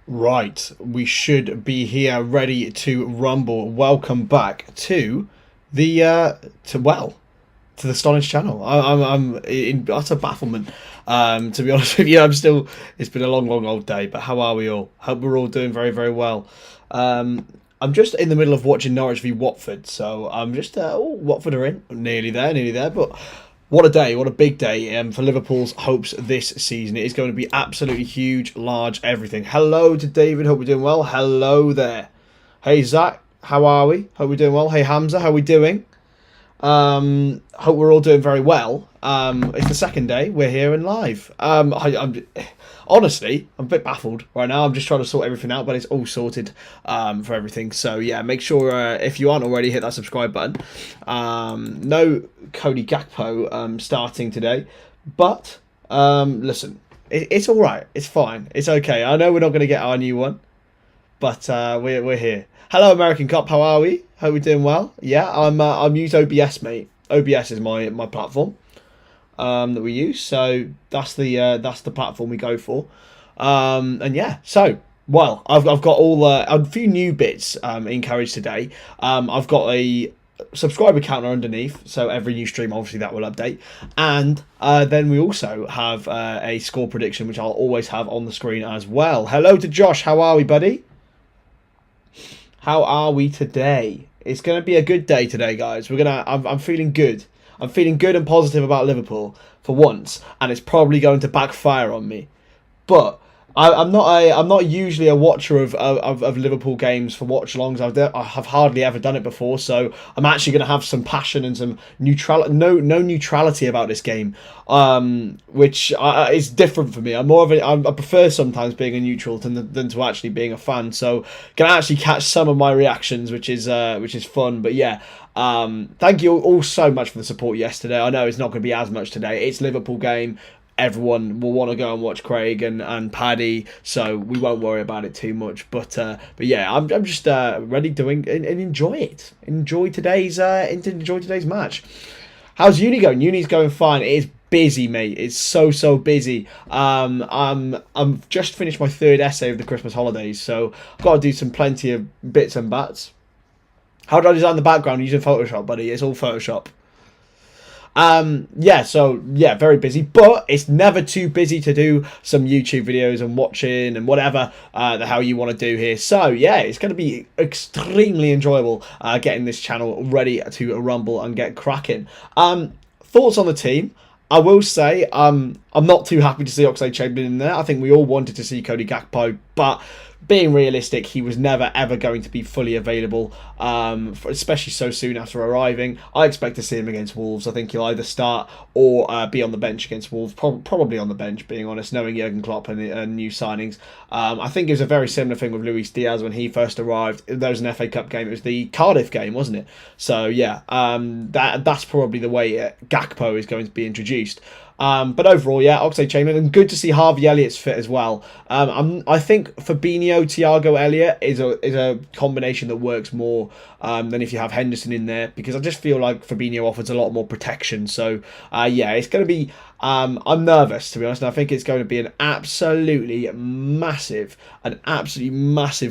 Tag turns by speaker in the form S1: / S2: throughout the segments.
S1: Right, we should be here ready to rumble. Welcome back to the to the Stonadge channel. I'm in utter bafflement. To be honest with you, I'm still. It's been a long old day, but how are we all? Hope we're all doing very well. I'm just in the middle of watching Norwich v Watford, so I'm just Watford are in, nearly there, but. What a day, what a big day for Liverpool's hopes this season. It is going to be absolutely huge, large, everything. Hello to David, hope we're doing well. Hello there. Hey Zach, how are we? Hope we're doing well. Hey Hamza, how are we doing? Hope we're all doing very well. It's the second day, we're here and live. Honestly, I'm a bit baffled right now. I'm just trying to sort everything out, but it's all sorted for everything. So yeah, make sure if you aren't already, hit that subscribe button. No Cody Gakpo starting today, but listen, it's all right. It's fine. It's okay. I know we're not going to get our new one, but we're here. Hello, American Cop. How are we? Hope we're doing well. Yeah, I'm used OBS, mate. OBS is my platform that we use. So that's the platform we go for. And yeah, so well, I've got all a few new bits encouraged today. I've got a subscriber counter underneath, so every new stream obviously that will update, and then we also have a score prediction which I'll always have on the screen as well. Hello to Josh. How are we, buddy? How are we today? It's going to be a good day today, guys. I'm feeling good. I'm feeling good and positive about Liverpool for once, and it's probably going to backfire on me. But I'm not usually a watcher of Liverpool games for watch-alongs. I've hardly ever done it before, so I'm actually going to have some passion and some no neutrality about this game, which is different for me. I prefer sometimes being a neutral than to actually being a fan. So can actually catch some of my reactions, which is fun. But yeah. Thank you all so much for the support yesterday. I know it's not going to be as much today. It's Liverpool game. Everyone will want to go and watch Craig and Paddy, so we won't worry about it too much. But yeah, I'm just ready to enjoy it. Enjoy today's match. How's uni going? Uni's going fine. It is busy, mate. It's so busy. I'm just finished my third essay of the Christmas holidays, so I've got to do plenty of bits and bats. How did I design the background using Photoshop, buddy? It's all Photoshop. Yeah, so yeah, very busy, but it's never too busy to do some YouTube videos and watching and whatever the hell you want to do here. So yeah, it's going to be extremely enjoyable getting this channel ready to rumble and get cracking. Thoughts on the team? I will say I'm not too happy to see Oxlade-Chamberlain in there. I think we all wanted to see Cody Gakpo, but being realistic, he was never ever going to be fully available, especially so soon after arriving. I expect to see him against Wolves. I think he'll either start or be on the bench against Wolves. Probably on the bench, being honest, knowing Jurgen Klopp and new signings. I think it was a very similar thing with Luis Diaz when he first arrived. There was an FA Cup game. It was the Cardiff game, wasn't it? So yeah, that's probably the way Gakpo is going to be introduced. But overall, yeah, Oxlade-Chamberlain, and good to see Harvey Elliott's fit as well. I think Fabinho, Thiago, Elliott is a combination that works more than if you have Henderson in there, because I just feel like Fabinho offers a lot more protection. So yeah, it's going to be. I'm nervous, to be honest, and I think it's going to be an absolutely massive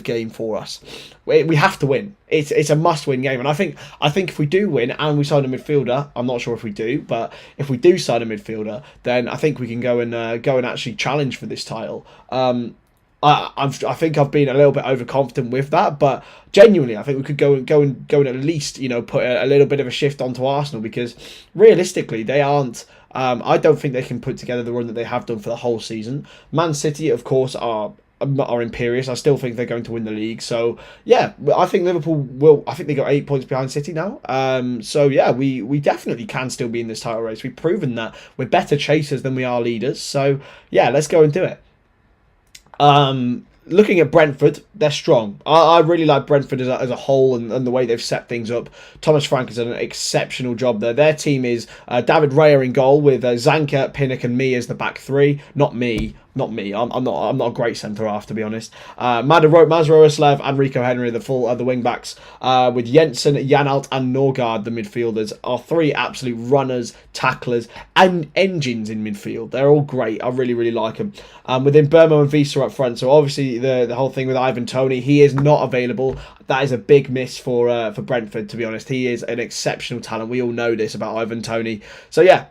S1: game for us. We have to win. It's a must-win game, and I think if we do win and we sign a midfielder, I'm not sure if we do, but if we do sign a midfielder, then I think we can go and actually challenge for this title. I think I've been a little bit overconfident with that, but genuinely, I think we could go and at least put a little bit of a shift onto Arsenal, because realistically they aren't. I don't think they can put together the run that they have done for the whole season. Man City, of course, are imperious. I still think they're going to win the league. So yeah, I think Liverpool will. I think they got 8 points behind City now. So yeah, we definitely can still be in this title race. We've proven that we're better chasers than we are leaders. So yeah, let's go and do it. Looking at Brentford, they're strong. I really like Brentford as a whole and the way they've set things up. Thomas Frank has done an exceptional job there. Their team is David Raya in goal with Zanka, Pinnock and me as the back three. Not me, not me. I'm not a great centre half, to be honest. Mazroaslev and Rico Henry, the wing backs, with Jensen, Janalt, and Norgard, the midfielders, are three absolute runners, tacklers, and engines in midfield. They're all great. I really, really like them. Within Burmo and Visa up front. So obviously the whole thing with Ivan Toney, he is not available. That is a big miss for Brentford, to be honest. He is an exceptional talent. We all know this about Ivan Toney. So yeah,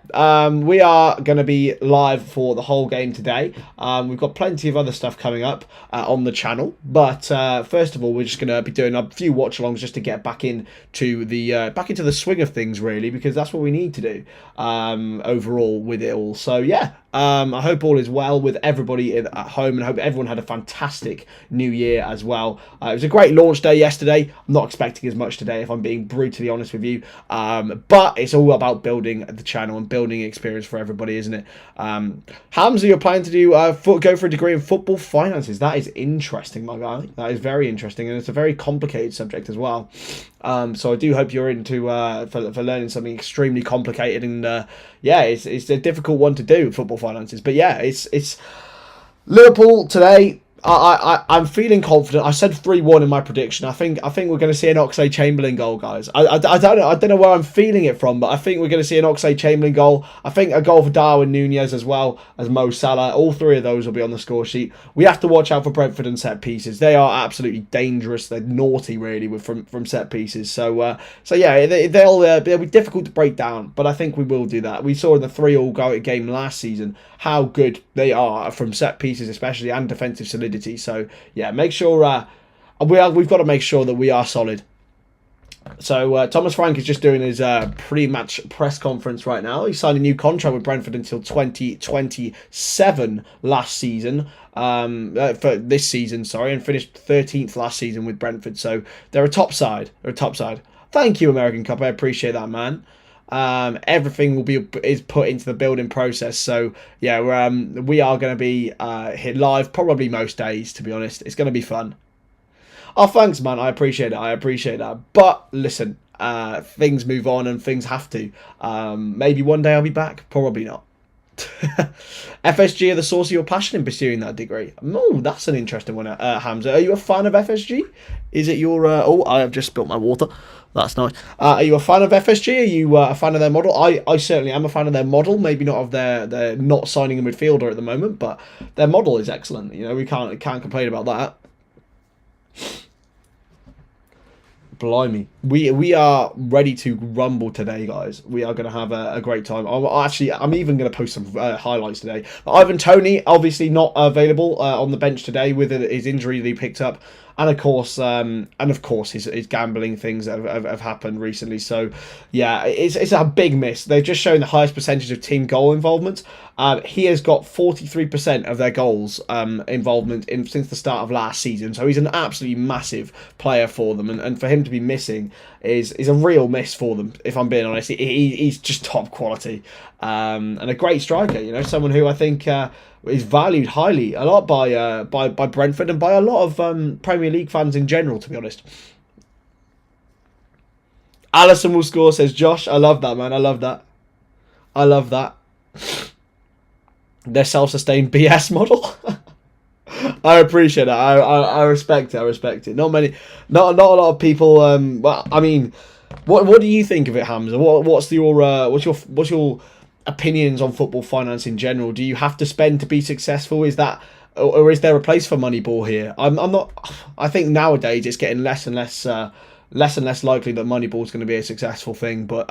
S1: we are going to be live for the whole game today. We've got plenty of other stuff coming up on the channel, but first of all, we're just going to be doing a few watch-alongs just to get back into the swing of things, really, because that's what we need to do overall with it all. So yeah. I hope all is well with everybody at home, and I hope everyone had a fantastic new year as well. It was a great launch day yesterday. I'm not expecting as much today, if I'm being brutally honest with you. But it's all about building the channel and building experience for everybody, isn't it? Hamza, you're planning to do go for a degree in football finances. That is interesting, my guy. That is very interesting, and it's a very complicated subject as well. So I do hope you're into for learning something extremely complicated, and yeah, it's a difficult one to do, football finances. But yeah, it's Liverpool today. I'm feeling confident. I said 3-1 in my prediction. I think we're going to see an Oxlade-Chamberlain goal, guys. I don't know where I'm feeling it from, but I think we're going to see an Oxlade-Chamberlain goal. I think a goal for Darwin Nunez as well as Mo Salah. All three of those will be on the score sheet. We have to watch out for Brentford and set pieces. They are absolutely dangerous. They're naughty, really, from set pieces. So yeah, they'll be difficult to break down, but I think we will do that. We saw in the 3-3 game last season how good they are from set pieces, especially, and defensive solidity. So yeah, make sure we've got to make sure that we are solid. So Thomas Frank is just doing his pre-match press conference right now. He signed a new contract with Brentford until 2027 last season. For this season, sorry, and finished 13th last season with Brentford. So they're a top side. Thank you, American Cup. I appreciate that, man. Everything is put into the building process. So yeah, we are going to be here live probably most days, to be honest. It's going to be fun. Oh, thanks, man. I appreciate that. But listen, things move on and things have to. Maybe one day I'll be back. Probably not. FSG are the source of your passion in pursuing that degree. Oh, that's an interesting one, Hamza. Are you a fan of FSG? Is it your... oh, I have just spilt my water. That's nice. Are you a fan of FSG? Are you a fan of their model? I certainly am a fan of their model. Maybe not of their not signing a midfielder at the moment, but their model is excellent. You know, we can't complain about that. Blimey, we are ready to rumble today, guys. We are going to have a great time. I'm even going to post some highlights today. Ivan Toney, obviously not available on the bench today with his injury that he picked up, and of course his gambling things that have happened recently. So yeah, it's a big miss. They've just shown the highest percentage of team goal involvement. He has got 43% of their goals involvement since the start of last season. So he's an absolutely massive player for them, and for him to be missing is a real miss for them, if I'm being honest. He's just top quality, and a great striker. You know, someone who I think is valued highly a lot by Brentford and by a lot of Premier League fans in general, to be honest. Allison will score, says Josh. I love that, man. I love that. Their self-sustained BS model. I appreciate that. I respect it. Not a lot of people. Well, I mean, what do you think of it, Hamza? What's your opinions on football finance in general? Do you have to spend to be successful? Is that, or is there a place for Moneyball here? I'm not. I think nowadays it's getting less and less likely that Moneyball is going to be a successful thing. But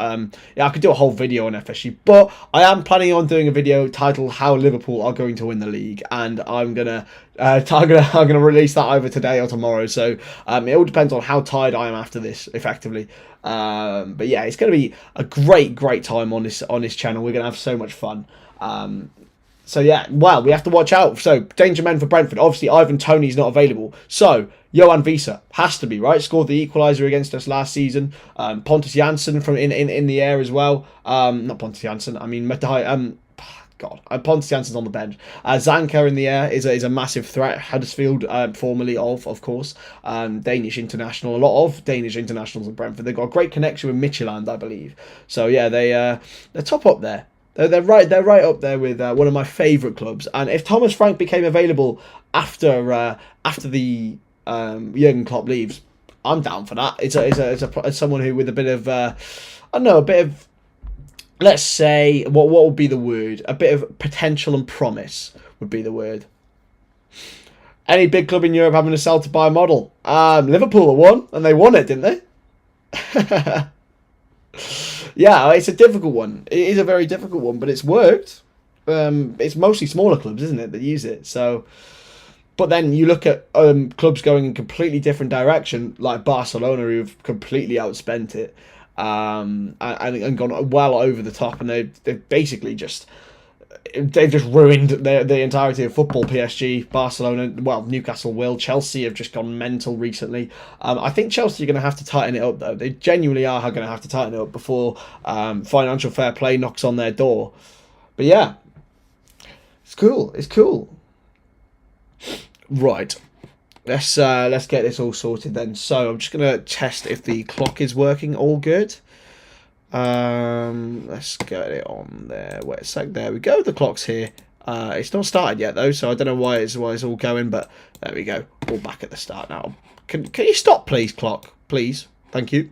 S1: yeah, I could do a whole video on FSG, but I am planning on doing a video titled "How Liverpool Are Going to Win the League," and I'm gonna release that either today or tomorrow. So it all depends on how tired I am after this, effectively. But yeah, it's going to be a great time on this channel. We're going to have so much fun. So yeah, well, we have to watch out. So danger men for Brentford. Obviously, Ivan Toney's not available. So Johan Visa has to be, right. Scored the equaliser against us last season. Pontus Jansson from in the air as well. Not Pontus Jansson. I mean Pontus Jansson's on the bench. Zanka in the air is a massive threat. Huddersfield, formerly of course, Danish international. A lot of Danish internationals in Brentford. They've got a great connection with Midtjylland, I believe. So yeah, they're top up there. They're right up there with one of my favourite clubs. And if Thomas Frank became available after the Jurgen Klopp leaves, I'm down for that. It's someone who with a bit of I don't know, a bit of, let's say, what would be the word? A bit of potential and promise would be the word. Any big club in Europe having to sell to buy a model? Liverpool won, and they won it, didn't they? Yeah, it's a difficult one. It is a very difficult one, but it's worked. It's mostly smaller clubs, isn't it, that use it? So, but then you look at clubs going in completely different direction, like Barcelona, who've completely outspent it, and gone well over the top, and they've basically just ruined the entirety of football. PSG, Barcelona, well, Newcastle will. Chelsea have just gone mental recently. I think Chelsea are going to have to tighten it up, though. They genuinely are going to have to tighten it up before financial fair play knocks on their door. But yeah, it's cool. It's cool. Right. Let's get this all sorted then. So I'm just going to test if the clock is working all good. Let's get it on there. Wait a sec. There we go. The clock's here. It's not started yet though, so I don't know why it's all going, but there we go. All back at the start now. Can you stop, please, clock? Please. Thank you.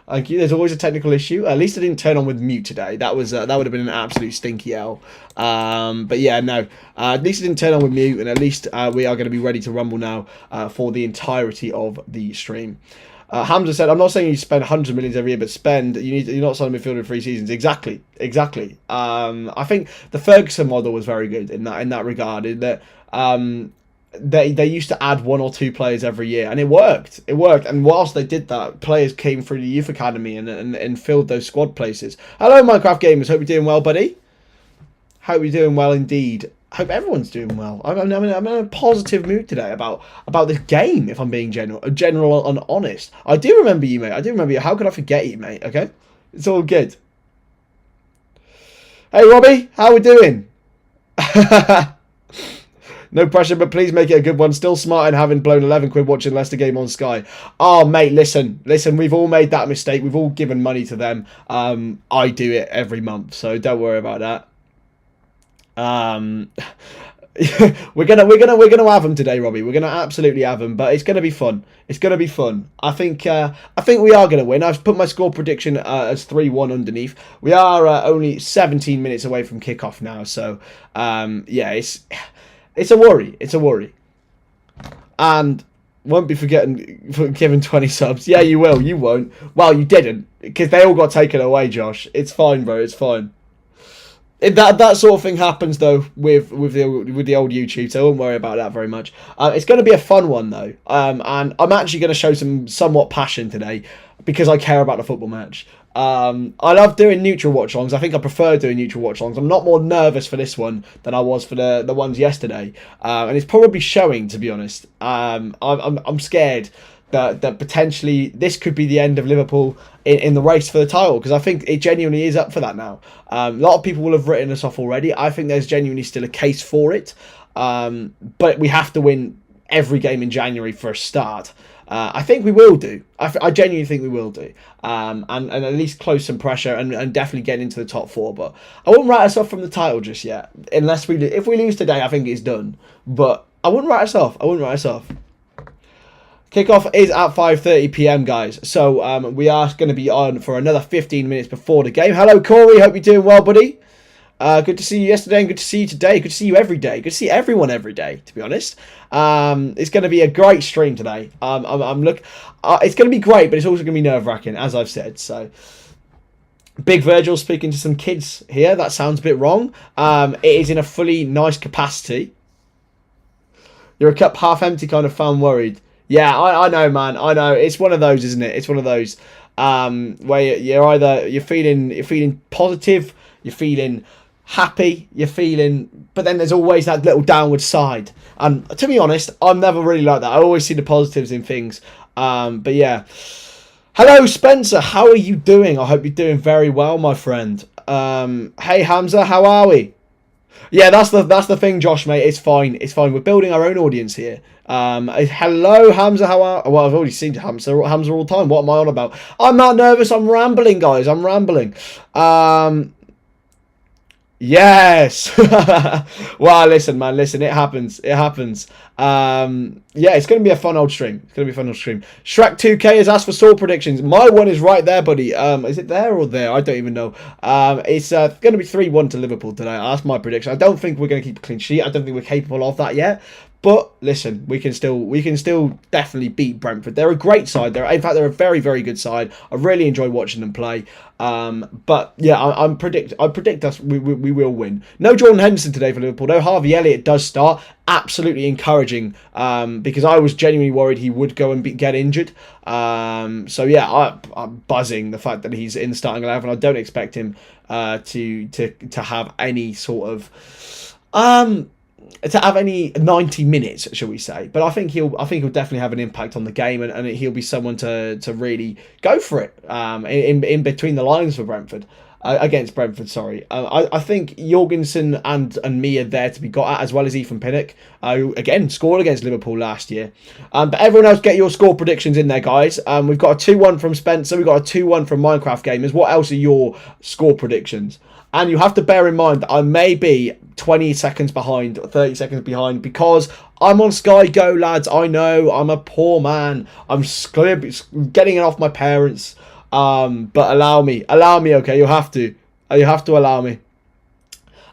S1: Thank you. There's always a technical issue. At least I didn't turn on with mute today. That would have been an absolute stinky L. But yeah, no. At least I didn't turn on with mute, and at least we are going to be ready to rumble now for the entirety of the stream. Hamza said, "I'm not saying you spend hundreds of millions every year, but you're not selling midfielder in 3 seasons." Exactly. I think the Ferguson model was very good in that regard. In that they used to add 1 or 2 players every year, and it worked. And whilst they did that, players came through the youth academy and filled those squad places. Hello, Minecraft gamers. Hope you're doing well, buddy. Hope you're doing well indeed. Hope everyone's doing well. I'm in a positive mood today about this game, if I'm being general and honest. I do remember you, mate. I do remember you. How could I forget you, mate? Okay? It's all good. Hey, Robbie. How we doing? No pressure, but please make it a good one. Still smart in having blown 11 quid watching Leicester game on Sky. Oh, mate, listen. We've all made that mistake. We've all given money to them. I do it every month, so don't worry about that. we're gonna have them today, Robbie. We're gonna absolutely have them, but it's gonna be fun. I think we are gonna win. I've put my score prediction as 3-1 underneath. We are only 17 minutes away from kickoff now, so yeah, it's a worry. And won't be forgetting for giving 20 subs. Yeah, you will. You won't. Well, you didn't, because they all got taken away, Josh. It's fine, bro. It's fine. That sort of thing happens though with the old YouTube, so I won't worry about that very much. It's going to be a fun one though, and I'm actually going to show some somewhat passion today because I care about the football match. I love doing neutral watch-alongs. I think I prefer doing neutral watch-alongs. I'm not more nervous for this one than I was for the ones yesterday, and it's probably showing, to be honest. I'm scared that potentially this could be the end of Liverpool in the race for the title, because I think it genuinely is up for that now. A lot of people will have written us off already. I think there's genuinely still a case for it, but we have to win every game in January for a start. I think we will do. I genuinely think we will do, and at least close some pressure and definitely get into the top 4. But I wouldn't write us off from the title just yet, unless if we lose today, I think it's done. But I wouldn't write us off. Kickoff is at 5:30 p.m, guys. So we are going to be on for another 15 minutes before the game. Hello, Corey. Hope you're doing well, buddy. Good to see you yesterday and good to see you today. Good to see you every day. Good to see everyone every day, to be honest. It's going to be a great stream today. It's going to be great, but it's also going to be nerve-wracking, as I've said. So, Big Virgil speaking to some kids here. That sounds a bit wrong. It is in a fully nice capacity. You're a cup half empty kind of fan, worried. Yeah, I know, man. I know. It's one of those, isn't it? It's one of those where you're feeling positive, you're feeling happy, but then there's always that little downward side. And to be honest, I'm never really like that. I always see the positives in things. But yeah. Hello, Spencer. How are you doing? I hope you're doing very well, my friend. Hey, Hamza. How are we? Yeah, that's the thing, Josh, mate. It's fine. We're building our own audience here. Hello, Hamza. How are? Well, I've already seen Hamza all the time. What am I on about? I'm not nervous. I'm rambling, guys. I'm rambling. Yes. Well, listen, man. Listen, it happens. It happens. Yeah, it's going to be a fun old stream. It's going to be a fun old stream. Shrek2K has asked for score predictions. My one is right there, buddy. Is it there or there? I don't even know. It's going to be 3-1 to Liverpool today. That's my prediction. I don't think we're going to keep a clean sheet. I don't think we're capable of that yet. But listen, we can still definitely beat Brentford. They're a great side. In fact, they're a very, very good side. I really enjoy watching them play. But yeah, I predict us we will win. No Jordan Henderson today for Liverpool. No Harvey Elliott does start. Absolutely encouraging. Because I was genuinely worried he would go and get injured. So yeah, I'm buzzing the fact that he's in the starting 11. I don't expect him to have any sort of to have any 90 minutes, shall we say? But I think he'll definitely have an impact on the game, and he'll be someone to really go for it in between the lines for Brentford. Against Brentford, sorry. I think Jorgensen and me are there to be got at, as well as Ethan Pinnock, who again scored against Liverpool last year. But everyone else, get your score predictions in there, guys. We've got a 2-1 from Spencer. We've got a 2-1 from Minecraft Gamers. What else are your score predictions? And you have to bear in mind that I may be 20 seconds behind, 30 seconds behind, because I'm on Sky Go, lads. I know, I'm a poor man. I'm getting it off my parents. But allow me, okay? You have to allow me.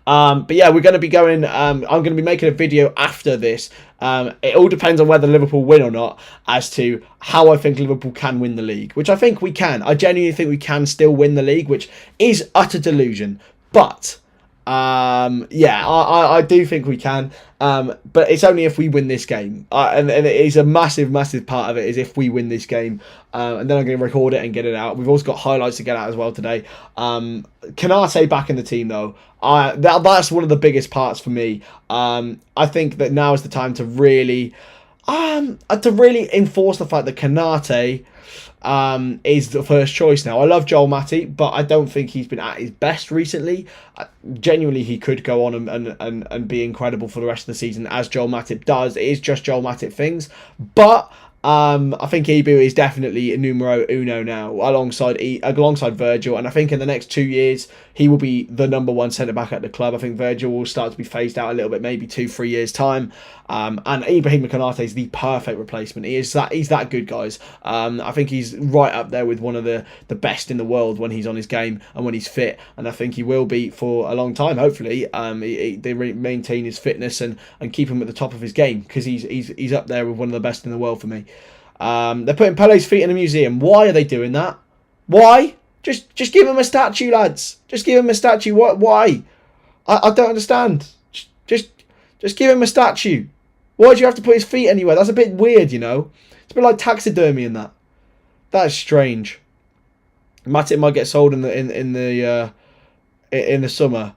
S1: But yeah, we're going to be going, I'm going to be making a video after this. It all depends on whether Liverpool win or not, as to how I think Liverpool can win the league, which I think we can. I genuinely think we can still win the league, which is utter delusion. But yeah, I do think we can. But it's only if we win this game, and it is a massive part of it is if we win this game. And then I'm going to record it and get it out. We've also got highlights to get out as well today. Canate back in the team though. That's one of the biggest parts for me. I think that now is the time to really enforce the fact that Canate is the first choice now. I love Joel Matip, but I don't think he's been at his best recently. Genuinely, he could go on and be incredible for the rest of the season, as Joel Matip does. It is just Joel Matip things, but I think Ibu is definitely numero uno now, alongside Virgil, and I think in the next 2 years he will be the #1 centre back at the club. I think Virgil will start to be phased out a little bit, maybe 2-3 years time. And Ibrahim Konate is the perfect replacement. He's that good, guys. I think he's right up there with one of the best in the world when he's on his game and when he's fit, and I think he will be for a long time. Hopefully, they maintain his fitness and keep him at the top of his game, because he's up there with one of the best in the world for me. They're putting Pele's feet in a museum. Why are they doing that? Why? Just give him a statue, lads. Just give him a statue. Why? I don't understand. Just give him a statue. Why do you have to put his feet anywhere? That's a bit weird, you know. It's a bit like taxidermy and that. That is strange. Matip might get sold in the summer.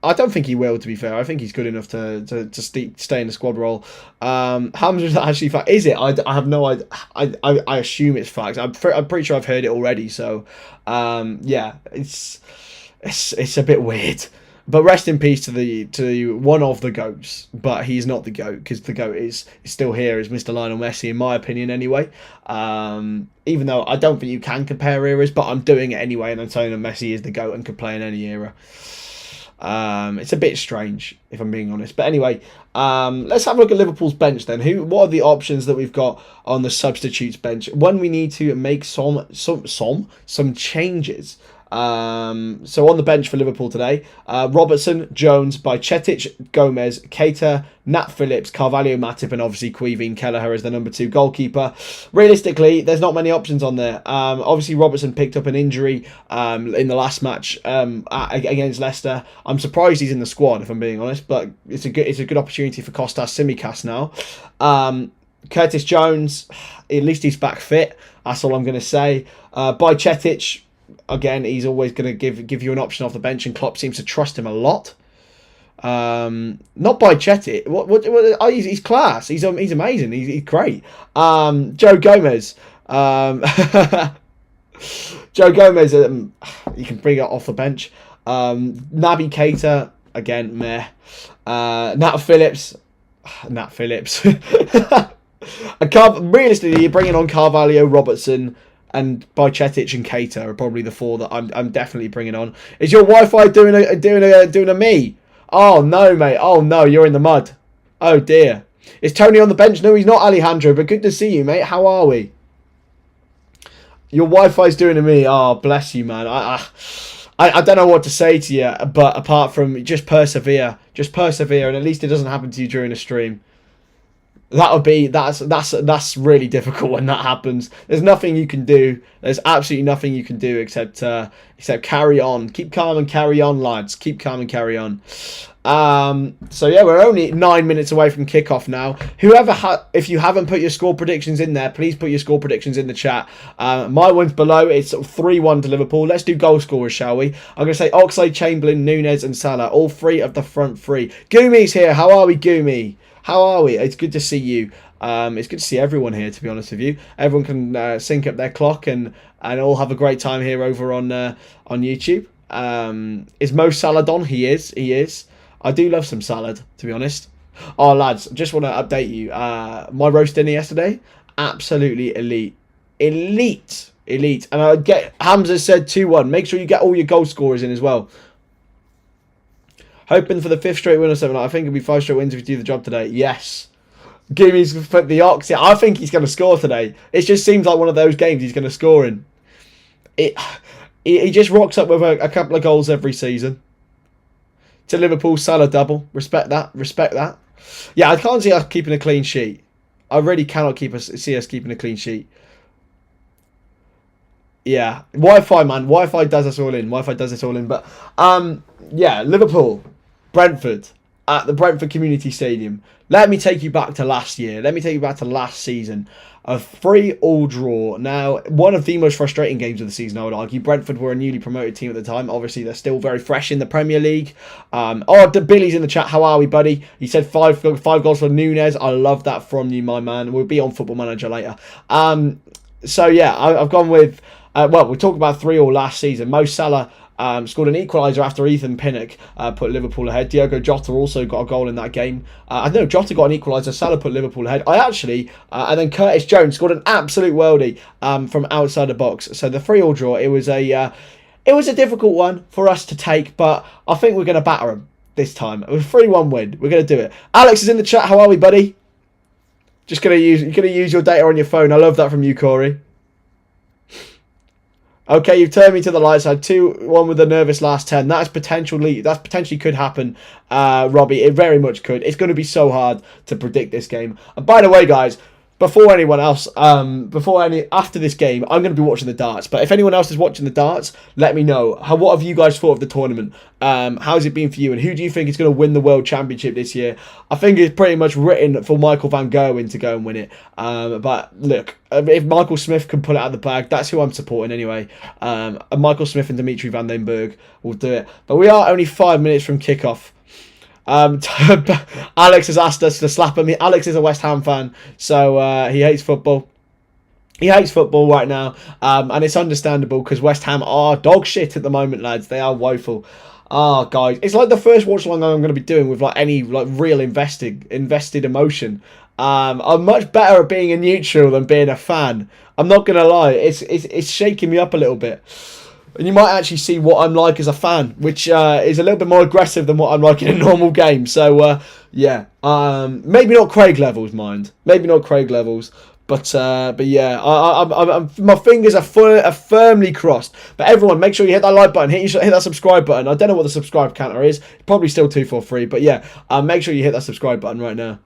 S1: I don't think he will, to be fair. I think he's good enough to stay in the squad role. Hamza is actually fact. Is it? I have no idea. I assume it's facts. I'm pretty sure I've heard it already. So yeah, it's a bit weird. But rest in peace to one of the GOATs. But he's not the GOAT, because the GOAT is still here as Mr. Lionel Messi, in my opinion, anyway. Even though I don't think you can compare eras, but I'm doing it anyway, and I'm telling them Messi is the GOAT and could play in any era. It's a bit strange, if I'm being honest. But anyway, let's have a look at Liverpool's bench then. What are the options that we've got on the substitutes bench when we need to make some changes? So on the bench for Liverpool today, Robertson, Jones, Bajcetic, Gomez, Keita, Nat Phillips, Carvalho, Matip, and obviously Quiveen Kelleher as the #2 goalkeeper. Realistically, there's not many options on there. Obviously Robertson picked up an injury in the last match against Leicester. I'm surprised he's in the squad, if I'm being honest, but it's a good opportunity for Kostas Tsimikas now. Curtis Jones, at least he's back fit. That's all I'm going to say. Bajcetic, again, he's always going to give you an option off the bench, and Klopp seems to trust him a lot. Not by Chetty. He's class. He's amazing. He's great. Joe Gomez. Joe Gomez. You can bring it off the bench. Naby Keita, again, meh. Nat Phillips. Realistically, you're bringing on Carvalho, Robertson, and Bajcetic and Keita are probably the 4 that I'm definitely bringing on. Is your Wi-Fi doing a me? Oh no, mate. Oh no, you're in the mud. Oh dear. Is Tony on the bench? No, he's not, Alejandro. But good to see you, mate. How are we? Your Wi-Fi's doing a me. Oh, bless you, man. I don't know what to say to you, but apart from just persevere, and at least it doesn't happen to you during a stream. That's really difficult when that happens. There's nothing you can do. There's absolutely nothing you can do except carry on. Keep calm and carry on, lads. Keep calm and carry on. So yeah, we're only 9 minutes away from kickoff now. If you haven't put your score predictions in there, please put your score predictions in the chat. My one's below. It's 3-1 to Liverpool. Let's do goal scorers, shall we? I'm going to say Oxlade, Chamberlain, Nunez and Salah. All 3 of the front 3. Gumi's here. How are we, Gumi? How are we? It's good to see you. It's good to see everyone here, to be honest with you. Everyone can sync up their clock and all have a great time here over on YouTube. Is Mo Salah on? He is. I do love some salad, to be honest. Oh, lads, just want to update you. My roast dinner yesterday, absolutely elite. Elite. And Hamza said 2-1. Make sure you get all your goal scorers in as well. Hoping for the 5th straight win or something. I think it'll be 5 straight wins if you do the job today. Yes. Gimmy's put the ox. Yeah, I think he's going to score today. It just seems like one of those games he's going to score in. He just rocks up with a couple of goals every season. To Liverpool, Salah double. Respect that. Yeah, I can't see us keeping a clean sheet. I really cannot see us keeping a clean sheet. Yeah, Wi-Fi, man. Wi-Fi does us all in. But yeah, Liverpool, Brentford at the Brentford Community Stadium. Let me take you back to last year. Let me take you back to last season. A 3-3 draw. Now, one of the most frustrating games of the season, I would argue. Brentford were a newly promoted team at the time. Obviously, they're still very fresh in the Premier League. Billy's in the chat. How are we, buddy? He said 5 goals for Nunez. I love that from you, my man. We'll be on Football Manager later. So, yeah, I've gone with... we talked about 3-3 last season. Mo Salah scored an equaliser after Ethan Pinnock put Liverpool ahead. Diogo Jota also got a goal in that game. Jota got an equaliser. Salah put Liverpool ahead. And then Curtis Jones scored an absolute worldie from outside the box. So the 3-3 draw, it was a difficult one for us to take, but I think we're going to batter them this time. It was a 3-1 win. We're going to do it. Alex is in the chat. How are we, buddy? You're going to use your data on your phone. I love that from you, Corey. Okay, you've turned me to the light side. 2-1 with a nervous last 10. That potentially could happen, Robbie. It very much could. It's going to be so hard to predict this game. And by the way, guys, before anyone else, after this game, I'm going to be watching the darts. But if anyone else is watching the darts, let me know. What have you guys thought of the tournament? How's it been for you? And who do you think is going to win the World Championship this year? I think it's pretty much written for Michael van Gerwen to go and win it. But look, if Michael Smith can pull it out of the bag, that's who I'm supporting anyway. Michael Smith and Dimitri van den Berg will do it. But we are only 5 minutes from kickoff. Alex has asked us to slap him. Alex is a West Ham fan, so he hates football. He hates football right now, and it's understandable because West Ham are dog shit at the moment, lads. They are woeful. Oh, guys, it's like the first watch along I'm going to be doing with any real invested emotion. I'm much better at being a neutral than being a fan. I'm not going to lie. It's shaking me up a little bit. And you might actually see what I'm like as a fan, which is a little bit more aggressive than what I'm like in a normal game. So, yeah. Maybe not Craig levels, mind. Maybe not Craig levels. But yeah, my fingers are firmly crossed. But everyone, make sure you hit that like button. Hit that subscribe button. I don't know what the subscribe counter is. Probably still 243. But yeah, make sure you hit that subscribe button right now.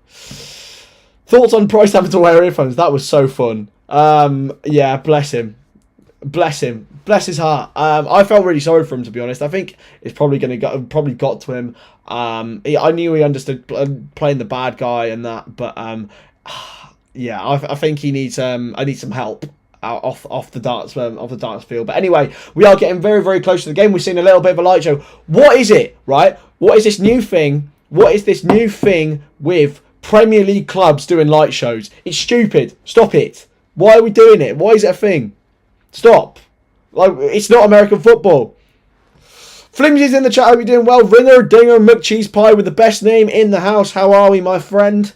S1: Thoughts on Price having to wear earphones? That was so fun. Yeah, bless him. Bless him. Bless his heart. I felt really sorry for him, to be honest. I think it's probably got to him. I knew he understood playing the bad guy and that, but yeah, I think he needs I need some help off the darts field. But anyway, we are getting very, very close to the game. We've seen a little bit of a light show. What is it, right? What is this new thing? What is this new thing with Premier League clubs doing light shows? It's stupid. Stop it. Why are we doing it? Why is it a thing? Stop. Like, it's not American football. Flimsy's in the chat. Hope you're doing well. Ringer, Dinger, McCheese Pie with the best name in the house. How are we, my friend?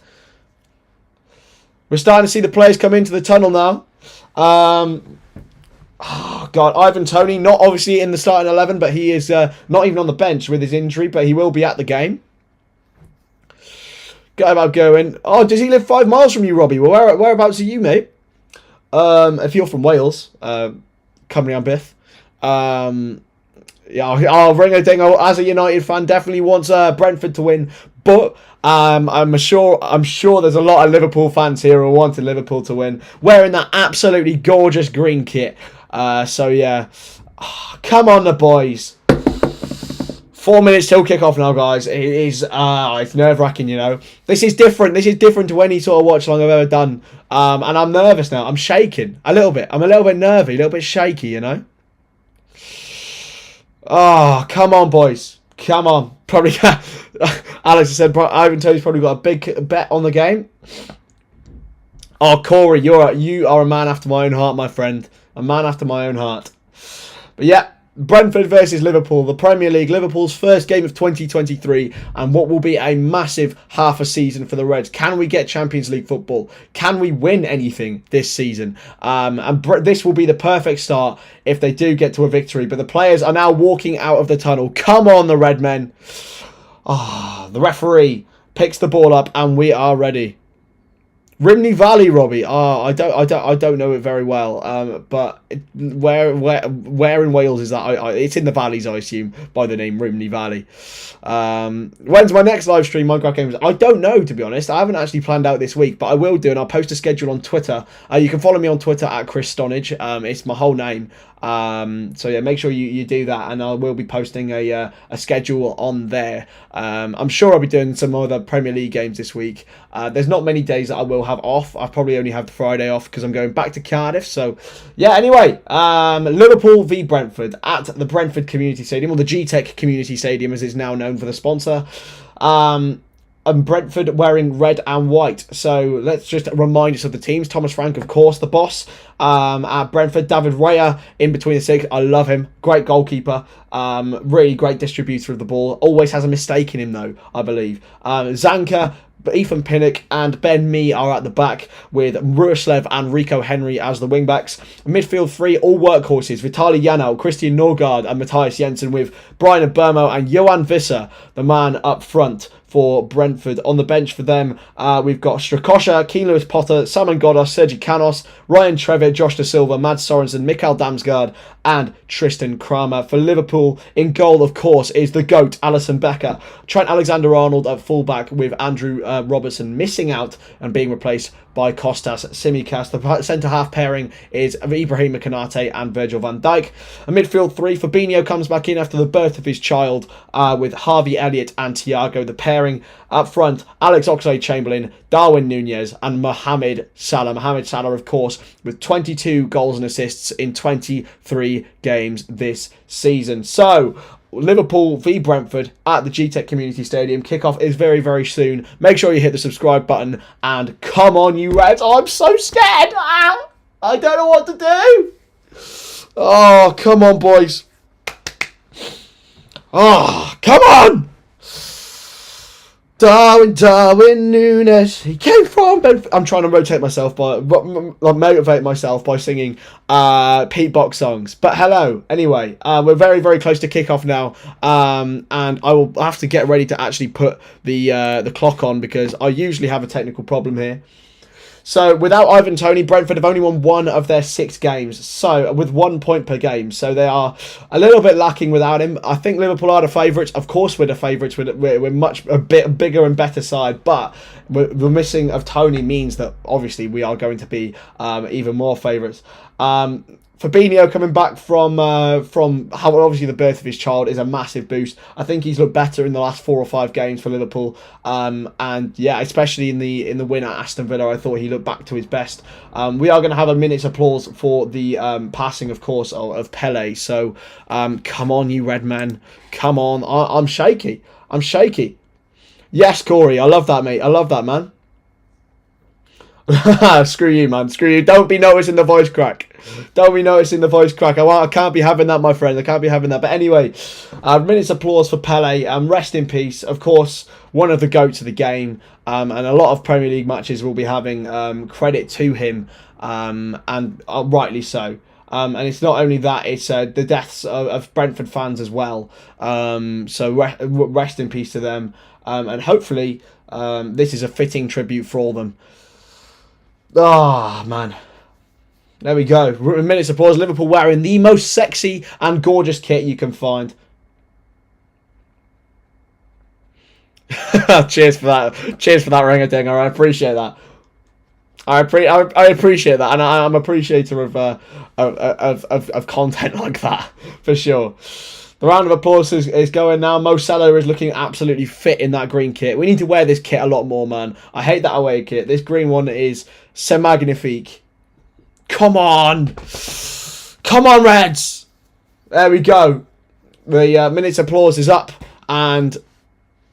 S1: We're starting to see the players come into the tunnel now. Oh, God, Ivan Toney, not obviously in the starting 11, but he is not even on the bench with his injury, but he will be at the game. Go about going. Oh, does he live 5 miles from you, Robbie? Well, whereabouts are you, mate? If you're from Wales, Cymru and Biff. Yeah, Ringo Dingo, as a United fan, definitely wants Brentford to win, but I'm sure there's a lot of Liverpool fans here who wanted Liverpool to win, wearing that absolutely gorgeous green kit. So yeah, come on, the boys. 4 minutes till kick-off now, guys. It is it's nerve-wracking, you know. This is different. This is different to any sort of watch-along I've ever done. And I'm nervous now. I'm shaking a little bit. I'm a little bit nervy, a little bit shaky, you know. Oh, come on, boys. Come on. Probably, Alex said, Ivan Toney's probably got a big bet on the game. Oh, Corey, you are a man after my own heart, my friend. A man after my own heart. But yeah, Brentford versus Liverpool, the Premier League, Liverpool's first game of 2023, and what will be a massive half a season for the Reds. Can we get Champions League football? Can we win anything this season? And this will be the perfect start if they do get to a victory. But the players are now walking out of the tunnel. Come on, the Red Men. The referee picks the ball up, and we are ready. Rhymney Valley, Robbie. I don't know it very well. But where in Wales is that? It's in the valleys, I assume, by the name Rhymney Valley. When's my next live stream, Minecraft Games? I don't know, to be honest. I haven't actually planned out this week, but I will do, and I'll post a schedule on Twitter. You can follow me on Twitter at Chris Stonadge. It's my whole name. So yeah, make sure you do that, and I will be posting a schedule on there. I'm sure I'll be doing some other Premier League games this week. There's not many days that I will have off. I probably only have the Friday off because I'm going back to Cardiff. So yeah, anyway, Liverpool v Brentford at the Brentford Community Stadium, or the Gtech Community Stadium as it's now known for the sponsor. And Brentford wearing red and white. So let's just remind us of the teams. Thomas Frank, of course, the boss. At Brentford, David Raya in between the six. I love him. Great goalkeeper. Really great distributor of the ball. Always has a mistake in him, though, I believe. Zanka, Ethan Pinnock and Ben Mee are at the back, with Ruaslev and Rico Henry as the wing-backs. Midfield three, all workhorses. Vitaly Janel, Christian Norgard and Matthias Jensen, with Brian Burmo and Johan Visser, the man up front for Brentford. On the bench for them, we've got Strakosha, Keane Lewis Potter, Simon Godos, Sergi Canos, Ryan Trevitt, Josh Da Silva, Mads Sorensen, Mikael Damsgaard and Tristan Kramer. For Liverpool, in goal, of course, is the GOAT, Alisson Becker. Trent Alexander-Arnold at fullback, with Andrew Robertson missing out and being replaced by Kostas Tsimikas. The centre-half pairing is Ibrahima Konate and Virgil van Dijk. A midfield three, Fabinho comes back in after the birth of his child, with Harvey Elliott and Thiago. The pairing up front, Alex Oxlade-Chamberlain, Darwin Nunez and Mohamed Salah. Mohamed Salah, of course, with 22 goals and assists in 23 games this season. So, Liverpool v Brentford at the Gtech Community Stadium. Kickoff is very, very soon. Make sure you hit the subscribe button, and come on, you Reds. I'm so scared. I don't know what to do. Oh, come on, boys. Oh, come on. Darwin Núñez. He came from Brentford. I'm trying to motivate myself by singing Pete Box songs. But hello. Anyway, we're very, very close to kickoff now, and I will have to get ready to actually put the clock on, because I usually have a technical problem here. So, without Ivan Toney, Brentford have only won 1 of their 6 games, so with 1 point per game. So they are a little bit lacking without him. I think Liverpool are the favourites. Of course, we're the favourites. We're a bit bigger and better side, but the missing of Toney means that obviously we are going to be even more favourites. Fabinho coming back from how obviously the birth of his child is a massive boost. I think he's looked better in the last 4 or 5 games for Liverpool, and yeah, especially in the win at Aston Villa, I thought he looked back to his best. We are going to have a minute's applause for the passing, of course, of Pele. So come on, you red men, come on! I'm shaky. I'm shaky. Yes, Corey, I love that, mate. I love that, man. Screw you, man. Screw you. Don't be noticing the voice crack. Don't be noticing the voice crack. I can't be having that, my friend. I can't be having that. But anyway, minute's applause for Pele. Rest in peace. Of course, one of the GOATs of the game. And a lot of Premier League matches will be having credit to him. And rightly so. And it's not only that, it's the deaths of Brentford fans as well. So rest in peace to them. And hopefully this is a fitting tribute for all of them. Ah, man. There we go. Minutes of pause. Liverpool wearing the most sexy and gorgeous kit you can find. Cheers for that. Cheers for that ring-a-dinger. I appreciate that. I appreciate that, and I'm an appreciator of content like that for sure. The round of applause is going now. Mo Salah is looking absolutely fit in that green kit. We need to wear this kit a lot more, man. I hate that away kit. This green one is c'est magnifique. Come on, come on, Reds. There we go. The minutes applause is up, and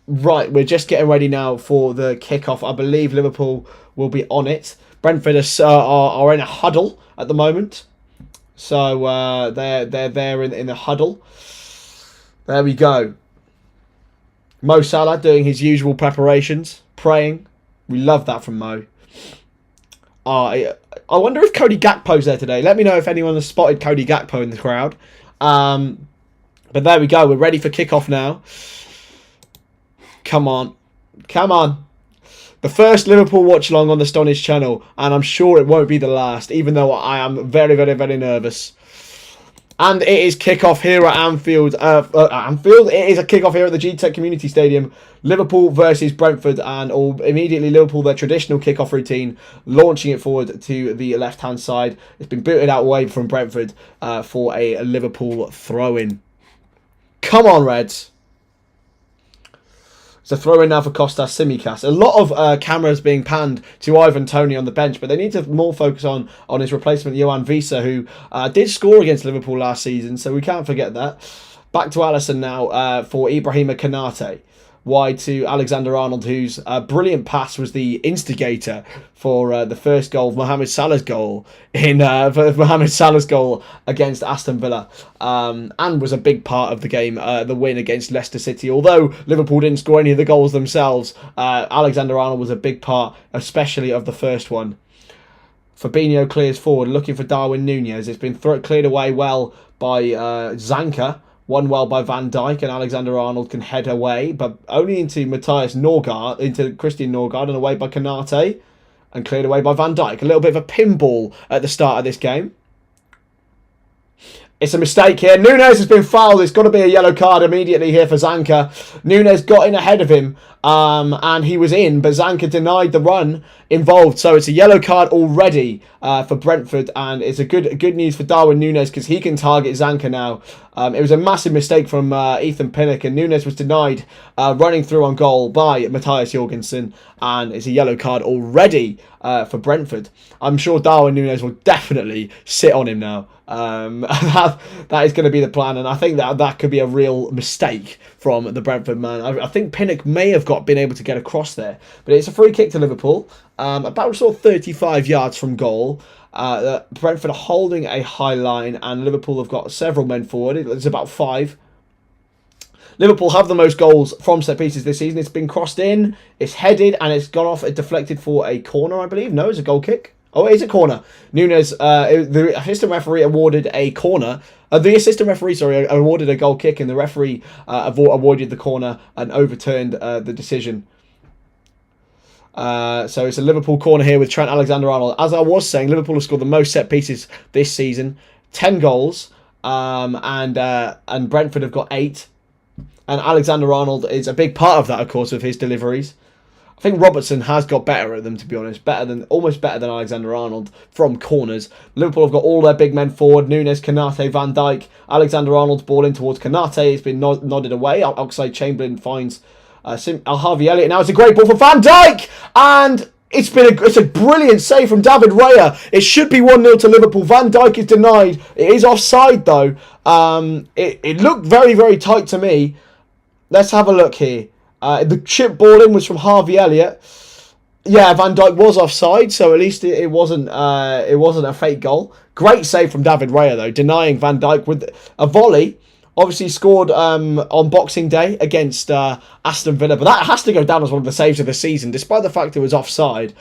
S1: right, we're just getting ready now for the kickoff. I believe Liverpool will be on it. Brentford are in a huddle at the moment. So they're there in the huddle. There we go. Mo Salah doing his usual preparations, praying. We love that from Mo. I wonder if Cody Gakpo's there today. Let me know if anyone has spotted Cody Gakpo in the crowd. But there we go. We're ready for kickoff now. Come on. Come on. The first Liverpool watch-along on the Stonadge channel, and I'm sure it won't be the last, even though I am very, very, very nervous. And it is kickoff here at Anfield. Anfield. It is a kickoff here at the Gtech Community Stadium. Liverpool versus Brentford, and immediately Liverpool, their traditional kickoff routine, launching it forward to the left-hand side. It's been booted out away from Brentford for a Liverpool throw-in. Come on, Reds. It's a throw-in now for Kostas Tsimikas. A lot of cameras being panned to Ivan Toney on the bench, but they need to more focus on his replacement, Johan Visa, who did score against Liverpool last season, so we can't forget that. Back to Alisson now for Ibrahima Konate. Wide to Alexander-Arnold, whose brilliant pass was the instigator for the first goal of Mohamed Salah's goal against Aston Villa, and was a big part of the game, the win against Leicester City. Although Liverpool didn't score any of the goals themselves, Alexander-Arnold was a big part, especially of the first one. Fabinho clears forward, looking for Darwin Núñez. It's been cleared away well by Zanka. Won well by Van Dijk, and Alexander-Arnold can head away, but only into Christian Norgard, and away by Konate, and cleared away by Van Dijk. A little bit of a pinball at the start of this game. It's a mistake here. Núñez has been fouled. It's got to be a yellow card immediately here for Zanka. Núñez got in ahead of him, and he was in, but Zanka denied the run involved. So it's a yellow card already for Brentford, and it's a good news for Darwin Núñez because he can target Zanka now. It was a massive mistake from Ethan Pinnock, and Núñez was denied running through on goal by Matthias Jorgensen, and it's a yellow card already for Brentford. I'm sure Darwin Núñez will definitely sit on him now. That is going to be the plan, and I think that could be a real mistake from the Brentford man. I think Pinnock may have been able to get across there, but it's a free kick to Liverpool, about sort of 35 yards from goal. Brentford are holding a high line, and Liverpool have got several men forward. It's about 5. Liverpool have the most goals from set pieces this season. It's been crossed in, it's headed, and it's gone off. It deflected for a corner, I believe. No, it's a goal kick. Oh, it is a corner. Núñez, the assistant referee awarded a corner. Awarded a goal kick, and the referee awarded the corner and overturned the decision. So it's a Liverpool corner here with Trent Alexander-Arnold. As I was saying, Liverpool have scored the most set pieces this season, 10 goals, and Brentford have got 8. And Alexander-Arnold is a big part of that, of course, with his deliveries. I think Robertson has got better at them, to be honest. Almost better than Alexander-Arnold from corners. Liverpool have got all their big men forward. Núñez, Konate, Van Dijk. Alexander-Arnold's ball in towards Konate. It's been nodded away. Outside Chamberlain finds Harvey Elliott. Now it's a great ball for Van Dijk! And it's a brilliant save from David Raya. It should be 1-0 to Liverpool. Van Dijk is denied. It is offside, though. It looked very, very tight to me. Let's have a look here. The chip ball in was from Harvey Elliott. Yeah, Van Dijk was offside, so at least it wasn't a fake goal. Great save from David Raya, though, denying Van Dijk with a volley. Obviously scored on Boxing Day against Aston Villa, but that has to go down as one of the saves of the season, despite the fact it was offside.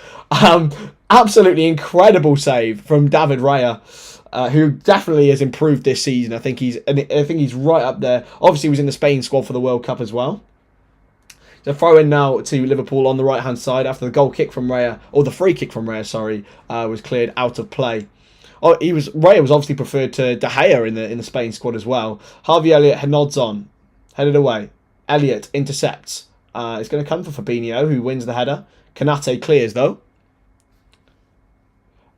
S1: Absolutely incredible save from David Raya. who definitely has improved this season. I think he's right up there. Obviously, he was in the Spain squad for the World Cup as well. So throw in now to Liverpool on the right hand side after the goal kick from Raya, or the free kick from Raya, sorry, was cleared out of play. Oh, Raya was obviously preferred to De Gea in the Spain squad as well. Harvey Elliott nods on, headed away. Elliott intercepts. It's going to come for Fabinho, who wins the header. Konate clears though.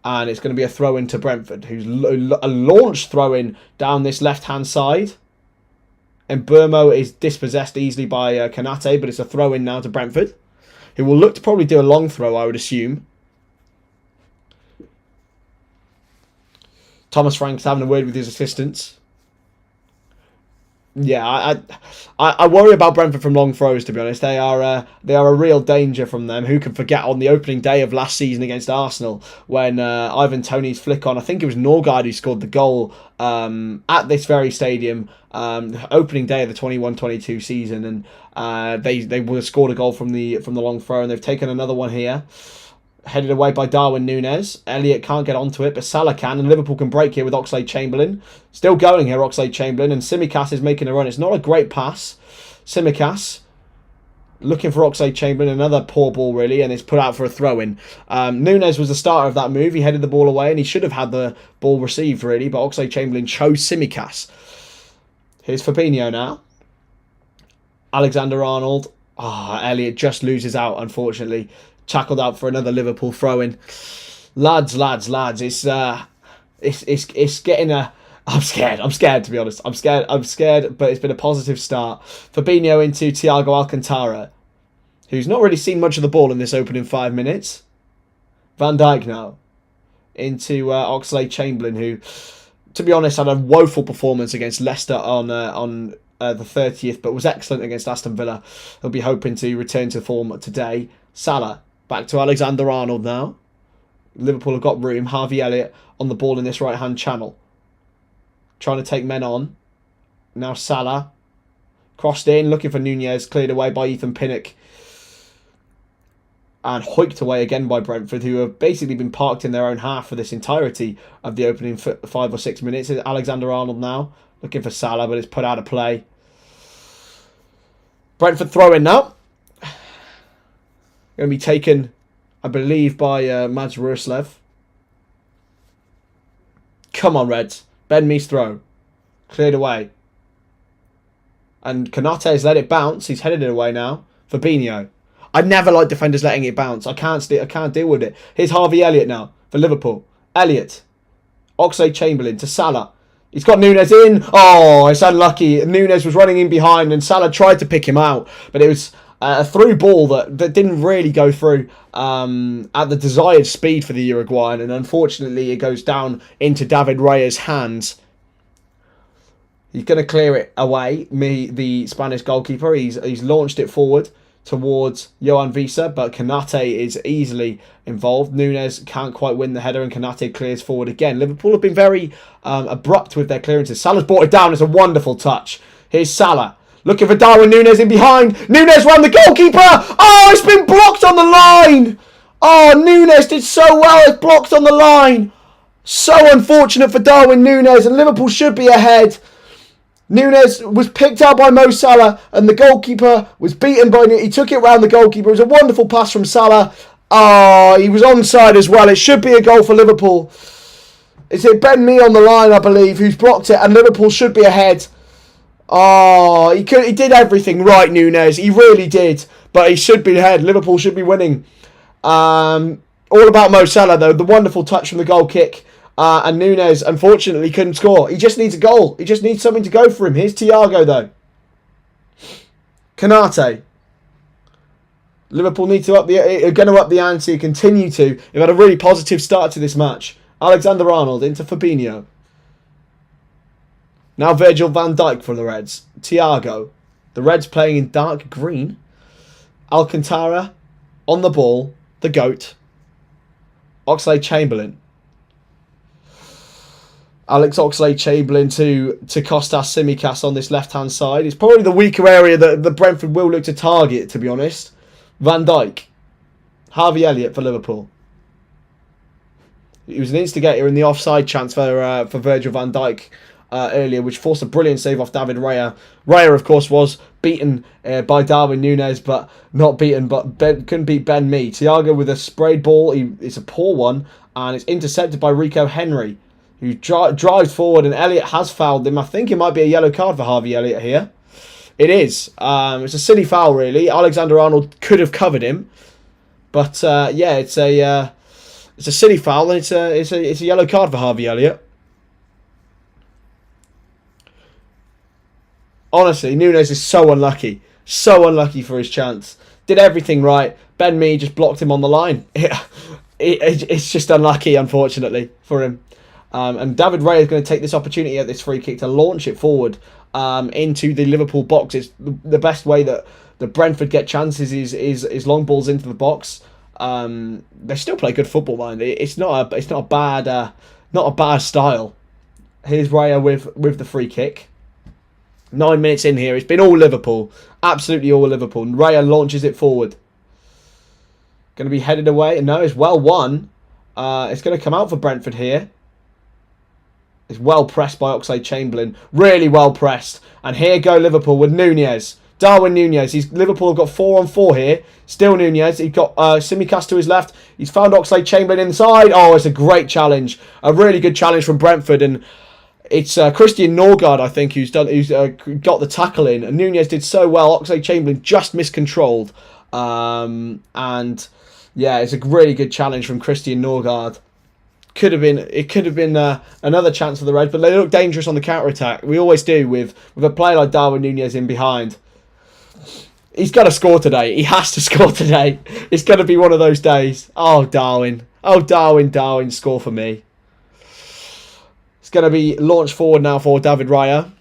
S1: And it's going to be a throw-in to Brentford, who's a launch throw-in down this left-hand side. And Burmo is dispossessed easily by Konate, but it's a throw-in now to Brentford, who will look to probably do a long throw, I would assume. Thomas Frank's having a word with his assistants. Yeah, I worry about Brentford from long throws, to be honest. They are a real danger from them. Who can forget on the opening day of last season against Arsenal when Ivan Toney's flick on, I think it was Norgard who scored the goal at this very stadium, opening day of the 21-22 season, and they would have scored a goal from the long throw, and they've taken another one here. Headed away by Darwin Núñez. Elliott can't get onto it, but Salah can, and Liverpool can break here with Oxlade-Chamberlain. Still going here, Oxlade-Chamberlain, and Tsimikas is making a run. It's not a great pass. Tsimikas looking for Oxlade-Chamberlain, another poor ball really, and it's put out for a throw-in. Núñez was the starter of that move. He headed the ball away, and he should have had the ball received really, but Oxlade-Chamberlain chose Tsimikas. Here's Fabinho now. Alexander-Arnold. Elliott just loses out, unfortunately. Tackled out for another Liverpool throw-in. Lads. It's getting a... I'm scared to be honest. I'm scared, but it's been a positive start. Fabinho into Thiago Alcantara, who's not really seen much of the ball in this opening 5 minutes. Van Dijk now. Into Oxlade-Chamberlain, who, to be honest, had a woeful performance against Leicester on the 30th, but was excellent against Aston Villa. He'll be hoping to return to form today. Salah. Back to Alexander-Arnold now. Liverpool have got room. Harvey Elliott on the ball in this right-hand channel. Trying to take men on. Now Salah. Crossed in, looking for Núñez. Cleared away by Ethan Pinnock. And hoiked away again by Brentford, who have basically been parked in their own half for this entirety of the opening 5 or 6 minutes. Alexander-Arnold now. Looking for Salah, but it's put out of play. Brentford throw in now. Going to be taken, I believe, by Mads Ruslev. Come on, Reds. Ben Mee's throw. Cleared away. And Konate has let it bounce. He's headed it away now. Fabinho. I never like defenders letting it bounce. I can't deal with it. Here's Harvey Elliott now for Liverpool. Elliott. Oxlade-Chamberlain to Salah. He's got Núñez in. Oh, it's unlucky. Núñez was running in behind and Salah tried to pick him out. But it was... a through ball that didn't really go through at the desired speed for the Uruguayan, and unfortunately it goes down into David Raya's hands. He's going to clear it away, the Spanish goalkeeper. He's launched it forward towards Johan Visa, but Konate is easily involved. Núñez can't quite win the header, and Konate clears forward again. Liverpool have been very abrupt with their clearances. Salah's brought it down. It's a wonderful touch. Here's Salah. Looking for Darwin Núñez in behind. Núñez round the goalkeeper. Oh, it's been blocked on the line. Oh, Núñez did so well. It's blocked on the line. So unfortunate for Darwin Núñez, and Liverpool should be ahead. Núñez was picked out by Mo Salah, and the goalkeeper was beaten by... He took it round the goalkeeper. It was a wonderful pass from Salah. Oh, he was onside as well. It should be a goal for Liverpool. Is it Ben Mee on the line, I believe, who's blocked it, and Liverpool should be ahead. Oh, he did everything right, Núñez. He really did. But he should be ahead. Liverpool should be winning. All about Mo Salah, though. The wonderful touch from the goal kick. And Núñez, unfortunately, couldn't score. He just needs a goal. He just needs something to go for him. Here's Thiago, though. Konate. Liverpool need to are going to up the ante, continue to. They've had a really positive start to this match. Alexander-Arnold into Fabinho. Now Virgil van Dijk for the Reds. Thiago. The Reds playing in dark green. Alcantara on the ball. The GOAT. Oxlade-Chamberlain. Alex Oxlade-Chamberlain to Kostas Tsimikas on this left-hand side. It's probably the weaker area that the Brentford will look to target, to be honest. Van Dijk. Harvey Elliott for Liverpool. He was an instigator in the offside chance for Virgil van Dijk earlier, which forced a brilliant save off David Raya. Raya, of course, was beaten by Darwin Núñez, but not beaten, but couldn't beat Ben Mee. Thiago with a sprayed ball. It's a poor one, and it's intercepted by Rico Henry, who drives forward, and Elliott has fouled him. I think it might be a yellow card for Harvey Elliott here. It is. It's a silly foul, really. Alexander-Arnold could have covered him, but yeah, it's a silly foul, and it's a yellow card for Harvey Elliott. Honestly, Núñez is so unlucky. So unlucky for his chance. Did everything right. Ben Mee just blocked him on the line. It's just unlucky, unfortunately, for him. And David Raya is going to take this opportunity at this free kick to launch it forward into the Liverpool box. It's the best way that the Brentford get chances is long balls into the box. They still play good football, mind. It's not a bad style. Here's Raya with the free kick. 9 minutes in here. It's been all Liverpool. Absolutely all Liverpool. And Raya launches it forward. Going to be headed away. No, it's well won. It's going to come out for Brentford here. It's well pressed by Oxlade-Chamberlain. Really well pressed. And here go Liverpool with Núñez. Darwin Núñez. Liverpool have got 4-on-4 here. Still Núñez. He's got Tsimikas to his left. He's found Oxlade-Chamberlain inside. Oh, it's a great challenge. A really good challenge from Brentford. And it's Christian Norgard, I think, who's got the tackle in. And Núñez did so well. Oxlade-Chamberlain just miscontrolled. And yeah, it's a really good challenge from Christian Norgard. It could have been another chance for the Reds, but they look dangerous on the counter-attack. We always do with a player like Darwin Núñez in behind. He's got to score today. He has to score today. It's going to be one of those days. Oh, Darwin. Oh, Darwin, score for me. It's going to be launched forward now for David Raya.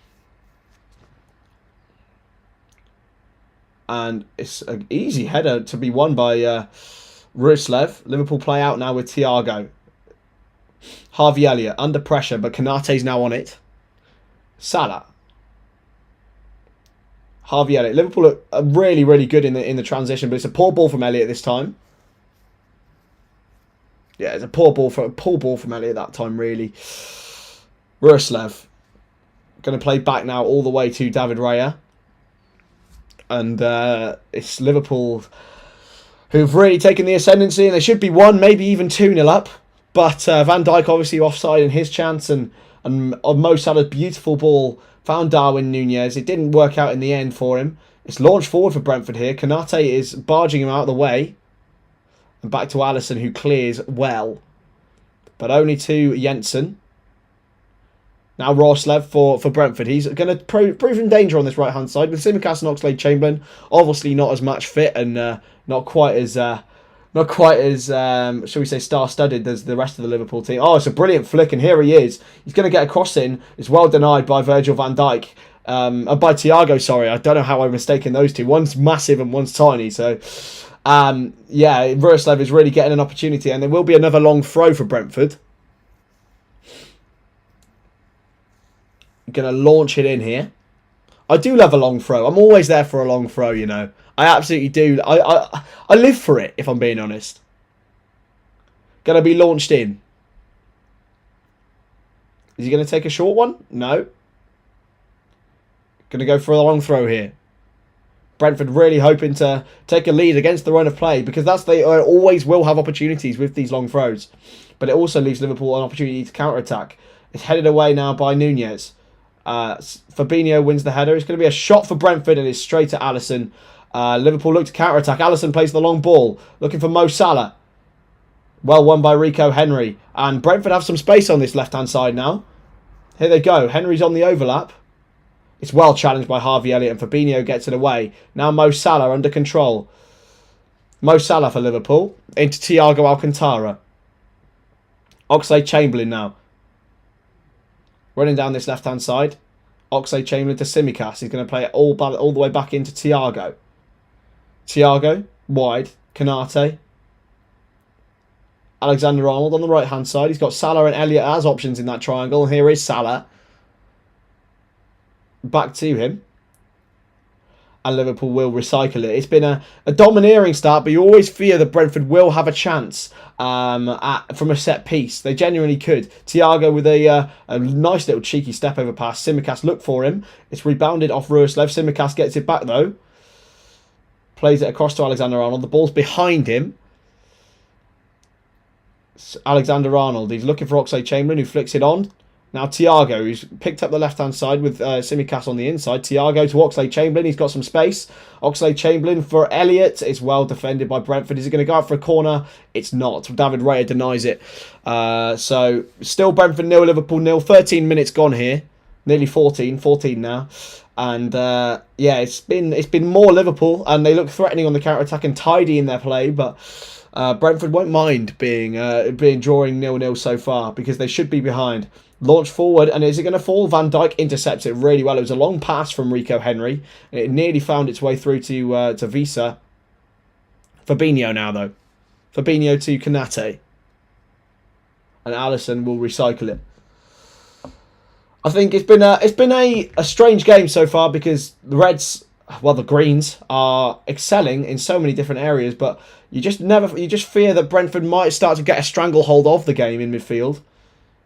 S1: And it's an easy header to be won by Ruslev. Liverpool play out now with Thiago. Harvey Elliott under pressure, but Konate's now on it. Salah. Harvey Elliott. Liverpool are really, really good in the transition, but it's a poor ball from Elliott this time. Yeah, it's a poor ball from Elliott that time, really. Ruslev. Going to play back now all the way to David Raya. And it's Liverpool who've really taken the ascendancy, and they should be 1, maybe even 2-0 up. But Van Dijk obviously offside in his chance, and Mo Salah's beautiful ball found Darwin Núñez. It didn't work out in the end for him. It's launched forward for Brentford here. Konate is barging him out of the way. And back to Alisson, who clears well. But only to Jensen. Now Ruslev for Brentford. He's going to prove in danger on this right-hand side. With Tsimikas and Oxlade-Chamberlain, obviously not as much fit and not quite as shall we say, star-studded as the rest of the Liverpool team. Oh, it's a brilliant flick, and here he is. He's going to get a cross in. It's well denied by Virgil van Dijk. By Thiago, sorry. I don't know how I'm mistaken those two. One's massive and one's tiny. So, yeah, Ruslev is really getting an opportunity, and there will be another long throw for Brentford. Going to launch it in here. I do love a long throw. I'm always there for a long throw, you know. I absolutely do. I live for it, if I'm being honest. Going to be launched in. Is he going to take a short one? No. Going to go for a long throw here. Brentford really hoping to take a lead against the run of play, because they always will have opportunities with these long throws. But it also leaves Liverpool an opportunity to counter-attack. It's headed away now by Núñez. Fabinho wins the header. It's going to be a shot for Brentford, and it's straight to Alisson. Liverpool look to counter-attack. Alisson plays the long ball, looking for Mo Salah. Well won by Rico Henry. And Brentford have some space on this left-hand side now. Here they go. Henry's on the overlap. It's well challenged by Harvey Elliott, and Fabinho gets it away. Now Mo Salah under control. Mo Salah for Liverpool. Into Thiago Alcantara. Oxlade-Chamberlain now. Running down this left-hand side. Oxlade-Chamberlain to Tsimikas. He's going to play it all the way back into Thiago. Thiago, wide. Konate. Alexander-Arnold on the right-hand side. He's got Salah and Elliott as options in that triangle. And here is Salah. Back to him. and Liverpool will recycle it. It's been a domineering start, but you always fear that Brentford will have a chance from a set piece. They genuinely could. Thiago with a nice little cheeky step over pass. Tsimikas looked for him. It's rebounded off Ruislev. Tsimikas gets it back though. Plays it across to Alexander-Arnold. The ball's behind him. Alexander-Arnold. He's looking for Oxlade-Chamberlain, who flicks it on. Now Thiago, who's picked up the left-hand side with Tsimikas on the inside. Thiago to Oxlade-Chamberlain. He's got some space. Oxlade-Chamberlain for Elliott. It's well defended by Brentford. Is it going to go out for a corner? It's not. David Raya denies it. So still Brentford 0, Liverpool 0. 13 minutes gone here. Nearly 14 now. And yeah, it's been more Liverpool, and they look threatening on the counter-attack and tidy in their play, but Brentford won't mind being drawing 0-0 so far, because they should be behind. Launch forward, and is it going to fall? Van Dijk intercepts it really well. It was a long pass from Rico Henry. It nearly found its way through to Visa. Fabinho now though. Fabinho to Konate, and Alisson will recycle it. I think it's been a strange game so far, because the Reds, well, the Greens are excelling in so many different areas, but you just fear that Brentford might start to get a stranglehold of the game in midfield.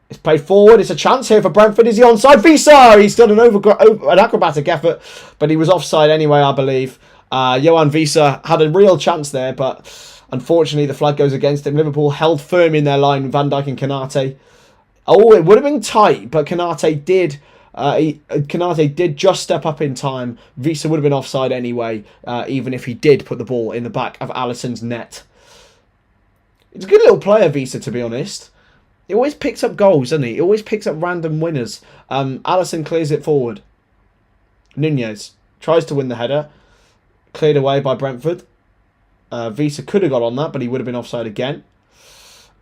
S1: It's played forward. It's a chance here for Brentford. Is he onside? Visa! He's done an acrobatic effort, but he was offside anyway, I believe. Johan Visa had a real chance there, but unfortunately the flag goes against him. Liverpool held firm in their line, Van Dijk and Konate. Oh, it would have been tight, but Konate did just step up in time. Visa would have been offside anyway, even if he did put the ball in the back of Alisson's net. It's a good little player, Visa, to be honest. He always picks up goals, doesn't he? He always picks up random winners. Alisson clears it forward. Nunez tries to win the header. Cleared away by Brentford. Visa could have got on that, but he would have been offside again.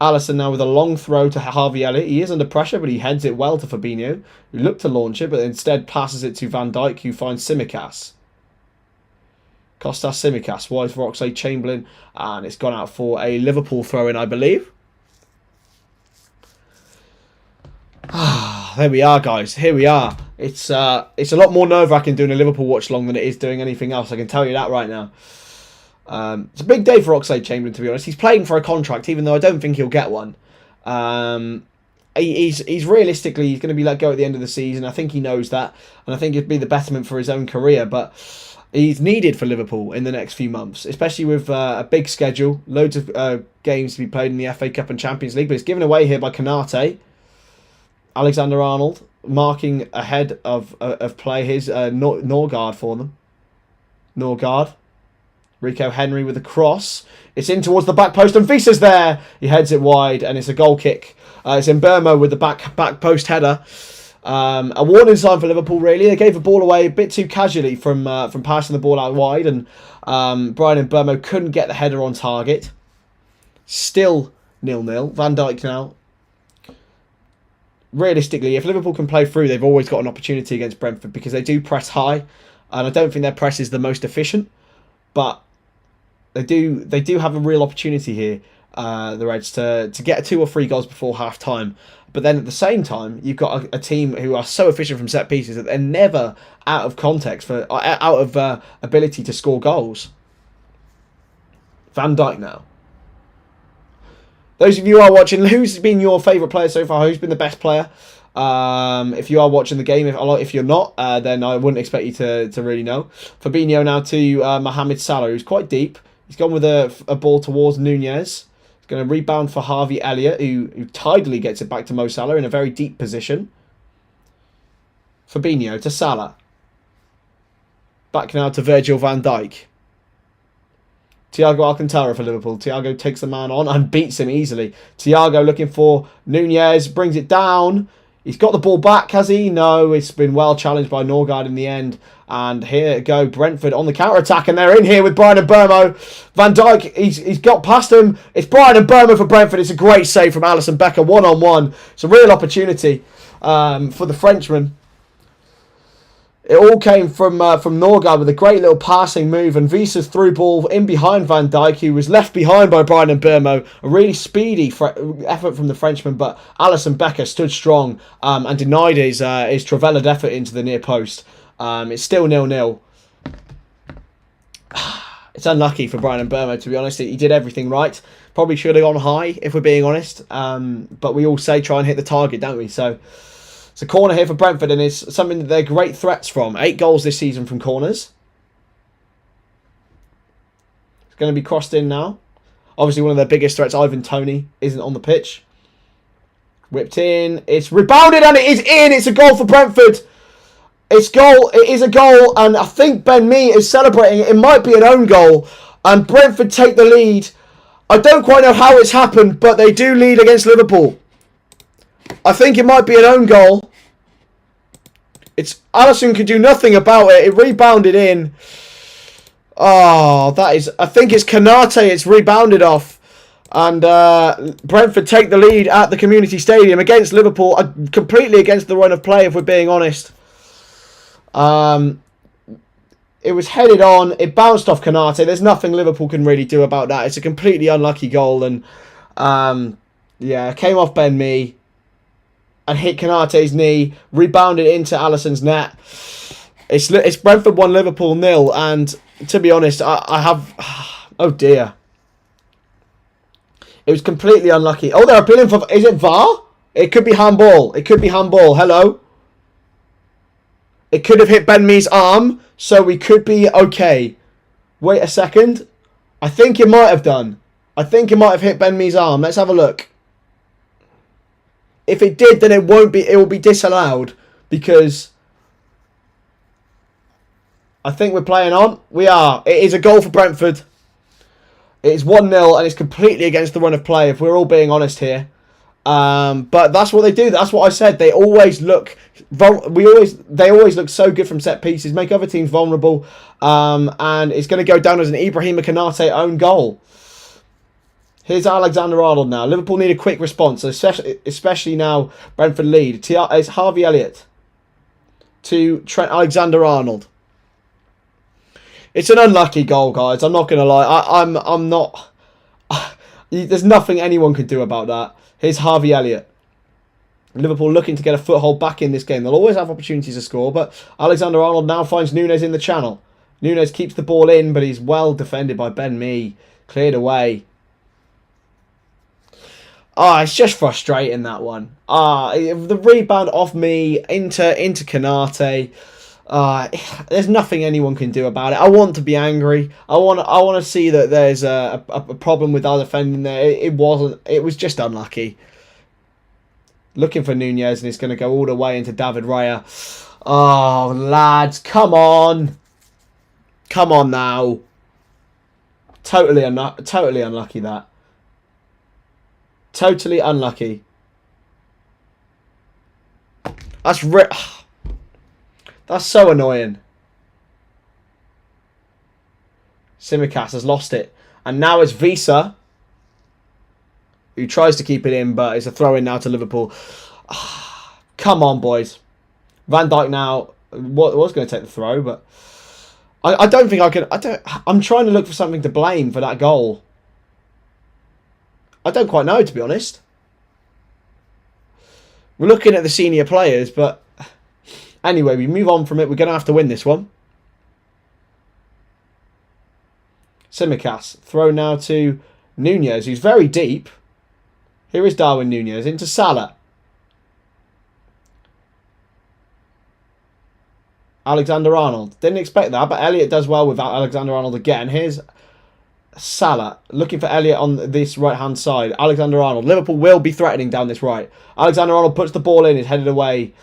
S1: Alisson now with a long throw to Harvey Elliott. He is under pressure, but he heads it well to Fabinho, who looked to launch it, but instead passes it to Van Dijk, who finds Tsimikas. Kostas Tsimikas, wide for Oxlade-Chamberlain, and it's gone out for a Liverpool throw-in, I believe. There we are, guys. Here we are. It's a lot more nerve-wracking doing a Liverpool watch-along than it is doing anything else. I can tell you that right now. It's a big day for Oxlade-Chamberlain, to be honest. He's playing for a contract, even though I don't think he'll get one. He's realistically, he's going to be let go at the end of the season. I think he knows that, and I think it'd be the betterment for his own career. But he's needed for Liverpool in the next few months, especially with a big schedule, loads of games to be played in the FA Cup and Champions League. But it's given away here by Konate. Alexander-Arnold marking ahead of play. His Norgard for them. Norgard. Rico Henry with a cross. It's in towards the back post, and Visa's there. He heads it wide, and it's a goal kick. It's Mbermo with the back post header. A warning sign for Liverpool, really. They gave the ball away a bit too casually from passing the ball out wide, and Brian Mbermo couldn't get the header on target. Still 0-0. Van Dijk now. Realistically, if Liverpool can play through, they've always got an opportunity against Brentford, because they do press high, and I don't think their press is the most efficient, but they do have a real opportunity here, the Reds, to get 2 or 3 goals before half time. But then at the same time, you've got a team who are so efficient from set pieces that they're never out of context out of ability to score goals. Van Dijk now. Those of you who are watching, who's been your favourite player so far? Who's been the best player? If you are watching the game, if you're not, then I wouldn't expect you to really know. Fabinho now to Mohamed Salah, who's quite deep. He's gone with a ball towards Nunez. He's going to rebound for Harvey Elliott, who tidily gets it back to Mo Salah in a very deep position. Fabinho to Salah. Back now to Virgil van Dijk. Thiago Alcantara for Liverpool. Thiago takes the man on and beats him easily. Thiago looking for Nunez, brings it down. He's got the ball back, has he? No, it's been well challenged by Norgard in the end. And here go Brentford on the counter-attack, and they're in here with Brian Mbermo. Van Dijk, he's got past him. It's Brian Mbermo for Brentford. It's a great save from Alisson Becker, one-on-one. It's a real opportunity for the Frenchman. It all came from Norgard with a great little passing move, and Visa's through ball in behind Van Dijk, who was left behind by Brian Mbermo. A really speedy effort from the Frenchman, but Alisson Becker stood strong and denied his travelled effort into the near post. It's still 0-0. It's unlucky for Brian and Burma, to be honest. He did everything right. Probably should have gone high, if we're being honest. But we all say try and hit the target, don't we? So it's a corner here for Brentford, and it's something that they're great threats from. 8 goals this season from corners. It's going to be crossed in now. Obviously, one of their biggest threats, Ivan Toney, isn't on the pitch. Whipped in. It's rebounded, and it is in. It's a goal for Brentford. It is a goal, and I think Ben Mee is celebrating it. It might be an own goal, and Brentford take the lead. I don't quite know how it's happened, but they do lead against Liverpool. I think it might be an own goal. Alisson could do nothing about it. It rebounded in. Oh, I think it's Konate it's rebounded off. And Brentford take the lead at the Community Stadium against Liverpool. Completely against the run of play, if we're being honest. It was headed on. It bounced off Konate. There's nothing Liverpool can really do about that. It's a completely unlucky goal. And yeah, came off Ben Mee and hit Konate's knee. Rebounded into Alisson's net. It's Brentford 1, Liverpool 0. And to be honest, I have... Oh dear. It was completely unlucky. Oh, they're appealing for... Is it VAR? It could be handball. It could be handball. Hello? It could have hit Ben Mee's arm, so we could be okay. Wait a second. I think it might have done. I think it might have hit Ben Mee's arm. Let's have a look. If it did, then it will be disallowed, because I think we're playing on. We are. It is a goal for Brentford. It is 1-0, and it's completely against the run of play, if we're all being honest here. But that's what they do. That's what I said. They always look... They always look so good from set pieces, make other teams vulnerable, and it's going to go down as an Ibrahima Konate own goal. Here's Alexander-Arnold now. Liverpool need a quick response, especially now Brentford lead. It's Harvey Elliott to Trent Alexander-Arnold. It's an unlucky goal, guys. I'm not going to lie. I'm not... There's nothing anyone could do about that. Here's Harvey Elliott. Liverpool looking to get a foothold back in this game. They'll always have opportunities to score, but Alexander-Arnold now finds Nunes in the channel. Nunes keeps the ball in, but he's well defended by Ben Mee. Cleared away. It's just frustrating, that one. The rebound off Mee into Konate. There's nothing anyone can do about it. I want to be angry. I want to see that there's a problem with our defending there. It wasn't. It was just unlucky. Looking for Nunes, and it's going to go all the way into David Raya. Oh, lads, come on. Come on now. Totally unlucky, that. Totally unlucky. That's so annoying. Simicast has lost it. And now it's Visa, who tries to keep it in, but it's a throw-in now to Liverpool. Come on, boys. Van Dijk now was going to take the throw, but I don't think I can... I'm trying to look for something to blame for that goal. I don't quite know, to be honest. We're looking at the senior players, but... Anyway, we move on from it. We're going to have to win this one. Simicast. Throw now to Nunes, who's very deep. Here is Darwin Nunes into Salah. Alexander-Arnold. Didn't expect that, but Elliott does well with Alexander-Arnold again. Here's Salah. Looking for Elliott on this right-hand side. Alexander-Arnold. Liverpool will be threatening down this right. Alexander-Arnold puts the ball in. Is headed away.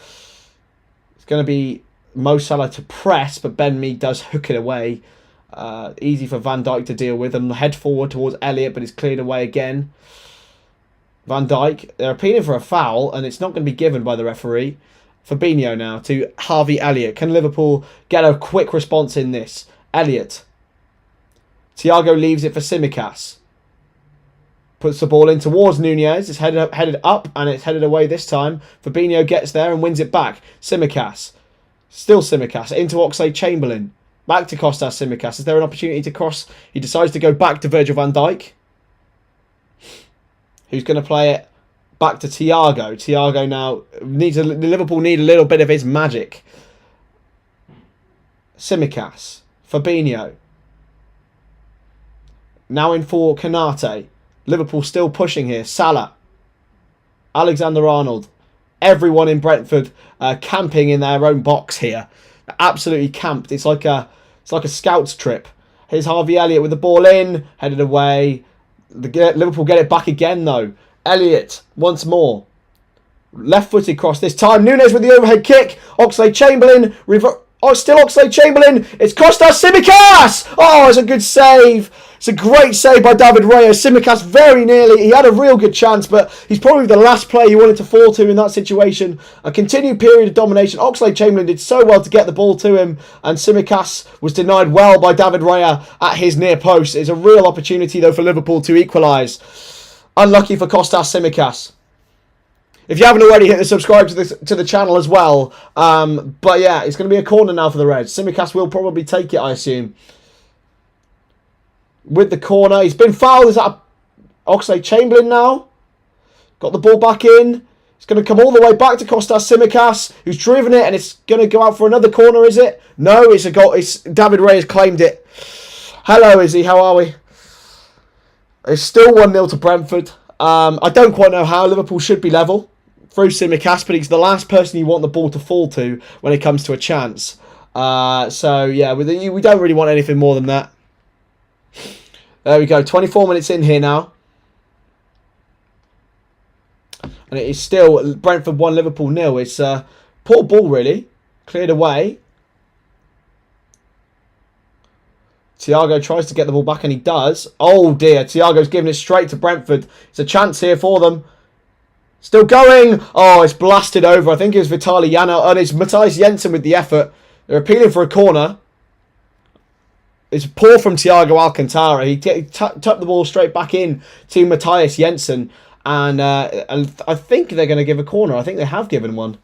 S1: It's going to be Mo Salah to press, but Ben Mee does hook it away. Easy for Van Dijk to deal with. And head forward towards Elliott, but it's cleared away again. Van Dijk, they're appealing for a foul, and it's not going to be given by the referee. Fabinho now to Harvey Elliott. Can Liverpool get a quick response in this? Elliott. Thiago leaves it for Simicast. Puts the ball in towards Nunes. It's headed up, and it's headed away this time. Fabinho gets there and wins it back. Simicast. Still Simicast. Into Oxlade-Chamberlain. Back to Kostas Simicast. Is there an opportunity to cross? He decides to go back to Virgil van Dijk, who's going to play it back to Thiago. Thiago now Liverpool need a little bit of his magic. Simicast. Fabinho. Now in for Konate. Liverpool still pushing here. Salah. Alexander-Arnold. Everyone in Brentford camping in their own box here. Absolutely camped. It's like a scouts trip. Here's Harvey Elliott with the ball in. Headed away. Liverpool get it back again though. Elliott once more. Left-footed cross this time. Núñez with the overhead kick. Oxlade-Chamberlain. Still Oxlade-Chamberlain. It's Kostas Tsimikas. Oh, it's a good save. It's a great save by David Raya. Tsimikas very nearly. He had a real good chance, but he's probably the last player you wanted to fall to in that situation. A continued period of domination. Oxlade-Chamberlain did so well to get the ball to him, and Tsimikas was denied well by David Raya at his near post. It's a real opportunity, though, for Liverpool to equalise. Unlucky for Kostas Tsimikas. If you haven't already, hit the subscribe to the channel as well. But yeah, it's going to be a corner now for the Reds. Tsimikas will probably take it, I assume. With the corner, he's been fouled. Is that Oxlade-Chamberlain now? Got the ball back in. It's going to come all the way back to Kostas Tsimikas, who's driven it, and it's going to go out for another corner, is it? No, it's a goal. It's David Ray has claimed it. Hello, Izzy. How are we? It's still 1-0 to Brentford. I don't quite know how. Liverpool should be level through Tsimikas, but he's the last person you want the ball to fall to when it comes to a chance. So, yeah, we don't really want anything more than that. There we go. 24 minutes in here now. And it is still Brentford 1, Liverpool 0. It's poor ball, really. Cleared away. Thiago tries to get the ball back, and he does. Oh, dear. Thiago's giving it straight to Brentford. It's a chance here for them. Still going. Oh, it's blasted over. I think it was Vitaly Yana. And it's Matthias Jensen with the effort. They're appealing for a corner. It's poor from Thiago Alcantara. He tucked the ball straight back in to Matthias Jensen. And I think they're going to give a corner. I think they have given one.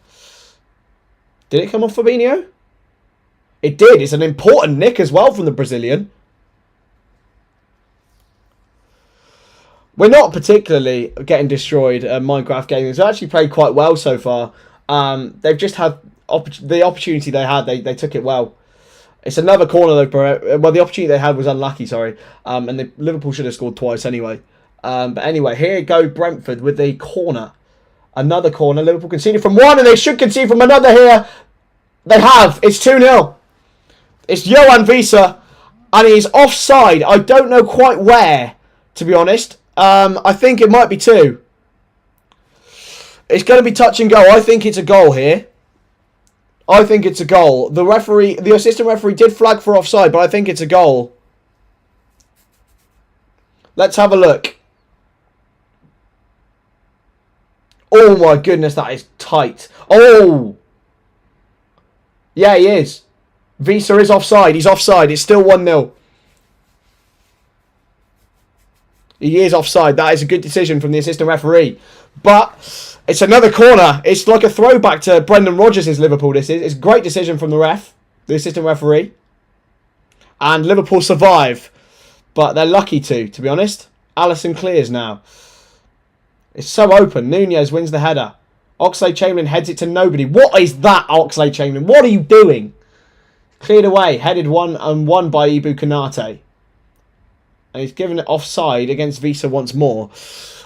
S1: Did it come off Fabinho? It did. It's an important nick as well from the Brazilian. We're not particularly getting destroyed at Minecraft Gaming. They've actually played quite well so far. They've just had the opportunity they had. They took it well. It's another corner though. Well, the opportunity they had was unlucky, sorry. And Liverpool should have scored twice anyway. But anyway, here go Brentford with the corner. Another corner. Liverpool conceded from one, and they should concede from another here. They have. It's 2-0. It's Johan Wieser, and he's offside. I don't know quite where, to be honest. I think it might be 2. It's going to be touch and go. I think it's a goal here. I think it's a goal. The assistant referee did flag for offside, but I think it's a goal. Let's have a look. Oh my goodness, that is tight. Oh! Yeah, he is. Wieser is offside. He's offside. It's still 1-0. He is offside. That is a good decision from the assistant referee. But it's another corner. It's like a throwback to Brendan Rodgers' Liverpool, this is. It's a great decision from the assistant referee. And Liverpool survive. But they're lucky to be honest. Alisson clears now. It's so open. Núñez wins the header. Oxlade-Chamberlain heads it to nobody. What is that, Oxlade-Chamberlain? What are you doing? Cleared away. Headed 1-on-1 by Ibu Konate. And he's given it offside against Wieser once more.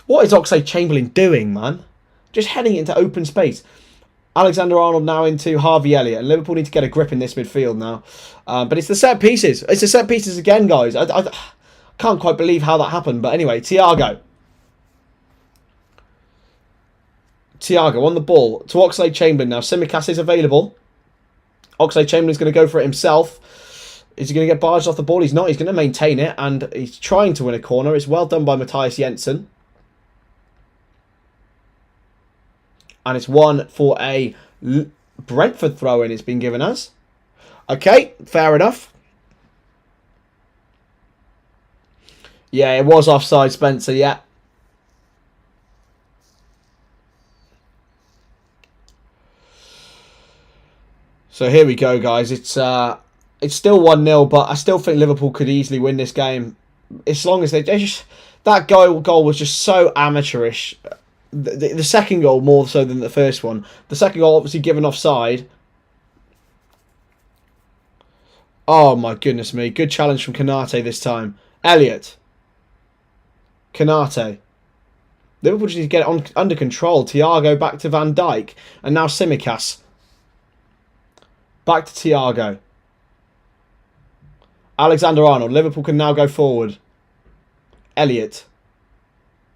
S1: What is Oxlade-Chamberlain doing, man? Just heading it into open space. Alexander-Arnold now into Harvey Elliott. And Liverpool need to get a grip in this midfield now. But it's the set pieces. It's the set pieces again, guys. I can't quite believe how that happened. But anyway, Thiago on the ball to Oxlade-Chamberlain now. Tsimikas is available. Oxlade-Chamberlain's going to go for it himself. Is he going to get barged off the ball? He's not. He's going to maintain it. And he's trying to win a corner. It's well done by Matthias Jensen. And it's one for a Brentford throw-in it's been given us. Okay, fair enough. Yeah, it was offside, Spencer, yeah. So here we go, guys. It's still 1-0, but I still think Liverpool could easily win this game. As long as they just... That goal was just so amateurish. The second goal more so than the first one. The second goal obviously given offside. Oh my goodness me. Good challenge from Konate this time. Elliott. Konate. Liverpool just need to get it under control. Thiago back to Van Dijk. And now Tsimikas. Back to Thiago. Alexander-Arnold. Liverpool can now go forward. Elliott.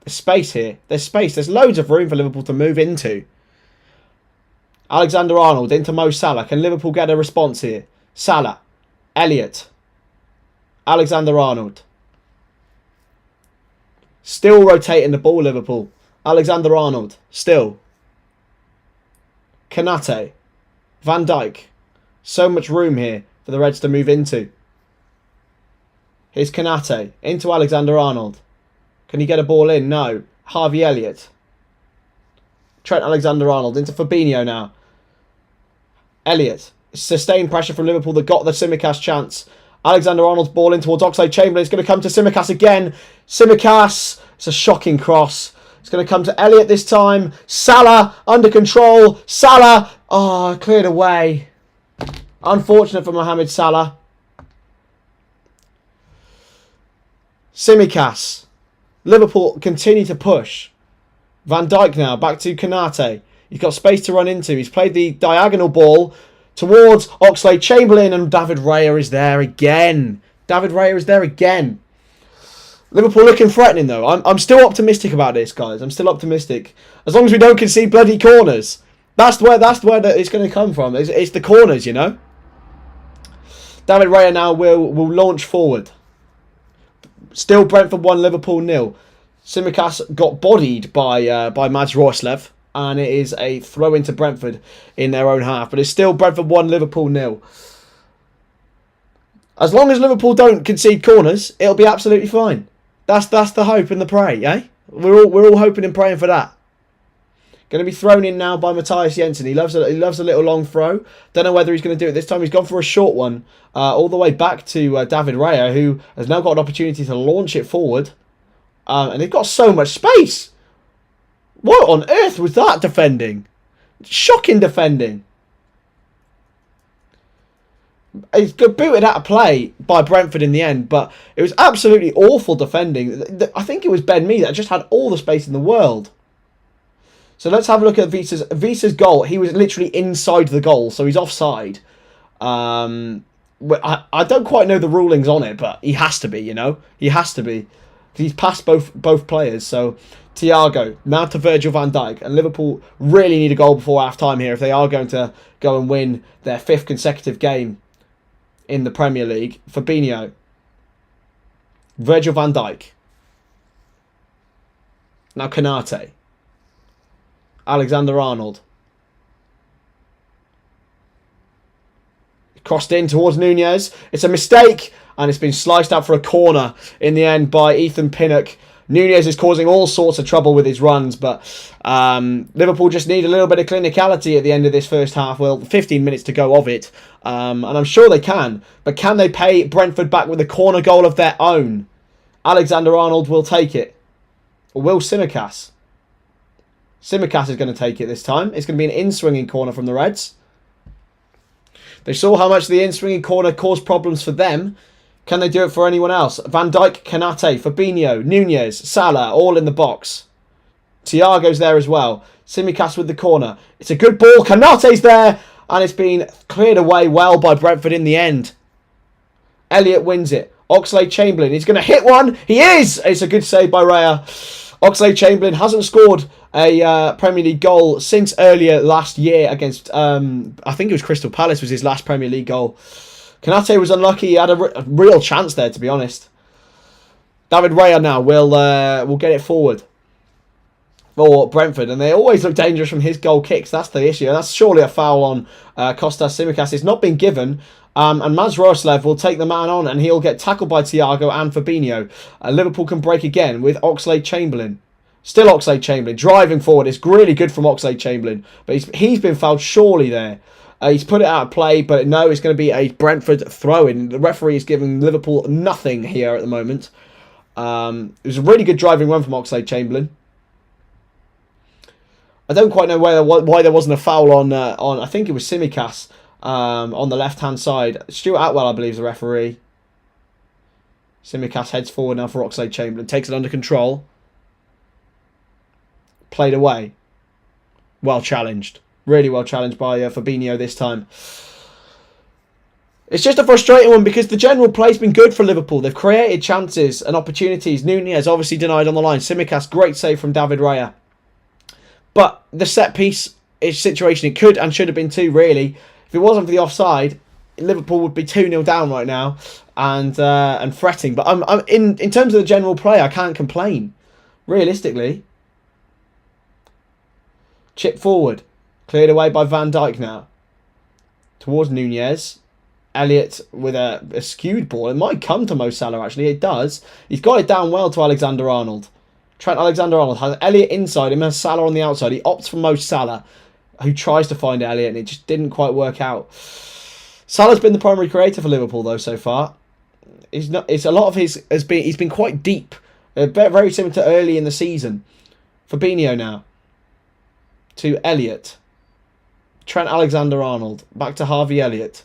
S1: There's space here. There's space. There's loads of room for Liverpool to move into. Alexander-Arnold into Mo Salah. Can Liverpool get a response here? Salah. Elliott. Alexander-Arnold. Still rotating the ball, Liverpool. Alexander-Arnold. Still. Konate. Van Dijk. So much room here for the Reds to move into. Here's Konate. Into Alexander-Arnold. Can he get a ball in? No. Harvey Elliott. Trent Alexander-Arnold. Into Fabinho now. Elliott. Sustained pressure from Liverpool that got the Tsimikas chance. Alexander-Arnold's ball in towards Oxlade-Chamberlain. It's going to come to Tsimikas again. Tsimikas. It's a shocking cross. It's going to come to Elliott this time. Salah under control. Salah. Oh, cleared away. Unfortunate for Mohamed Salah. Tsimikas. Liverpool continue to push. Van Dijk now. Back to Konate. He's got space to run into. He's played the diagonal ball towards Oxlade-Chamberlain, and David Raya is there again. David Raya is there again. Liverpool looking threatening though. I'm still optimistic about this, guys. I'm still optimistic. As long as we don't concede bloody corners. That's where it's going to come from. It's the corners, you know. David Raya now will launch forward. Still Brentford 1, Liverpool 0. Tsimikas got bodied by Mads Roerslev. And it is a throw into Brentford in their own half. But it's still Brentford 1, Liverpool 0. As long as Liverpool don't concede corners, it'll be absolutely fine. That's the hope and the pray, eh? We're all hoping and praying for that. Going to be thrown in now by Matthias Jensen. He loves a little long throw. Don't know whether he's going to do it this time. He's gone for a short one. All the way back to David Raya, who has now got an opportunity to launch it forward. And they've got so much space. What on earth was that defending? Shocking defending. It's booted out of play by Brentford in the end, but it was absolutely awful defending. I think it was Ben Mee that just had all the space in the world. So let's have a look at Visa's goal. He was literally inside the goal, so he's offside. I don't quite know the rulings on it, but he has to be, you know? He has to be. Because he's passed both players, so... Thiago, now to Virgil van Dijk, and Liverpool really need a goal before half-time here if they are going to go and win their 5th consecutive game in the Premier League. Fabinho, Virgil van Dijk, now Konate, Alexander-Arnold, crossed in towards Nunez. It's a mistake, and it's been sliced out for a corner in the end by Ethan Pinnock. Nunez is causing all sorts of trouble with his runs, but Liverpool just need a little bit of clinicality at the end of this first half. Well, 15 minutes to go of it, and I'm sure they can. But can they pay Brentford back with a corner goal of their own? Alexander-Arnold will take it. Or will Tsimikas? Tsimikas is going to take it this time. It's going to be an in-swinging corner from the Reds. They saw how much the in-swinging corner caused problems for them. Can they do it for anyone else? Van Dijk, Konate, Fabinho, Nunez, Salah, all in the box. Thiago's there as well. Tsimikas with the corner. It's a good ball. Konate's there. And it's been cleared away well by Brentford in the end. Elliott wins it. Oxlade-Chamberlain. He's going to hit one. He is! It's a good save by Raya. Oxlade-Chamberlain hasn't scored a Premier League goal since earlier last year against, I think it was Crystal Palace was his last Premier League goal. Konate was unlucky. He had a real chance there, to be honest. David Raya now will get it forward for Brentford. And they always look dangerous from his goal kicks. That's the issue. That's surely a foul on Kostas Tsimikas. It's not been given. And Mads Roerslev will take the man on, and he'll get tackled by Thiago and Fabinho. Liverpool can break again with Oxlade-Chamberlain. Still Oxlade-Chamberlain driving forward. It's really good from Oxlade-Chamberlain. But he's been fouled surely there. He's put it out of play, but no, it's going to be a Brentford throw-in. The referee is giving Liverpool nothing here at the moment. It was a really good driving run from Oxlade-Chamberlain. I don't quite know why there wasn't a foul on I think it was Tsimikas on the left-hand side. Stuart Atwell, I believe, is the referee. Tsimikas heads forward now for Oxlade-Chamberlain. Takes it under control. Played away. Well challenged. Really well challenged by Fabinho this time. It's just a frustrating one because the general play's been good for Liverpool. They've created chances and opportunities. Nunez obviously denied on the line. Tsimikas, great save from David Raya. But the set piece situation, it could and should have been 2, really. If it wasn't for the offside, Liverpool would be 2-0 down right now and fretting. But I'm in terms of the general play, I can't complain. Realistically. Chip forward. Cleared away by Van Dijk now. Towards Nunez. Elliott with a skewed ball. It might come to Mo Salah, actually. It does. He's got it down well to Alexander-Arnold. Trent Alexander-Arnold has Elliott inside him, has Salah on the outside. He opts for Mo Salah, who tries to find Elliott, and it just didn't quite work out. Salah's been the primary creator for Liverpool, though, so far. He's been quite deep. Very similar to early in the season. Fabinho now. To Elliott. Trent Alexander-Arnold. Back to Harvey Elliott.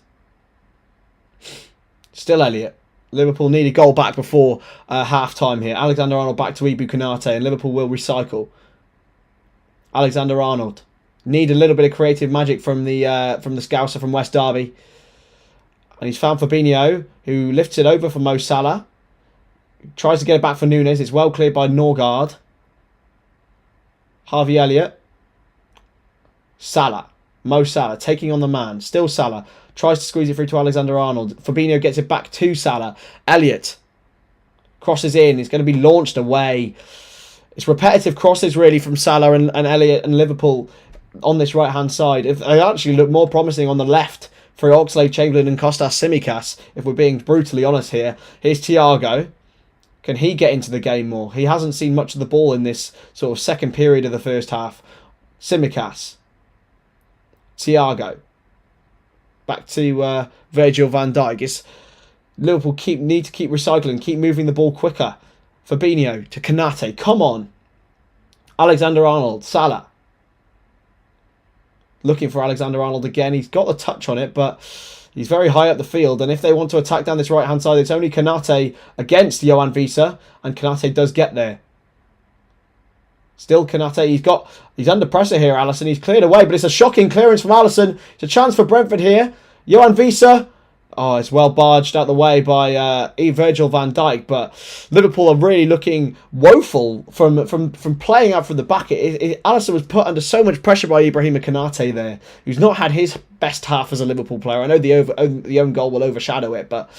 S1: Still Elliott. Liverpool need a goal back before half-time here. Alexander-Arnold back to Ibu Konate, and Liverpool will recycle. Alexander-Arnold. Need a little bit of creative magic from the Scouser from West Derby. And he's found Fabinho, who lifts it over for Mo Salah. Tries to get it back for Nunez. It's well cleared by Norgard. Harvey Elliott. Salah. Mo Salah taking on the man. Still Salah. Tries to squeeze it through to Alexander-Arnold. Fabinho gets it back to Salah. Elliott crosses in. It's going to be launched away. It's repetitive crosses, really, from Salah and Elliott and Liverpool on this right-hand side. They actually look more promising on the left for Oxlade-Chamberlain and Kostas Tsimikas, if we're being brutally honest here. Here's Thiago. Can he get into the game more? He hasn't seen much of the ball in this sort of second period of the first half. Tsimikas. Thiago. Back to Virgil van Dijk. Liverpool need to keep recycling, keep moving the ball quicker. Fabinho to Konate. Come on. Alexander-Arnold. Salah. Looking for Alexander-Arnold again. He's got the touch on it, but he's very high up the field. And if they want to attack down this right-hand side, it's only Konate against Johan Wissa. And Konate does get there. Still Konate. He's under pressure here, Alisson. He's cleared away, but it's a shocking clearance from Alisson. It's a chance for Brentford here. Johan Wissa. Oh, it's well barged out the way by Virgil van Dijk. But Liverpool are really looking woeful from playing out from the back. Alisson was put under so much pressure by Ibrahima Konate there, who's not had his best half as a Liverpool player. I know the own goal will overshadow it, but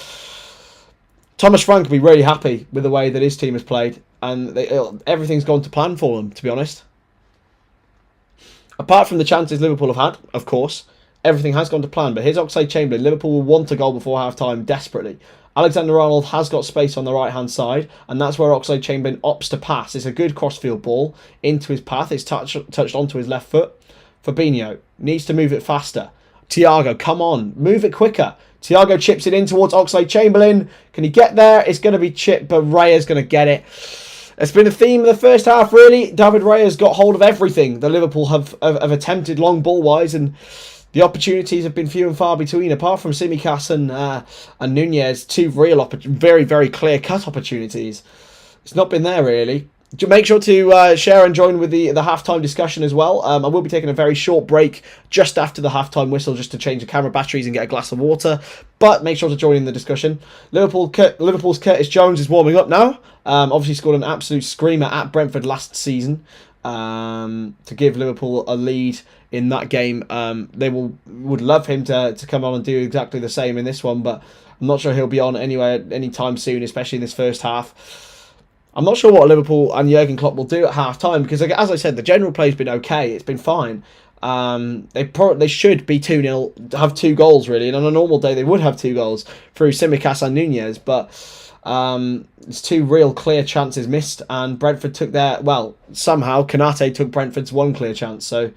S1: Thomas Frank will be really happy with the way that his team has played. And everything's gone to plan for them, to be honest. Apart from the chances Liverpool have had, of course, everything has gone to plan. But here's Oxlade-Chamberlain. Liverpool will want a goal before half-time desperately. Alexander-Arnold has got space on the right-hand side, and that's where Oxlade-Chamberlain opts to pass. It's a good crossfield ball into his path. It's touched onto his left foot. Fabinho needs to move it faster. Thiago, come on, move it quicker. Thiago chips it in towards Oxlade-Chamberlain. Can he get there? It's going to be chipped, but Raya's going to get it. It's been a theme of the first half, really. David Raya's got hold of everything that Liverpool have attempted long ball-wise, and the opportunities have been few and far between. Apart from Tsimikas and Nunez, two real, very, very clear-cut opportunities. It's not been there, really. Make sure to share and join with the halftime discussion as well. I will be taking a very short break just after the halftime whistle just to change the camera batteries and get a glass of water. But make sure to join in the discussion. Liverpool's Curtis Jones is warming up now. Obviously scored an absolute screamer at Brentford last season to give Liverpool a lead in that game. They would love him to come on and do exactly the same in this one, but I'm not sure he'll be on anywhere anytime soon, especially in this first half. I'm not sure what Liverpool and Jurgen Klopp will do at half-time because, as I said, the general play has been okay. It's been fine. They should be 2-0, have 2 goals, really. And on a normal day, they would have 2 goals through Tsimikas and Nunez. But it's 2 real clear chances missed. And Brentford took somehow Konate took Brentford's 1 clear chance. So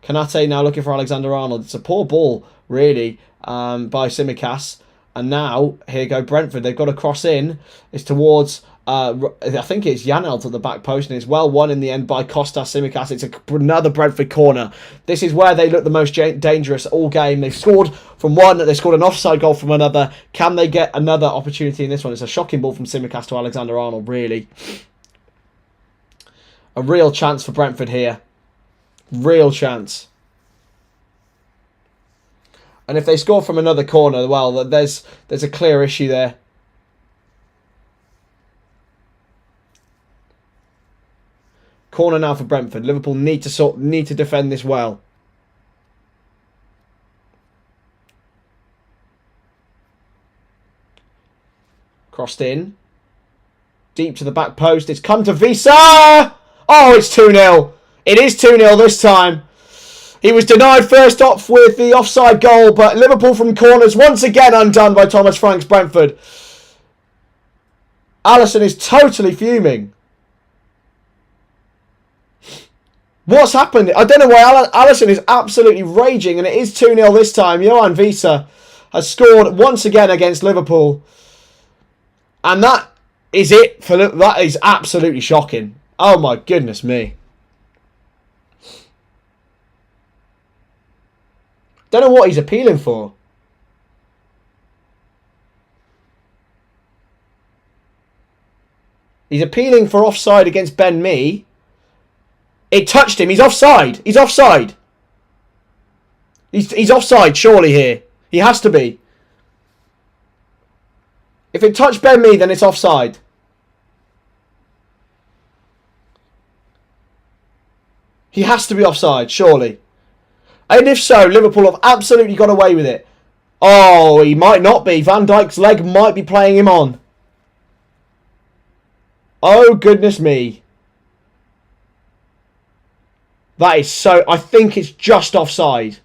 S1: Konate now looking for Alexander-Arnold. It's a poor ball, really, by Tsimikas. And now, here go Brentford. They've got to cross in. It's towards I think it's Janelt at the back post, and it's well won in the end by Kostas Tsimikas. It's another Brentford corner. This is where they look the most dangerous all game. They've scored from one, they scored an offside goal from another. Can they get another opportunity in this one? It's a shocking ball from Tsimikas to Alexander-Arnold, really. A real chance for Brentford here. Real chance. And if they score from another corner, well, there's a clear issue there. Corner now for Brentford. Liverpool need to defend this well. Crossed in. Deep to the back post. It's come to Visa! Oh, it's 2-0. It is 2-0 this time. He was denied first off with the offside goal, but Liverpool from corners once again undone by Thomas Frank's Brentford. Alisson is totally fuming. What's happened? I don't know why Alisson is absolutely raging, and it is 2-0 this time. Johan Visa has scored once again against Liverpool. And that is it for Liverpool. That is absolutely shocking. Oh my goodness me. Don't know what he's appealing for. He's appealing for offside against Ben Mee. It touched him. He's offside. He's offside. He's offside, surely, here. He has to be. If it touched Ben Mee, then it's offside. He has to be offside, surely. And if so, Liverpool have absolutely got away with it. Oh, he might not be. Van Dijk's leg might be playing him on. Oh, goodness me. That is so... I think it's just offside.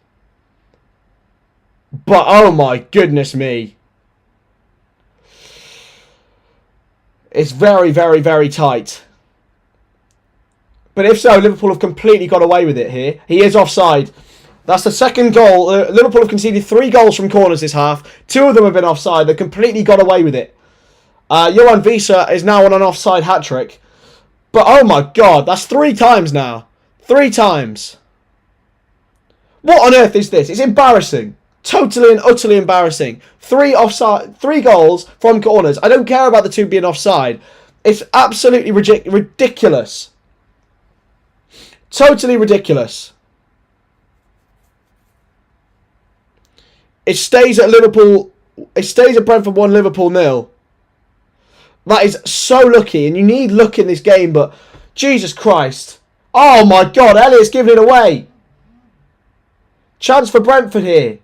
S1: But, oh my goodness me. It's very, very, very tight. But if so, Liverpool have completely got away with it here. He is offside. That's the second goal. Liverpool have conceded 3 goals from corners this half. 2 of them have been offside. They completely got away with it. Johan Visa is now on an offside hat-trick. But, oh my God, that's 3 times now. 3 times. What on earth is this? It's embarrassing. Totally and utterly embarrassing. 3 goals from corners. I don't care about the 2 being offside. It's absolutely ridiculous. Totally ridiculous. It stays at Liverpool. It stays at Brentford 1, Liverpool 0. That is so lucky, and you need luck in this game, but Jesus Christ. Oh my God, Elliott's giving it away. Chance for Brentford here.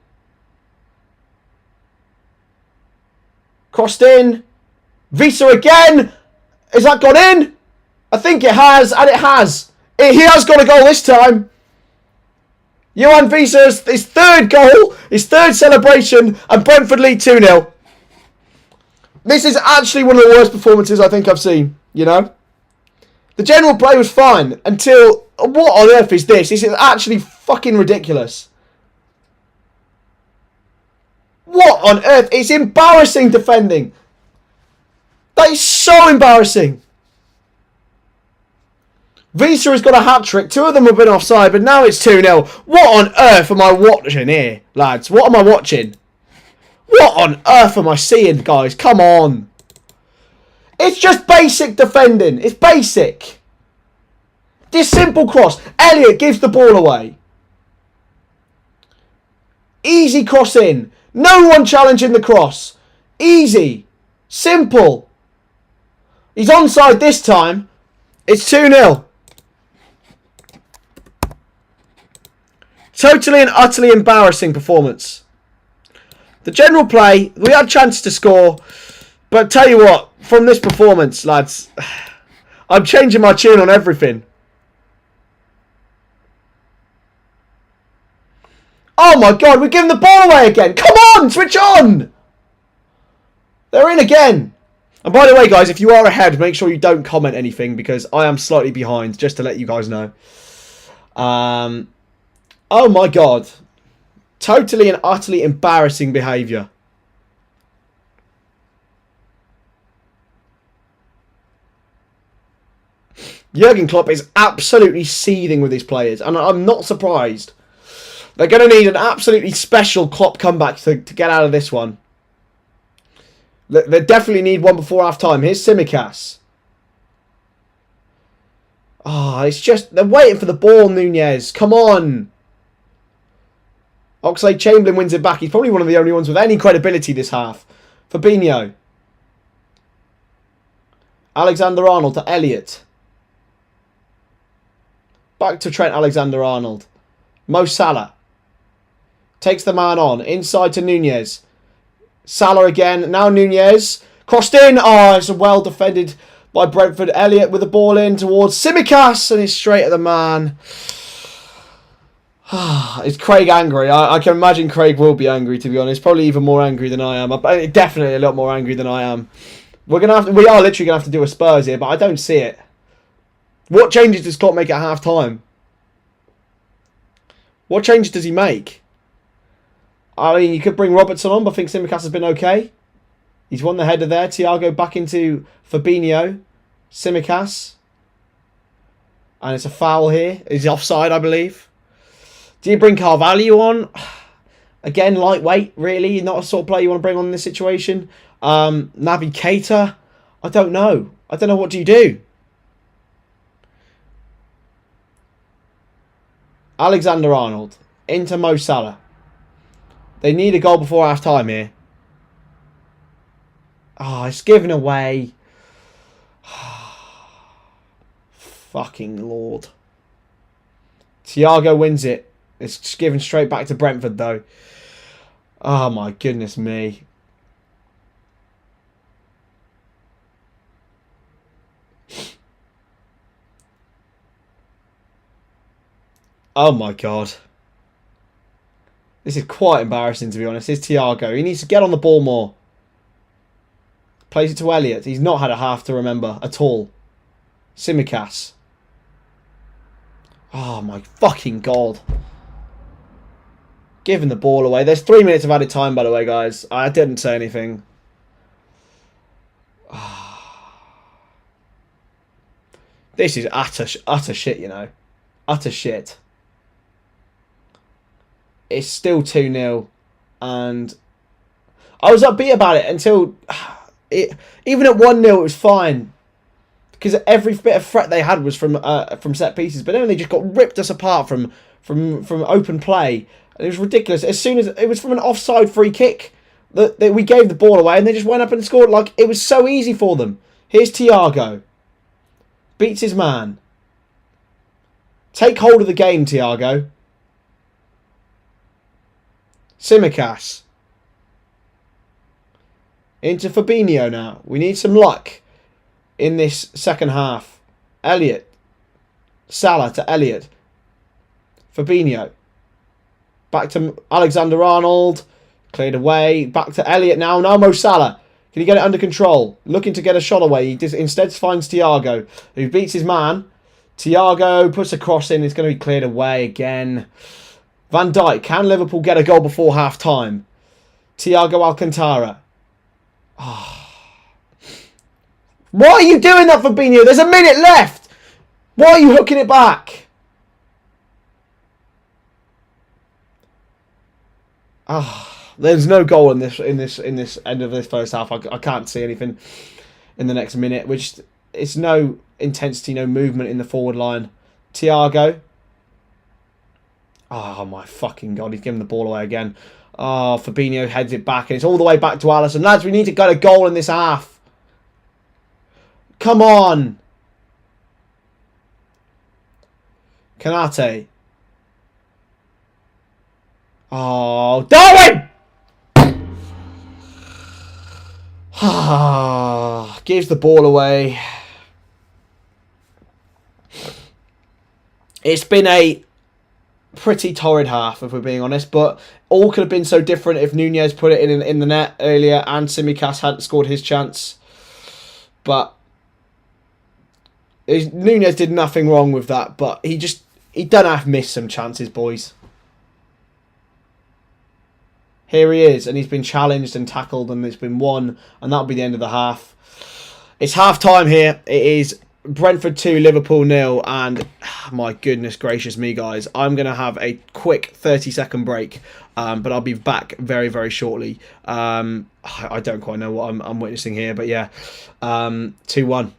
S1: Crossed in. Visa again. Has that gone in? I think it has, and it has. He has got a goal this time. Johan Visa's his 3rd goal, his 3rd celebration, and Brentford lead 2-0. This is actually one of the worst performances I think I've seen, you know. The general play was fine until... What on earth is this? This is actually fucking ridiculous. What on earth? It's embarrassing defending. That is so embarrassing. Visa has got a hat-trick. 2 of them have been offside, but now it's 2-0. What on earth am I watching here, lads? What am I watching? What on earth am I seeing, guys? Come on. It's just basic defending. It's basic. This simple cross. Elliott gives the ball away. Easy cross in. No one challenging the cross. Easy. Simple. He's onside this time. It's 2-0. Totally and utterly embarrassing performance. The general play, we had chances to score. But tell you what, from this performance, lads, I'm changing my tune on everything. Oh my God, we're giving the ball away again. Come on, switch on. They're in again. And by the way, guys, if you are ahead, make sure you don't comment anything because I am slightly behind, just to let you guys know. Oh my God. Totally and utterly embarrassing behaviour. Jurgen Klopp is absolutely seething with his players, and I'm not surprised. They're going to need an absolutely special Klopp comeback to get out of this one. They definitely need one before half-time. Here's Tsimikas. Ah, it's just... They're waiting for the ball, Nunez. Come on. Oxlade-Chamberlain wins it back. He's probably one of the only ones with any credibility this half. Fabinho. Alexander-Arnold to Elliott. Back to Trent Alexander-Arnold. Mo Salah. Takes the man on. Inside to Nunez. Salah again. Now Nunez. Crossed in. Oh, it's well defended by Brentford. Elliott with the ball in towards Tsimikas. And it's straight at the man. Is Craig angry? I can imagine Craig will be angry, to be honest. Probably even more angry than I am. Definitely a lot more angry than I am. We are literally going to have to do a Spurs here, but I don't see it. What changes does Klopp make at half-time? What changes does he make? I mean, you could bring Robertson on, but I think Tsimikas has been okay. He's won the header there. Thiago back into Fabinho. Tsimikas. And it's a foul here. He's offside, I believe. Do you bring Carvalho on? Again, lightweight, really. Not a sort of player you want to bring on in this situation. Naby Keita. I don't know. I don't know. What do you do? Alexander-Arnold. Into Mo Salah. They need a goal before half-time here. Oh, it's given away. Fucking Lord. Thiago wins it. It's just given straight back to Brentford, though. Oh, my goodness me. Oh, my God. This is quite embarrassing, to be honest. Here's Thiago. He needs to get on the ball more. Plays it to Elliott. He's not had a half to remember at all. Tsimikas. Oh, my fucking God. Giving the ball away. There's 3 minutes of added time, by the way, guys. I didn't say anything. This is utter shit, you know. Utter shit. It's still 2-0. And I was upbeat about it until... even at 1-0, it was fine. Because every bit of threat they had was from set pieces. But then they just got ripped us apart from open play. It was ridiculous. As soon as it was from an offside free kick that we gave the ball away and they just went up and scored. Like, it was so easy for them. Here's Thiago. Beats his man. Take hold of the game, Thiago. Tsimikas. Into Fabinho now. We need some luck in this second half. Elliott. Salah to Elliott. Fabinho. Back to Alexander-Arnold. Cleared away. Back to Elliott now. Now Mo Salah. Can he get it under control? Looking to get a shot away. He instead finds Thiago, who beats his man. Thiago puts a cross in. It's going to be cleared away again. Van Dijk. Can Liverpool get a goal before half-time? Thiago Alcantara. Oh. Why are you doing that, Fabinho? There's a minute left. Why are you hooking it back? There's no goal in this end of this first half. I can't see anything in the next minute, which it's no intensity, no movement in the forward line. Thiago. Oh my fucking God, he's giving the ball away again. Oh, Fabinho heads it back and it's all the way back to Alisson. Lads, we need to get a goal in this half. Come on. Kanate. Oh, Darwin! Gives the ball away. It's been a pretty torrid half, if we're being honest, but all could have been so different if Nunez put it in the net earlier and Tsimikas hadn't scored his chance. But Nunez did nothing wrong with that, but he done have missed some chances, boys. Here he is, and he's been challenged and tackled, and it's been won, and that'll be the end of the half. It's half-time here. It is Brentford 2, Liverpool 0, and my goodness gracious me, guys, I'm going to have a quick 30-second break, but I'll be back very, very shortly. I don't quite know what I'm witnessing here, but yeah, 2-1.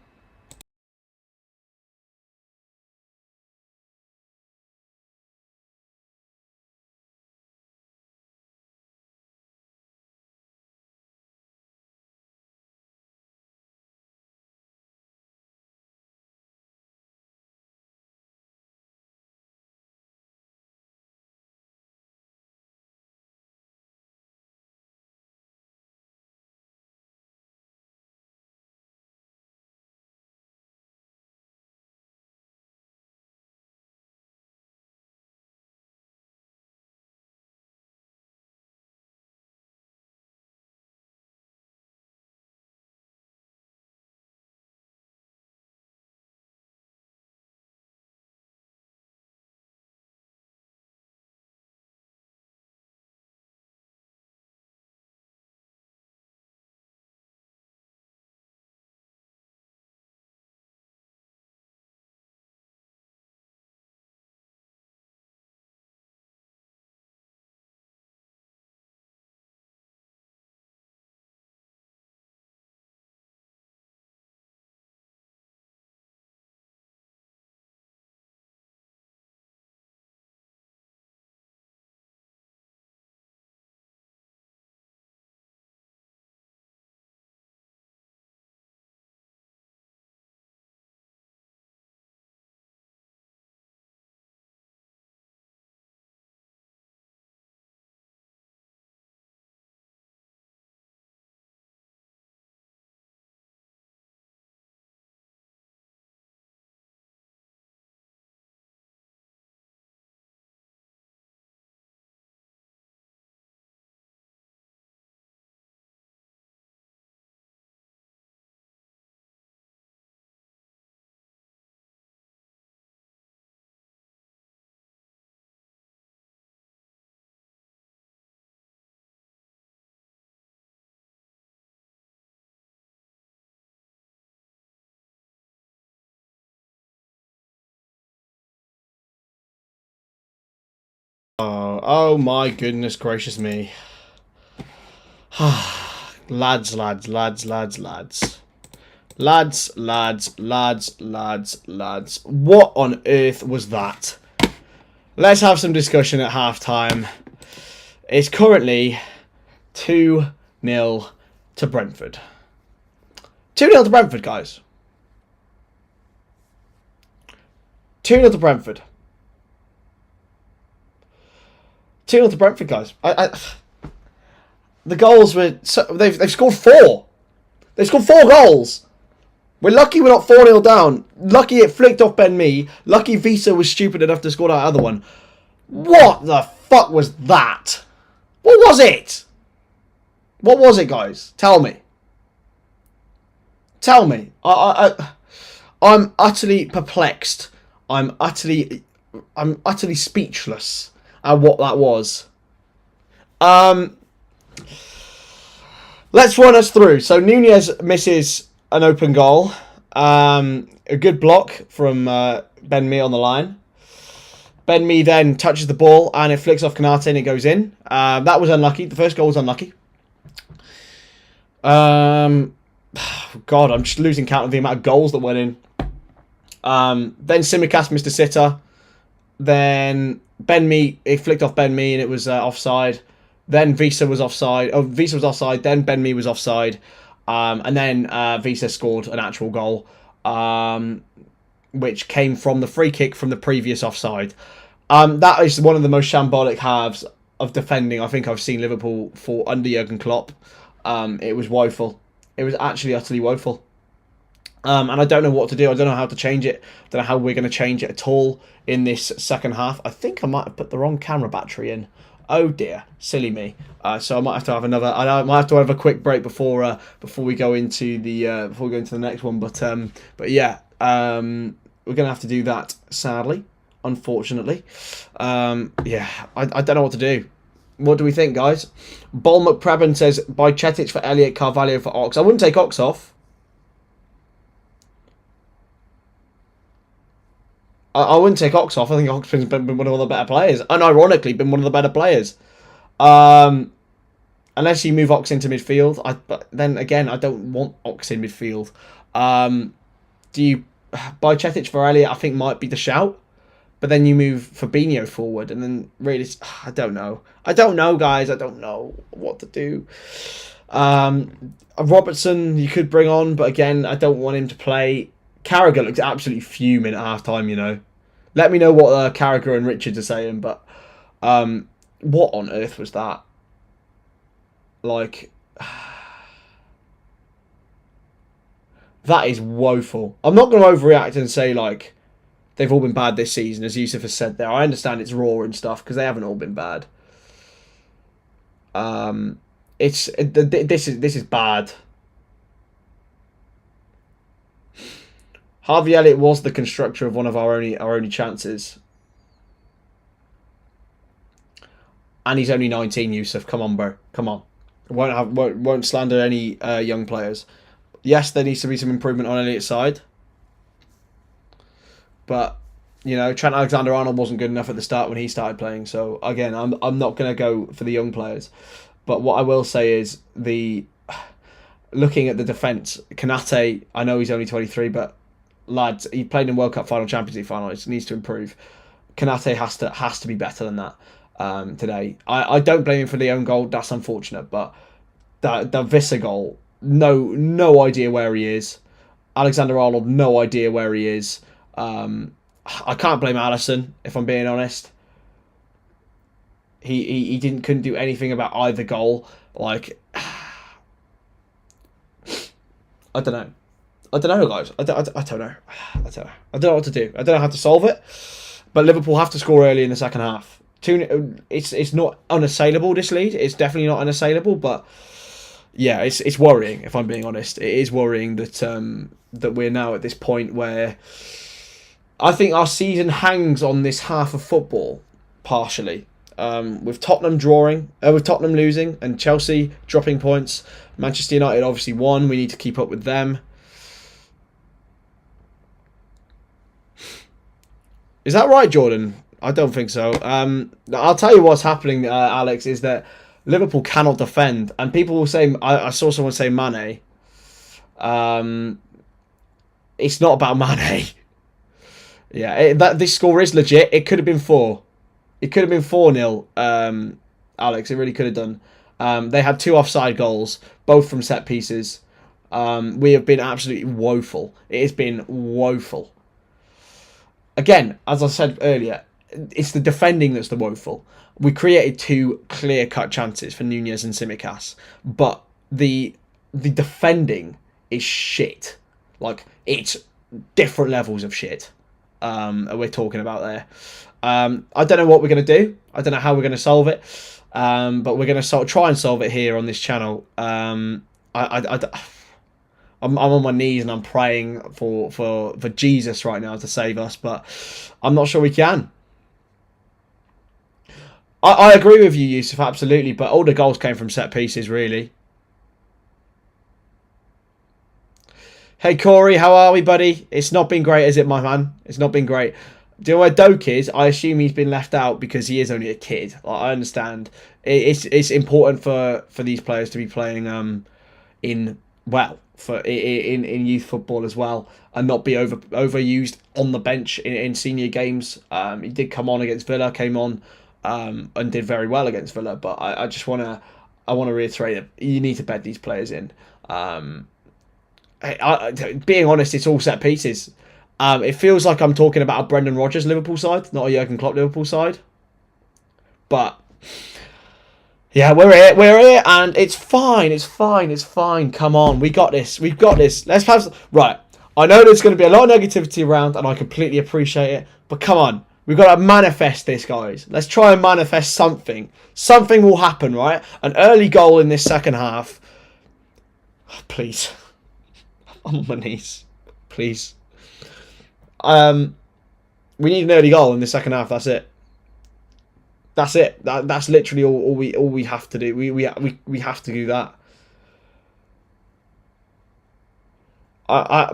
S1: Oh my goodness gracious me. Lads. What on earth was that? Let's have some discussion at half-time. It's currently 2-0 to Brentford. 2-0 to Brentford, guys. 2-0 to Brentford. 2-0 to Brentford, guys. The goals were... they've scored 4. They've scored 4 goals. We're lucky we're not 4-0 down. Lucky it flicked off Ben Mee. Lucky Visa was stupid enough to score that other one. What the fuck was that? What was it? What was it, guys? Tell me. Tell me. I'm utterly perplexed. I'm utterly speechless at what that was. Let's run us through. So Nunez misses an open goal. A good block from Ben Mee on the line. Ben Mee then touches the ball and it flicks off Konate and it goes in. That was unlucky. The first goal was unlucky. God, I'm just losing count of the amount of goals that went in. Then Tsimikas missed a sitter. Then Ben Mee, it flicked off Ben Mee and it was offside. Then Visa was offside. Oh, Visa was offside. Then Ben Mee was offside. And then Visa scored an actual goal, which came from the free kick from the previous offside. That is one of the most shambolic halves of defending I think I've seen Liverpool for under Jurgen Klopp. It was woeful. It was actually utterly woeful. And I don't know what to do. I don't know how to change it. I don't know how we're going to change it at all in this second half. I think I might have put the wrong camera battery in. Oh dear, silly me. So I might have to have another. I might have to have a quick break before we go into the next one. But yeah, we're gonna have to do that. Sadly, unfortunately, yeah, I don't know what to do. What do we think, guys? Bol McPreben says buy Chetic for Elliot, Carvalho for Ox. I wouldn't take Ox off. I wouldn't take Ox off. I think Oxen's been one of the better players. And ironically, been one of the better players. Unless you move Ox into midfield. But then again, I don't want Ox in midfield. Do you buy Chetic for Elliott? I think might be the shout. But then you move Fabinho forward, and then really, I don't know. I don't know, guys. I don't know what to do. Robertson, you could bring on, but again, I don't want him to play. Carragher looks absolutely fuming at half time, you know. Let me know what Carragher and Richards are saying, but what on earth was that? Like, that is woeful. I'm not going to overreact and say, like, they've all been bad this season, as Yusuf has said there. I understand it's raw and stuff, because they haven't all been bad. This is bad. Harvey Elliott was the constructor of one of our only chances. And he's only 19, Yusuf. Come on, bro. Come on. Won't slander any young players. Yes, there needs to be some improvement on Elliott's side. But, you know, Trent Alexander-Arnold wasn't good enough at the start when he started playing. So, again, I'm not going to go for the young players. But what I will say is looking at the defence, Konate, I know he's only 23, but lads, he played in World Cup final, Champions League final. It needs to improve. Konate has to be better than that today. I don't blame him for the own goal. That's unfortunate, but the Visser goal, no idea where he is. Alexander-Arnold, no idea where he is. I can't blame Alisson, if I'm being honest. He couldn't do anything about either goal. Like, I don't know. I don't know, guys. I don't know. I don't know what to do. I don't know how to solve it. But Liverpool have to score early in the second half. It's not unassailable, this lead. It's definitely not unassailable, but yeah, it's worrying, if I'm being honest. It is worrying that that we're now at this point where I think our season hangs on this half of football, partially. With Tottenham losing, and Chelsea dropping points. Manchester United obviously won. We need to keep up with them. Is that right, Jordan? I don't think so. I'll tell you what's happening, Alex, is that Liverpool cannot defend. And people will say, I saw someone say Mane. It's not about Mane. Yeah, this score is legit. It could have been 4. It could have been 4-0, Alex. It really could have done. They had 2 offside goals, both from set pieces. We have been absolutely woeful. It has been woeful. Again, as I said earlier, it's the defending that's the woeful. We created 2 clear-cut chances for Nunez and Tsimikas, but the defending is shit. Like, it's different levels of shit we're talking about there. I don't know what we're going to do. I don't know how we're going to solve it, but we're going to try and solve it here on this channel. I'm on my knees and I'm praying for Jesus right now to save us, but I'm not sure we can. I agree with you, Yusuf, absolutely, but all the goals came from set pieces, really. Hey, Corey, how are we, buddy? It's not been great, is it, my man? It's not been great. Do you know where Doak is? I assume he's been left out because he is only a kid. Like, I understand. It's important for these players to be playing in youth football as well, and not be overused on the bench in senior games. He did come on against Villa, came on and did very well against Villa. But I just want to reiterate that you need to bed these players in. Being honest, it's all set pieces. It feels like I'm talking about a Brendan Rodgers Liverpool side, not a Jurgen Klopp Liverpool side. But yeah, we're here, and it's fine. Come on, we got this. We've got this. Let's have right. I know there's going to be a lot of negativity around, and I completely appreciate it. But come on, we've got to manifest this, guys. Let's try and manifest something. Something will happen, right? An early goal in this second half. Please, I'm on my knees. Please. We need an early goal in the second half. That's it. That's it. That's literally all we have to do. We have to do that.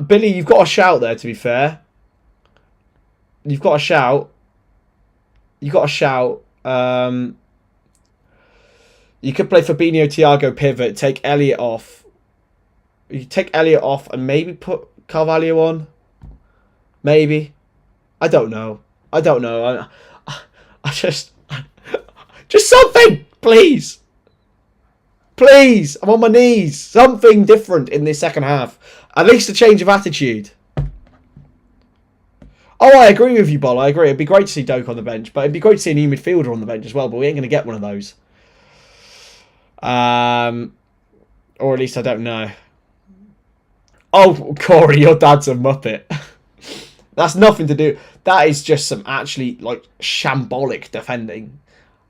S1: Billy, you've got a shout there. To be fair, You've got to shout. You've got to shout. You could play Fabinho, Thiago pivot. Take Elliott off. You take Elliott off and maybe put Carvalho on. Maybe. I don't know. I don't know. I just something, please. Please. I'm on my knees. Something different in this second half. At least a change of attitude. Oh, I agree with you, Bol. I agree. It'd be great to see Doak on the bench, but it'd be great to see a new midfielder on the bench as well, but we ain't going to get one of those. Or at least I don't know. Oh, Corey, your dad's a muppet. That's nothing to do. That is just some actually, like, shambolic defending.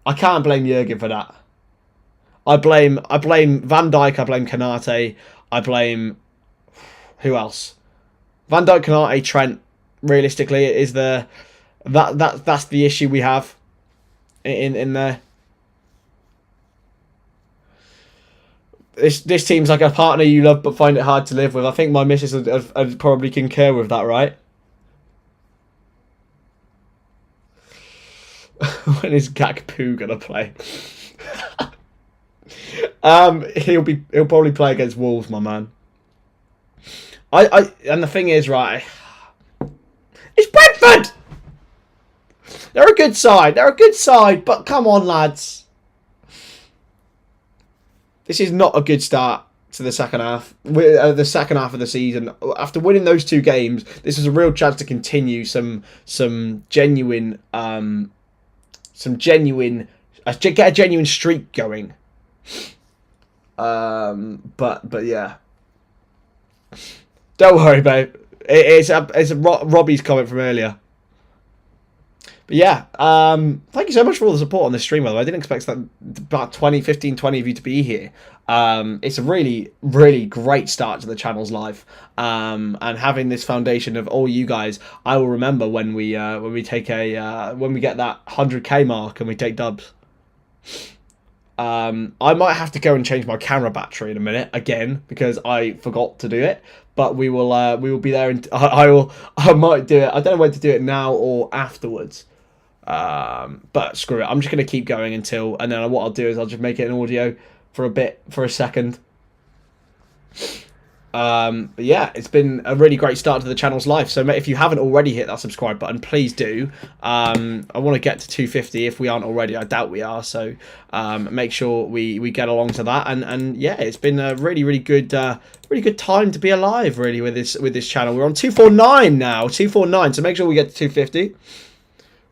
S1: I can't blame Jurgen for that. I blame Van Dijk, I blame Konate, I blame... Who else? Van Dijk, Konate, Trent. Realistically, it is that's the issue we have in there. This team's like a partner you love but find it hard to live with. I think my missus would probably concur with that, right? When is Gakpo gonna play? He'll probably play against Wolves, my man. And the thing is, right, it's Brentford! They're a good side. They're a good side, but come on, lads. This is not a good start to the second half. The second half of the season. After winning those 2 games, this is a real chance to continue get a genuine streak going. But yeah. Don't worry, babe. It's a Robbie's comment from earlier. But yeah, thank you so much for all the support on this stream, by the way. I didn't expect that about 15, 20 of you to be here. It's a really, really great start to the channel's life. And having this foundation of all you guys, I will remember when we get that 100k mark and we take dubs. I might have to go and change my camera battery in a minute again because I forgot to do it. But we will be there, and I might do it. I don't know when to do it, now or afterwards. But screw it. I'm just gonna keep going and then what I'll do is I'll just make it an audio for a second. But yeah, it's been a really great start to the channel's life. So if you haven't already hit that subscribe button, please do. I want to get to 250 if we aren't already. I doubt we are. So make sure we get along to that. And yeah, it's been a really, really good time to be alive, really, with this channel. We're on 249 now, 249. So make sure we get to 250.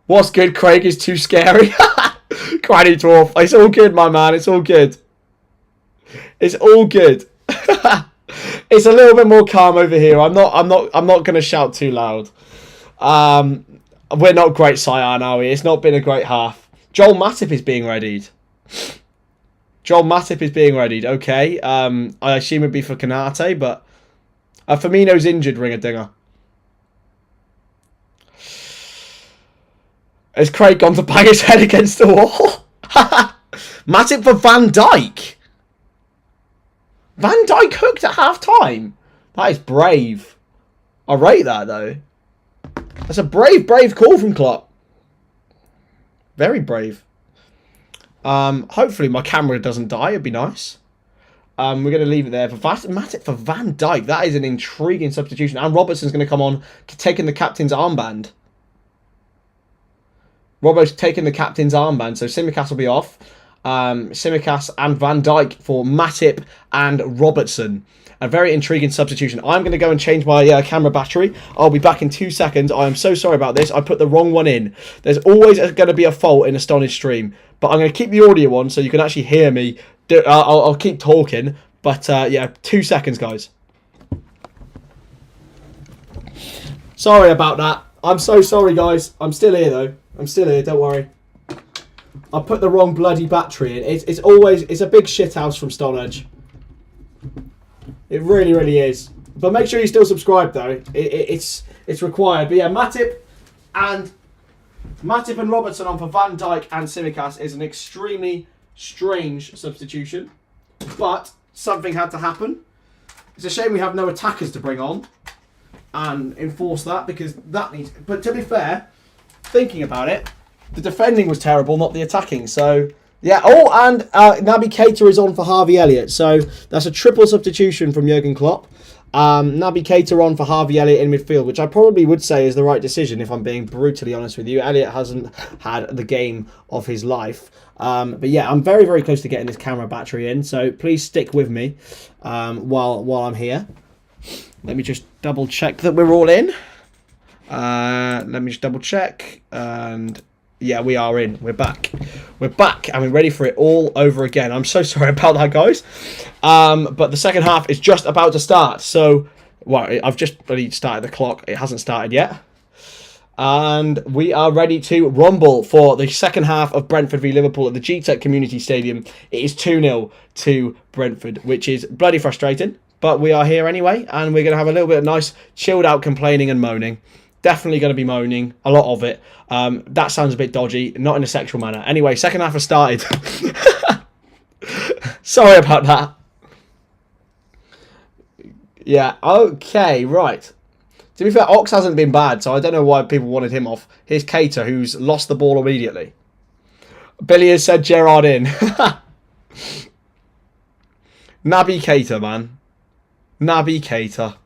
S1: What's good, Craig? Is too scary. Granny Dwarf. It's all good, my man. It's all good. It's all good. It's a little bit more calm over here. I'm not going to shout too loud. We're not great, Cyan, are we? It's not been a great half. Joel Matip is being readied. Okay. I assume it'd be for Konate, but Firmino's injured. Ring a dinger. Has Craig gone to bang his head against the wall? Matip for Van Dijk. Van Dijk hooked at half-time. That is brave. I rate that, though. That's a brave call from Klopp. Very brave. Hopefully my camera doesn't die. It'd be nice. We're going to leave it there. For Matip for Van Dijk. That is an intriguing substitution. And Robertson's going to come on, taking the captain's armband. Robbo's taking the captain's armband. So Simicast will be off. Simicast and Van Dijk for Matip and Robertson. A very intriguing substitution. I'm going to go and change my camera battery. I'll be back in 2 seconds. I am so sorry about this. I put the wrong one in. There's always going to be a fault in a Stonadge stream. But I'm going to keep the audio on so you can actually hear me. I'll keep talking. But yeah, 2 seconds, guys. Sorry about that. I'm so sorry, guys. I'm still here, though. I'm still here. Don't worry. I put the wrong bloody battery in. It's a big shit house from Stonadge. It really, really is. But make sure you still subscribe, though. It's required. But yeah, Matip and Robertson on for Van Dijk and Simicast is an extremely strange substitution. But something had to happen. It's a shame we have no attackers to bring on and enforce that, because that needs... But to be fair, thinking about it, the defending was terrible, not the attacking. So, yeah. Oh, and Naby Keita is on for Harvey Elliott. So, that's a triple substitution from Jurgen Klopp. Naby Keita on for Harvey Elliott in midfield, which I probably would say is the right decision if I'm being brutally honest with you. Elliott hasn't had the game of his life. But yeah, I'm very, very close to getting this camera battery in. So, please stick with me while I'm here. Let me just double check that we're all in. Let me just double check, and yeah, we are in. We're back and we're ready for it all over again. I'm so sorry about that, guys, but the second half is just about to start. So, well, I've just really started the clock. It hasn't started yet, and we are ready to rumble for the second half of Brentford v Liverpool at the Gtech Community Stadium. It is 2-0 to Brentford, which is bloody frustrating, but we are here anyway, and we're going to have a little bit of nice chilled out complaining and moaning. Definitely going to be moaning, a lot of it. That sounds a bit dodgy, not in a sexual manner. Anyway, second half has started. Sorry about that. Yeah, okay, right. To be fair, Ox hasn't been bad, so I don't know why people wanted him off. Here's Keita, who's lost the ball immediately. Billy has said Gerrard in. Naby Keita, man. Naby Keita.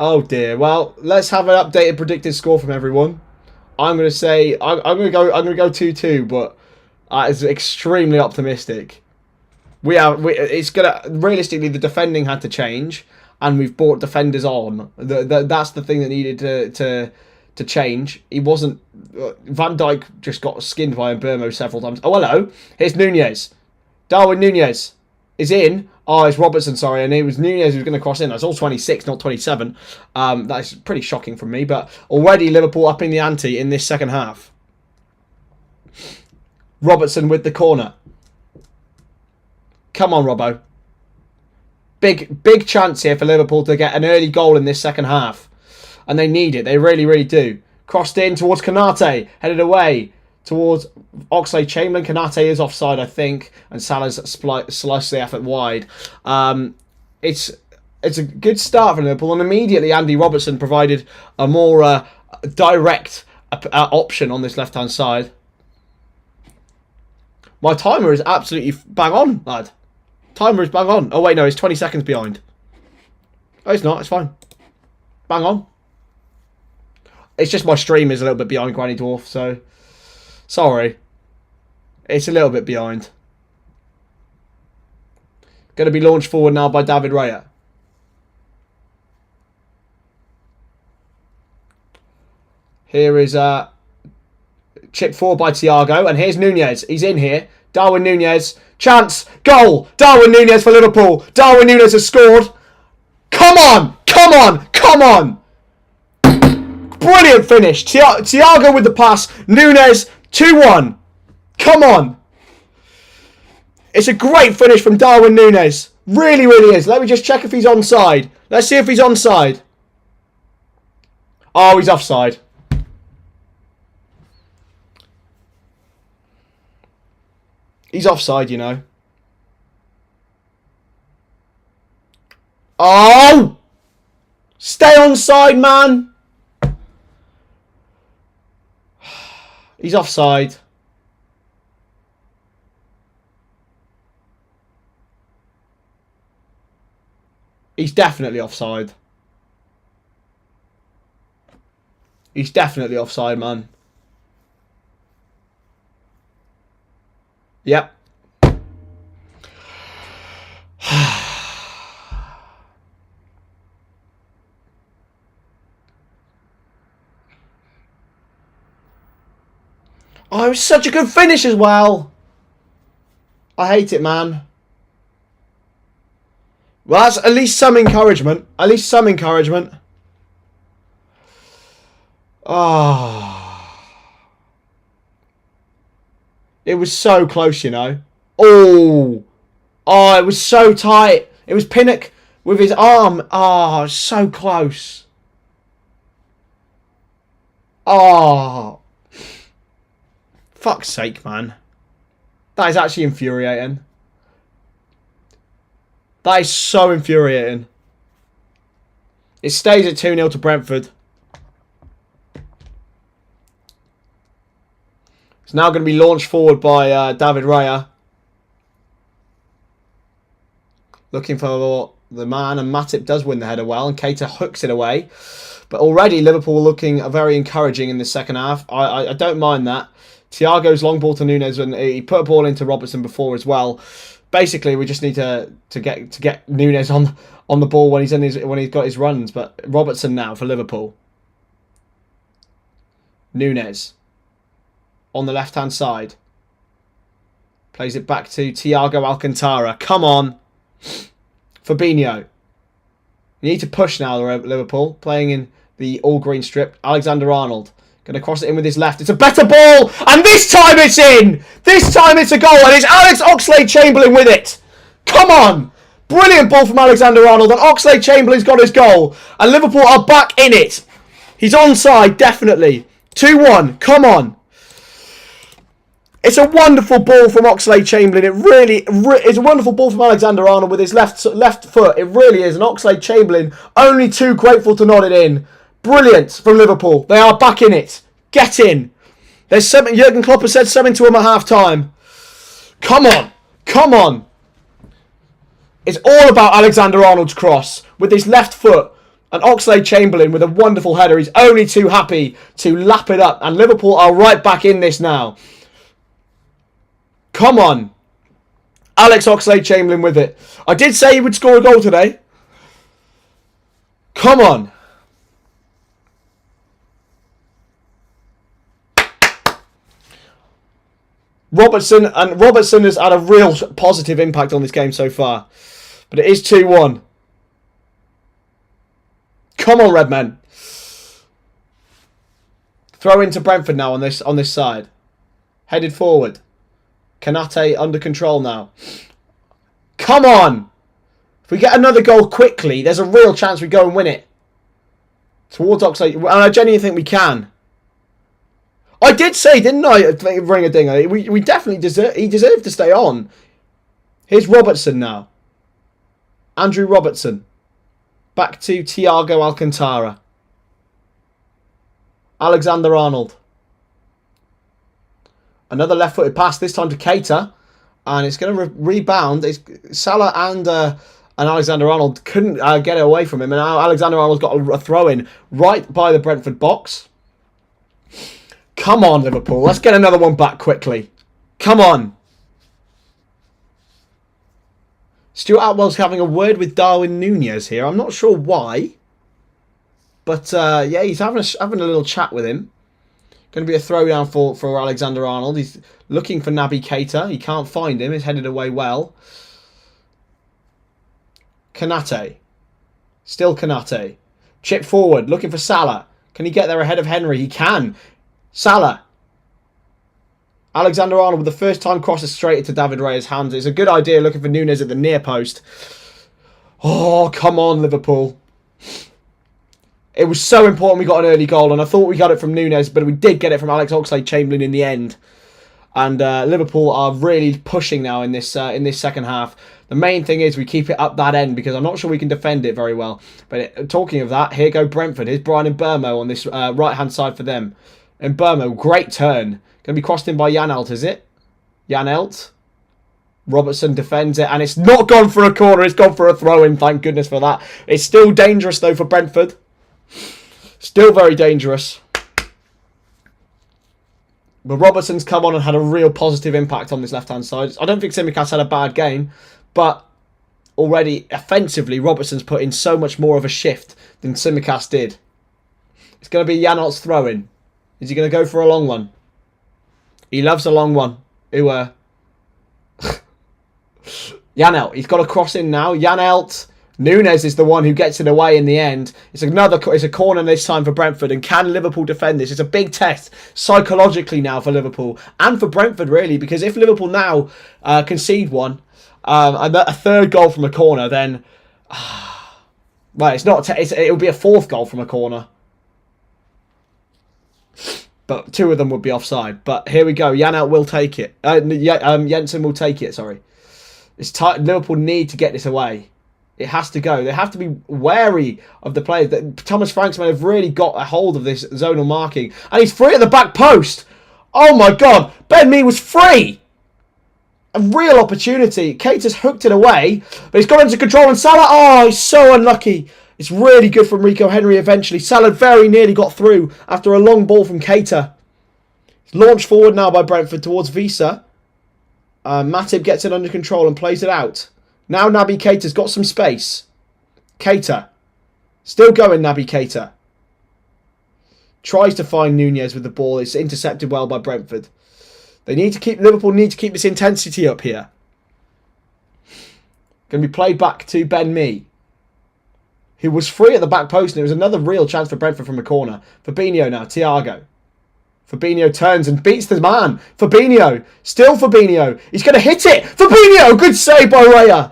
S1: Oh dear. Well, let's have an updated predicted score from everyone. I'm going to say I'm going to go 2-2, but it's extremely optimistic. It's gonna realistically, the defending had to change, and we've brought defenders on. That's the thing that needed to change. He wasn't. Van Dijk just got skinned by Mbermo several times. Oh, hello. Here's Nunez. Darwin Nunez is in. Oh, it's Robertson, sorry, and it was Nunez who was going to cross in. That's all 26, not 27. That's pretty shocking from me, but already Liverpool upping the ante in this second half. Robertson with the corner. Come on, Robbo. Big chance here for Liverpool to get an early goal in this second half. And they need it. They really, really do. Crossed in towards Konate. Headed away towards Oxlade-Chamberlain. Konate is offside, I think, and Salah's sliced the effort wide. It's a good start for Liverpool, and immediately Andy Robertson provided a more direct option on this left-hand side. My timer is absolutely bang on, lad. Timer is bang on. Oh, wait, no, it's 20 seconds behind. Oh, it's not. It's fine. Bang on. It's just my stream is a little bit behind Granny Dwarf, so... Sorry. It's a little bit behind. Going to be launched forward now by David Raya. Here is chip forward by Thiago. And here's Nunez. He's in here. Darwin Nunez. Chance. Goal. Darwin Nunez for Liverpool. Darwin Nunez has scored. Come on. Come on. Come on. Brilliant finish. Thiago with the pass. Nunez 2-1. Come on. It's a great finish from Darwin Nunez. Really, really is. Let me just check if he's onside. Let's see if he's onside. Oh, he's offside. He's offside, you know. Oh! Stay onside, man. He's offside. He's definitely offside. He's definitely offside, man. Yep. Oh, it was such a good finish as well. I hate it, man. Well, that's at least some encouragement. At least some encouragement. Oh. It was so close, you know. Oh. Oh, it was so tight. It was Pinnock with his arm. Oh, so close. Oh. Fuck's sake, man. That is actually infuriating. That is so infuriating. It stays at 2-0 to Brentford. It's now going to be launched forward by David Raya. Looking for the man, and Matip does win the header well, and Keita hooks it away. But already Liverpool looking very encouraging in the second half. I don't mind that. Thiago's long ball to Núñez, and he put a ball into Robertson before as well. Basically, we just need to get Núñez on the ball when he's got his runs. But Robertson now for Liverpool. Núñez on the left-hand side. Plays it back to Thiago Alcantara. Come on. Fabinho. You need to push now, Liverpool. Playing in the all-green strip. Alexander-Arnold. Going to cross it in with his left. It's a better ball. And this time it's in. This time it's a goal. And it's Alex Oxlade-Chamberlain with it. Come on. Brilliant ball from Alexander-Arnold. And Oxlade-Chamberlain's got his goal. And Liverpool are back in it. He's onside, definitely. 2-1. Come on. It's a wonderful ball from Oxlade-Chamberlain. It really is a wonderful ball from Alexander-Arnold with his left foot. It really is. And Oxlade-Chamberlain only too grateful to nod it in. Brilliant from Liverpool. They are back in it. Get in. There's something Jurgen Klopp has said something to him at half time. Come on. Come on. It's all about Alexander-Arnold's cross with his left foot. And Oxlade-Chamberlain with a wonderful header. He's only too happy to lap it up. And Liverpool are right back in this now. Come on. Alex Oxlade-Chamberlain with it. I did say he would score a goal today. Come on. Robertson has had a real positive impact on this game so far. But it is 2-1. Come on, Redmen. Throw into Brentford now on this side. Headed forward. Kanate under control now. Come on! If we get another goal quickly, there's a real chance we go and win it. Towards Oxlade. And I genuinely think we can. I did say, didn't I, ring a dinger? We definitely he deserved to stay on. Here's Robertson now. Andrew Robertson. Back to Thiago Alcantara. Alexander-Arnold. Another left-footed pass, this time to Keita. And it's going to rebound. Salah and Alexander-Arnold couldn't get it away from him. And now Alexander-Arnold's got a throw-in right by the Brentford box. Come on, Liverpool. Let's get another one back quickly. Come on. Stuart Atwell's having a word with Darwin Núñez here. I'm not sure why. But, yeah, he's having a little chat with him. Going to be a throwdown for Alexander-Arnold. He's looking for Naby Keita. He can't find him. He's headed away well. Kanate. Still Kanate. Chip forward. Looking for Salah. Can he get there ahead of Henry? He can. Salah. Alexander-Arnold with the first time crosses straight into David Raya's hands. It's a good idea looking for Núñez at the near post. Oh, come on, Liverpool. It was so important we got an early goal, and I thought we got it from Núñez, but we did get it from Alex Oxlade-Chamberlain in the end. And Liverpool are really pushing now in this second half. The main thing is we keep it up that end because I'm not sure we can defend it very well. But talking of that, here go Brentford. Here's Brian Mbeumo on this right-hand side for them. Mbeumo, great turn. Going to be crossed in by Janelt, is it? Janelt. Robertson defends it, and it's not gone for a corner. It's gone for a throw-in. Thank goodness for that. It's still dangerous, though, for Brentford. Still very dangerous. But Robertson's come on and had a real positive impact on this left-hand side. I don't think Tsimikas had a bad game, but already offensively, Robertson's put in so much more of a shift than Tsimikas did. It's going to be Janelt's throw-in. Is he going to go for a long one? He loves a long one. Janelt, he's got a cross in now. Janelt. Núñez is the one who gets it away in the end. It's a corner this time for Brentford. And can Liverpool defend this? It's a big test psychologically now for Liverpool. And for Brentford, really. Because if Liverpool now concede one, a third goal from a corner, then... well, it's not. It'll be a fourth goal from a corner. But two of them would be offside. But here we go. Janelt will take it. Jensen will take it, sorry. It's tight. Liverpool need to get this away. It has to go. They have to be wary of the players. Thomas Franks may have really got a hold of this zonal marking. And he's free at the back post. Oh my God. Ben Mee was free. A real opportunity. Keita's hooked it away, but he's got into control, and Salah, oh, he's so unlucky. It's really good from Rico Henry eventually. Salah very nearly got through after a long ball from Keita. It's launched forward now by Brentford towards Visa. Matip gets it under control and plays it out. Now Naby Keita's got some space. Keita. Still going, Naby Keita. Tries to find Nunez with the ball. It's intercepted well by Brentford. Liverpool need to keep this intensity up here. Going to be played back to Ben Mee, who was free at the back post, and it was another real chance for Brentford from a corner. Fabinho now, Thiago. Fabinho turns and beats the man. Fabinho, still Fabinho. He's going to hit it. Fabinho, good save by Raya.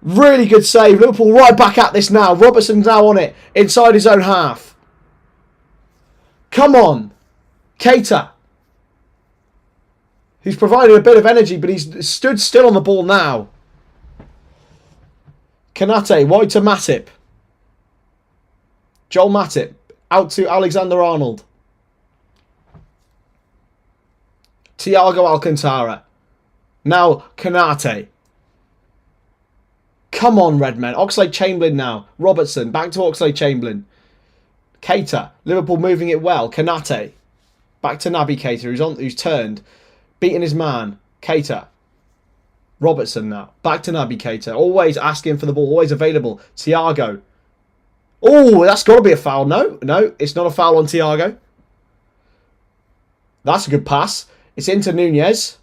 S1: Really good save. Liverpool right back at this now. Robertson's now on it, inside his own half. Come on. Keita, who's provided a bit of energy, but he's stood still on the ball now. Kanate, wide to Matip. Joel Matip, out to Alexander-Arnold. Thiago Alcantara. Now Kanate. Come on, Redmen. Oxlade-Chamberlain now. Robertson, back to Oxlade-Chamberlain. Keita, Liverpool moving it well. Kanate. Back to Naby Keita, who's turned. Beating his man. Keita. Robertson now. Back to Naby Keita. Always asking for the ball. Always available. Thiago. Oh, that's got to be a foul. No, it's not a foul on Thiago. That's a good pass. It's into Nunez.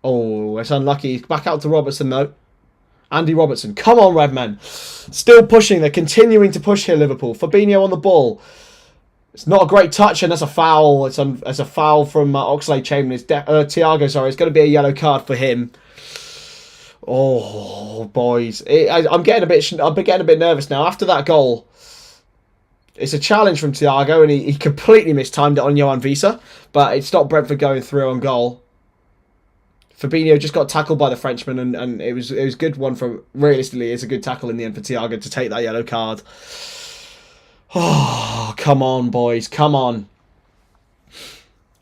S1: Oh, it's unlucky. Back out to Robertson though. Andy Robertson. Come on, Redmen. Still pushing. They're continuing to push here, Liverpool. Fabinho on the ball. It's not a great touch, and that's a foul. It's a foul from Oxlade-Chamberlain. Thiago, sorry. It's going to be a yellow card for him. Oh, boys. I'm getting a bit nervous now. After that goal, it's a challenge from Thiago, and he completely mistimed it on Johan Visa, but it stopped Brentford going through on goal. Fabinho just got tackled by the Frenchman, and it was a good one from, realistically, it's a good tackle in the end for Thiago to take that yellow card. Oh, come on, boys. Come on.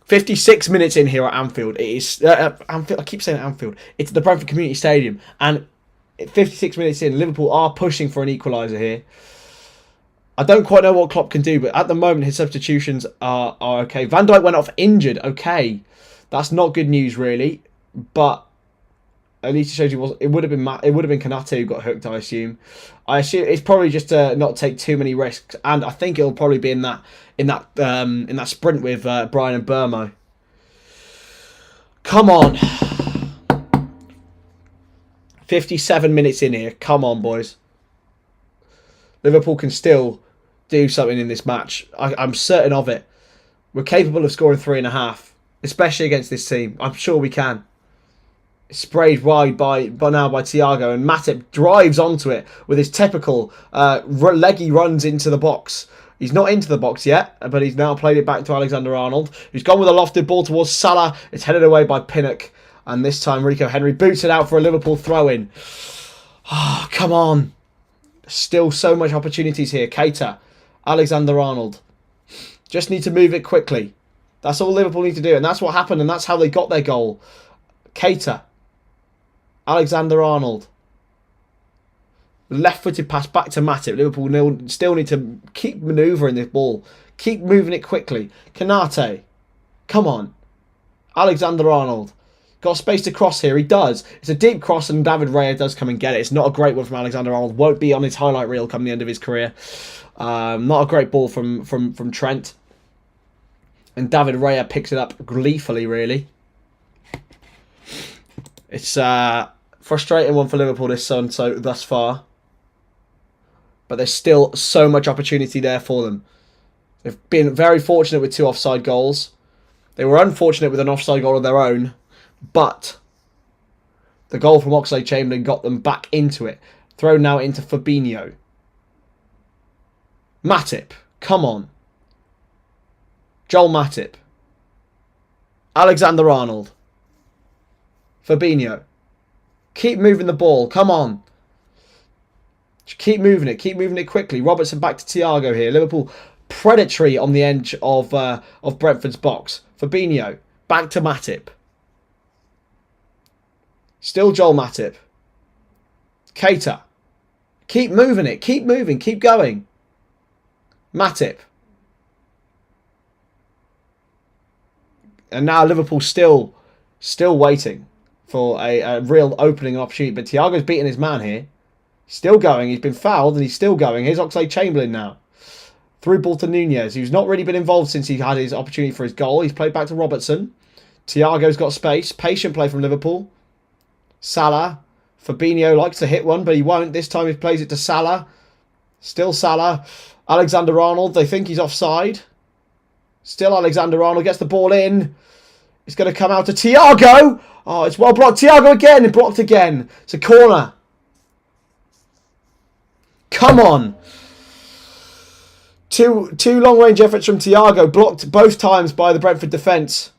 S1: 56 minutes in here at Anfield. It is Anfield. I keep saying Anfield. It's the Brentford Community Stadium, and 56 minutes in, Liverpool are pushing for an equaliser here. I don't quite know what Klopp can do, but at the moment his substitutions are okay. Van Dijk went off injured. Okay, that's not good news really, but at least it shows you it would have been Kanate who got hooked. I assume it's probably just to not take too many risks, and I think it'll probably be in that sprint with Brian and Burmo. Come on, 57 minutes in here. Come on, boys. Liverpool can still do something in this match. I'm certain of it. We're capable of scoring 3.5, especially against this team. I'm sure we can. It's sprayed wide by Thiago, and Matip drives onto it with his typical leggy runs into the box. He's not into the box yet, but he's now played it back to Alexander-Arnold, who's gone with a lofted ball towards Salah. It's headed away by Pinnock, and this time Rico Henry boots it out for a Liverpool throw-in. Oh, come on. Still so much opportunities here. Keita, Alexander-Arnold. Just need to move it quickly. That's all Liverpool need to do, and that's what happened, and that's how they got their goal. Keita, Alexander-Arnold. Left-footed pass back to Matip. Liverpool still need to keep manoeuvring this ball. Keep moving it quickly. Kanate. Come on. Alexander-Arnold. Got space to cross here. He does. It's a deep cross, and David Raya does come and get it. It's not a great one from Alexander-Arnold. Won't be on his highlight reel come the end of his career. Not a great ball from Trent. And David Raya picks it up gleefully, really. It's a frustrating one for Liverpool thus far. But there's still so much opportunity there for them. They've been very fortunate with 2 offside goals. They were unfortunate with an offside goal of their own. But the goal from Oxlade-Chamberlain got them back into it. Thrown now into Fabinho. Matip. Come on. Joel Matip. Alexander-Arnold. Fabinho. Keep moving the ball. Come on. Just keep moving it. Keep moving it quickly. Robertson back to Thiago here. Liverpool predatory on the edge of Brentford's box. Fabinho, back to Matip. Still Joel Matip. Keita. Keep moving it. Keep moving. Keep going. Matip. And now Liverpool still waiting for a real opening opportunity. But Thiago's beating his man here. Still going. He's been fouled and he's still going. Here's Oxlade-Chamberlain now. Through ball to Nunez, who's not really been involved since he had his opportunity for his goal. He's played back to Robertson. Thiago's got space. Patient play from Liverpool. Salah. Fabinho likes to hit one, but he won't. This time he plays it to Salah. Still Salah. Alexander-Arnold. They think he's offside. Still Alexander-Arnold gets the ball in. It's going to come out to Thiago. Oh, it's well blocked. Thiago again. Blocked again. It's a corner. Come on. Two long-range efforts from Thiago. Blocked both times by the Brentford defence.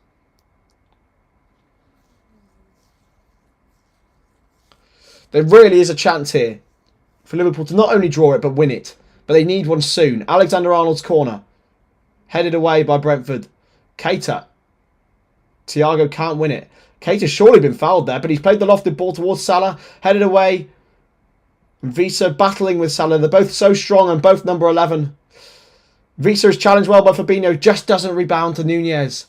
S1: There really is a chance here for Liverpool to not only draw it, but win it. But they need one soon. Alexander-Arnold's corner. Headed away by Brentford. Keita. Thiago can't win it. Keita's surely been fouled there, but he's played the lofted ball towards Salah. Headed away. Visa battling with Salah. They're both so strong and both number 11. Visa is challenged well by Fabinho. Just doesn't rebound to Nunez.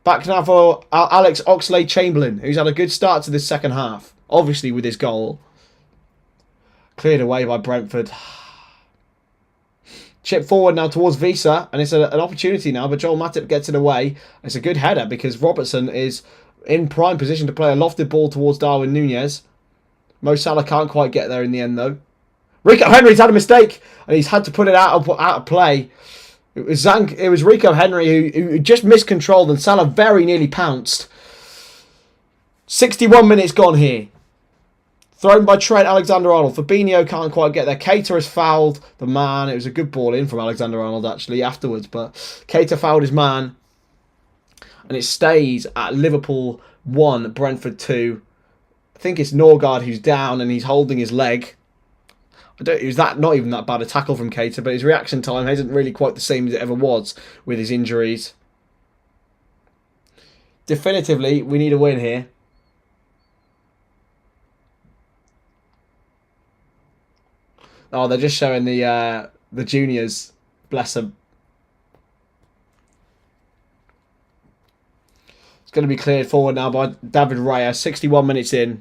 S1: Back now for Alex Oxlade-Chamberlain, who's had a good start to this second half. Obviously with his goal. Cleared away by Brentford. Chip forward now towards Visa. And it's an opportunity now. But Joel Matip gets it away. It's a good header because Robertson is in prime position to play a lofted ball towards Darwin Nunez. Mo Salah can't quite get there in the end though. Rico Henry's had a mistake. And he's had to put it out of play. It was Rico Henry who just miscontrolled. And Salah very nearly pounced. 61 minutes gone here. Thrown by Trent Alexander-Arnold. Fabinho can't quite get there. Keita has fouled the man. It was a good ball in from Alexander-Arnold actually afterwards. But Keita fouled his man. And it stays at Liverpool 1, Brentford 2. I think it's Norgard who's down and he's holding his leg. It was not even that bad a tackle from Keita. But his reaction time isn't really quite the same as it ever was with his injuries. Definitively, we need a win here. Oh, they're just showing the juniors. Bless them. It's going to be cleared forward now by David Raya. 61 minutes in.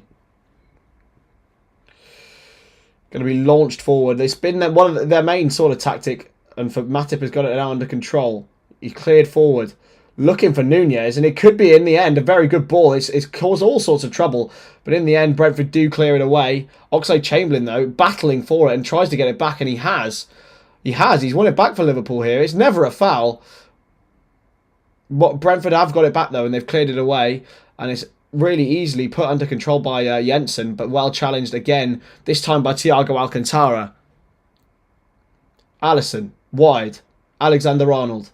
S1: Going to be launched forward. It's been one of their main sort of tactic. And for Matip has got it now under control. He's cleared forward. Looking for Nunez. And it could be, in the end, a very good ball. It's caused all sorts of trouble. But in the end, Brentford do clear it away. Oxlade-Chamberlain, though, battling for it and tries to get it back. And he has. He's won it back for Liverpool here. It's never a foul. But Brentford have got it back, though, and they've cleared it away. And it's really easily put under control by Jensen. But well challenged again. This time by Thiago Alcantara. Alisson. Wide. Alexander-Arnold.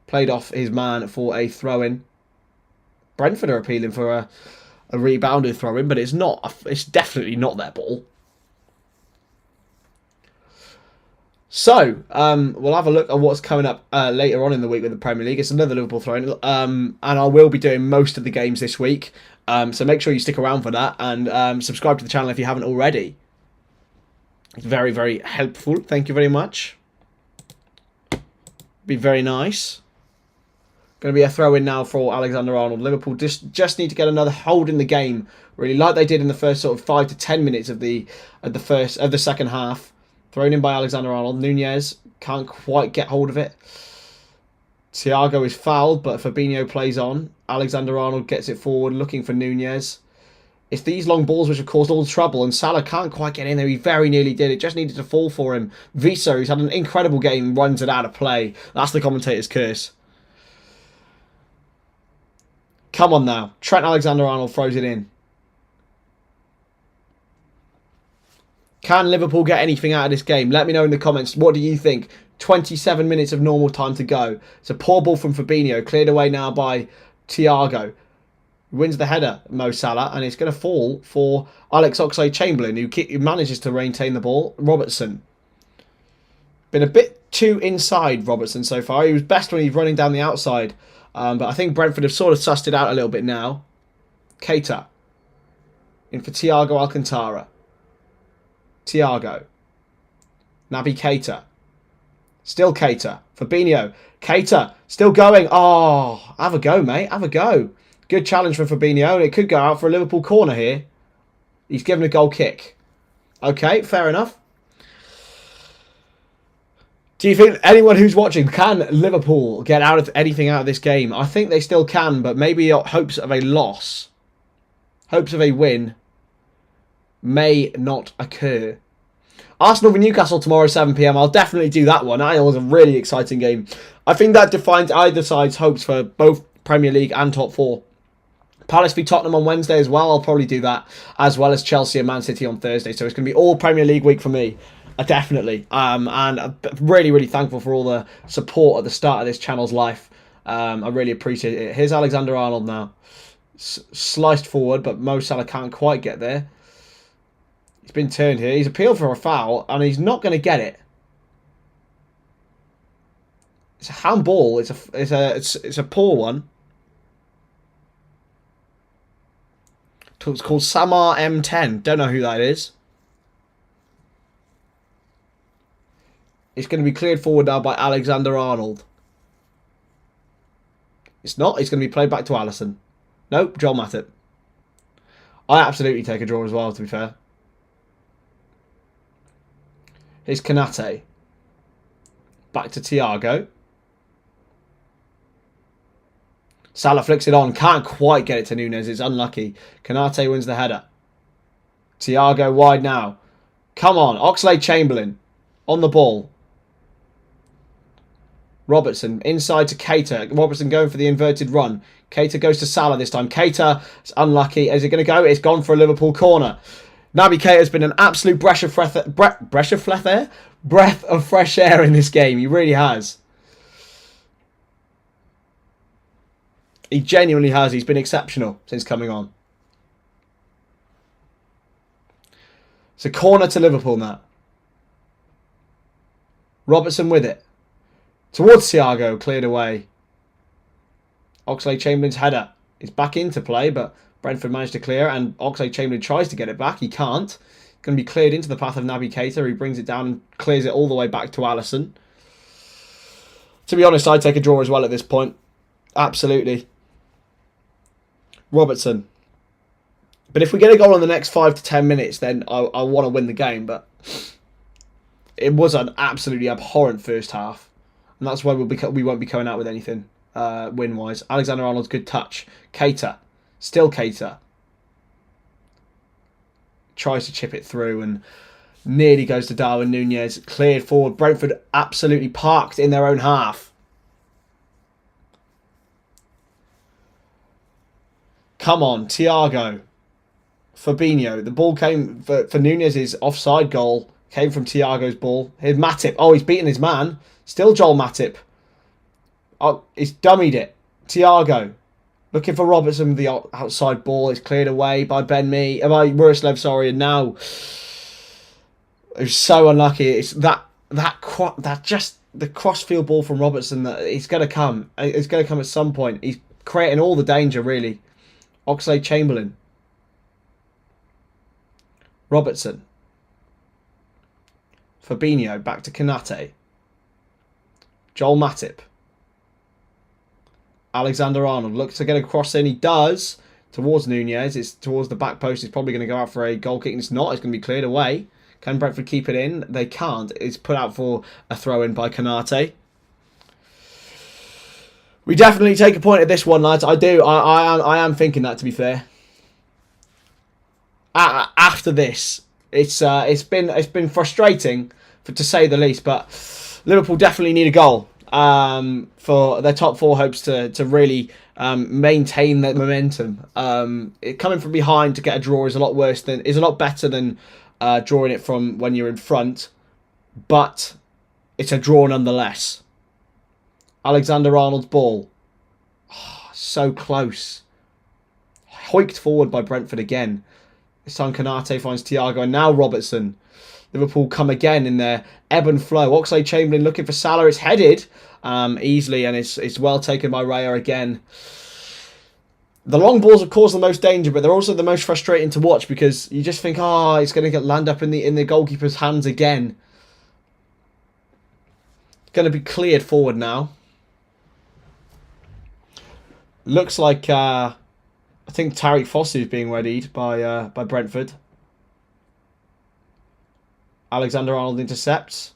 S1: Played off his man for a throw-in. Brentford are appealing for a rebounded throw-in, but it's not. It's definitely not their ball. So, we'll have a look at what's coming up later on in the week with the Premier League. It's another Liverpool throw-in, and I will be doing most of the games this week. So make sure you stick around for that, and subscribe to the channel if you haven't already. It's very, very helpful. Thank you very much. Be very nice. Going to be a throw-in now for Alexander-Arnold. Liverpool just need to get another hold in the game, really, like they did in the first sort of 5 to 10 minutes of the second half. Thrown in by Alexander-Arnold. Nunez can't quite get hold of it. Thiago is fouled, but Fabinho plays on. Alexander-Arnold gets it forward, looking for Nunez. It's these long balls which have caused all the trouble, and Salah can't quite get in there. He very nearly did. It just needed to fall for him. Visa, who's had an incredible game, runs it out of play. That's the commentator's curse. Come on now. Trent Alexander-Arnold throws it in. Can Liverpool get anything out of this game? Let me know in the comments. What do you think? 27 minutes of normal time to go. It's a poor ball from Fabinho. Cleared away now by Thiago. Wins the header, Mo Salah. And it's going to fall for Alex Oxlade-Chamberlain, who manages to maintain the ball. Robertson. Been a bit too inside, Robertson, so far. He was best when he's running down the outside. But I think Brentford have sort of sussed it out a little bit now. Keita. In for Thiago Alcantara. Thiago. Naby Keita. Still Keita. Fabinho. Keita. Still going. Oh, have a go, mate. Have a go. Good challenge for Fabinho. It could go out for a Liverpool corner here. He's given a goal kick. Okay, fair enough. Do you think anyone who's watching, can Liverpool get anything out of this game? I think they still can, but maybe hopes of a loss, hopes of a win may not occur. Arsenal v Newcastle tomorrow 7 PM. I'll definitely do that one. That was a really exciting game. I think that defines either side's hopes for both Premier League and top 4. Palace v Tottenham on Wednesday as well. I'll probably do that, as well as Chelsea and Man City on Thursday. So it's going to be all Premier League week for me. Definitely. And I'm really, really thankful for all the support at the start of this channel's life. I really appreciate it. Here's Alexander-Arnold now. Sliced forward, but Mo Salah can't quite get there. He's been turned here. He's appealed for a foul, and he's not going to get it. It's a handball. It's a poor one. It's called Samar M10. Don't know who that is. It's going to be cleared forward now by Alexander-Arnold. It's not. It's going to be played back to Alisson. Nope, Joel Matip. I absolutely take a draw as well, to be fair. Here's Konate. Back to Thiago. Salah flicks it on. Can't quite get it to Nunez. It's unlucky. Konate wins the header. Thiago wide now. Come on. Oxlade-Chamberlain on the ball. Robertson inside to Keita. Robertson going for the inverted run. Keita goes to Salah this time. Keita is unlucky. Is it going to go? It's gone for a Liverpool corner. Naby Keita has been an absolute breath of fresh air in this game. He really has. He genuinely has. He's been exceptional since coming on. It's a corner to Liverpool now. Robertson with it. Towards Thiago, cleared away. Oxlade-Chamberlain's header is back into play, but Brentford managed to clear, and Oxlade-Chamberlain tries to get it back. He can't. It's going to be cleared into the path of Naby Keita. He brings it down and clears it all the way back to Alisson. To be honest, I'd take a draw as well at this point. Absolutely. Robertson. But if we get a goal in the next 5 to 10 minutes, then I want to win the game. But it was an absolutely abhorrent first half. And that's why we won't be coming out with anything win-wise. Alexander-Arnold's good touch. Keita. Still Keita. Tries to chip it through and nearly goes to Darwin Nunez. Cleared forward. Brentford absolutely parked in their own half. Come on, Thiago. Fabinho. The ball came for Nunez's offside goal. Came from Thiago's ball. Here's Matip. Oh, he's beaten his man. Still Joel Matip. Oh, he's dummied it. Thiago. Looking for Robertson with the outside ball. It's cleared away by by Woroslev, sorry. And now it was so unlucky. It's the crossfield ball from Robertson that it's going to come. It's going to come at some point. He's creating all the danger, really. Oxlade-Chamberlain. Robertson. Fabinho back to Konate. Joel Matip. Alexander-Arnold looks to get a cross in. He does. Towards Nunez. It's towards the back post. It's probably going to go out for a goal kick. And it's not. It's going to be cleared away. Can Brentford keep it in? They can't. It's put out for a throw-in by Konate. We definitely take a point at this one, lads. I do. I am thinking that, to be fair. After this, it's been frustrating, to say the least. But Liverpool definitely need a goal for their top 4 hopes to really maintain their momentum. Coming from behind to get a draw is a lot better than drawing it from when you're in front. But it's a draw nonetheless. Alexander-Arnold's ball. Oh, so close. Hoiked forward by Brentford again. This time Konate finds Thiago and now Robertson. Liverpool come again in their ebb and flow. Oxlade-Chamberlain looking for Salah. It's headed easily, and it's well taken by Raya again. The long balls have caused the most danger, but they're also the most frustrating to watch because you just think, oh, it's going to land up in the goalkeeper's hands again. Going to be cleared forward now. Looks like I think Tariq Fosu is being readied by Brentford. Alexander-Arnold intercepts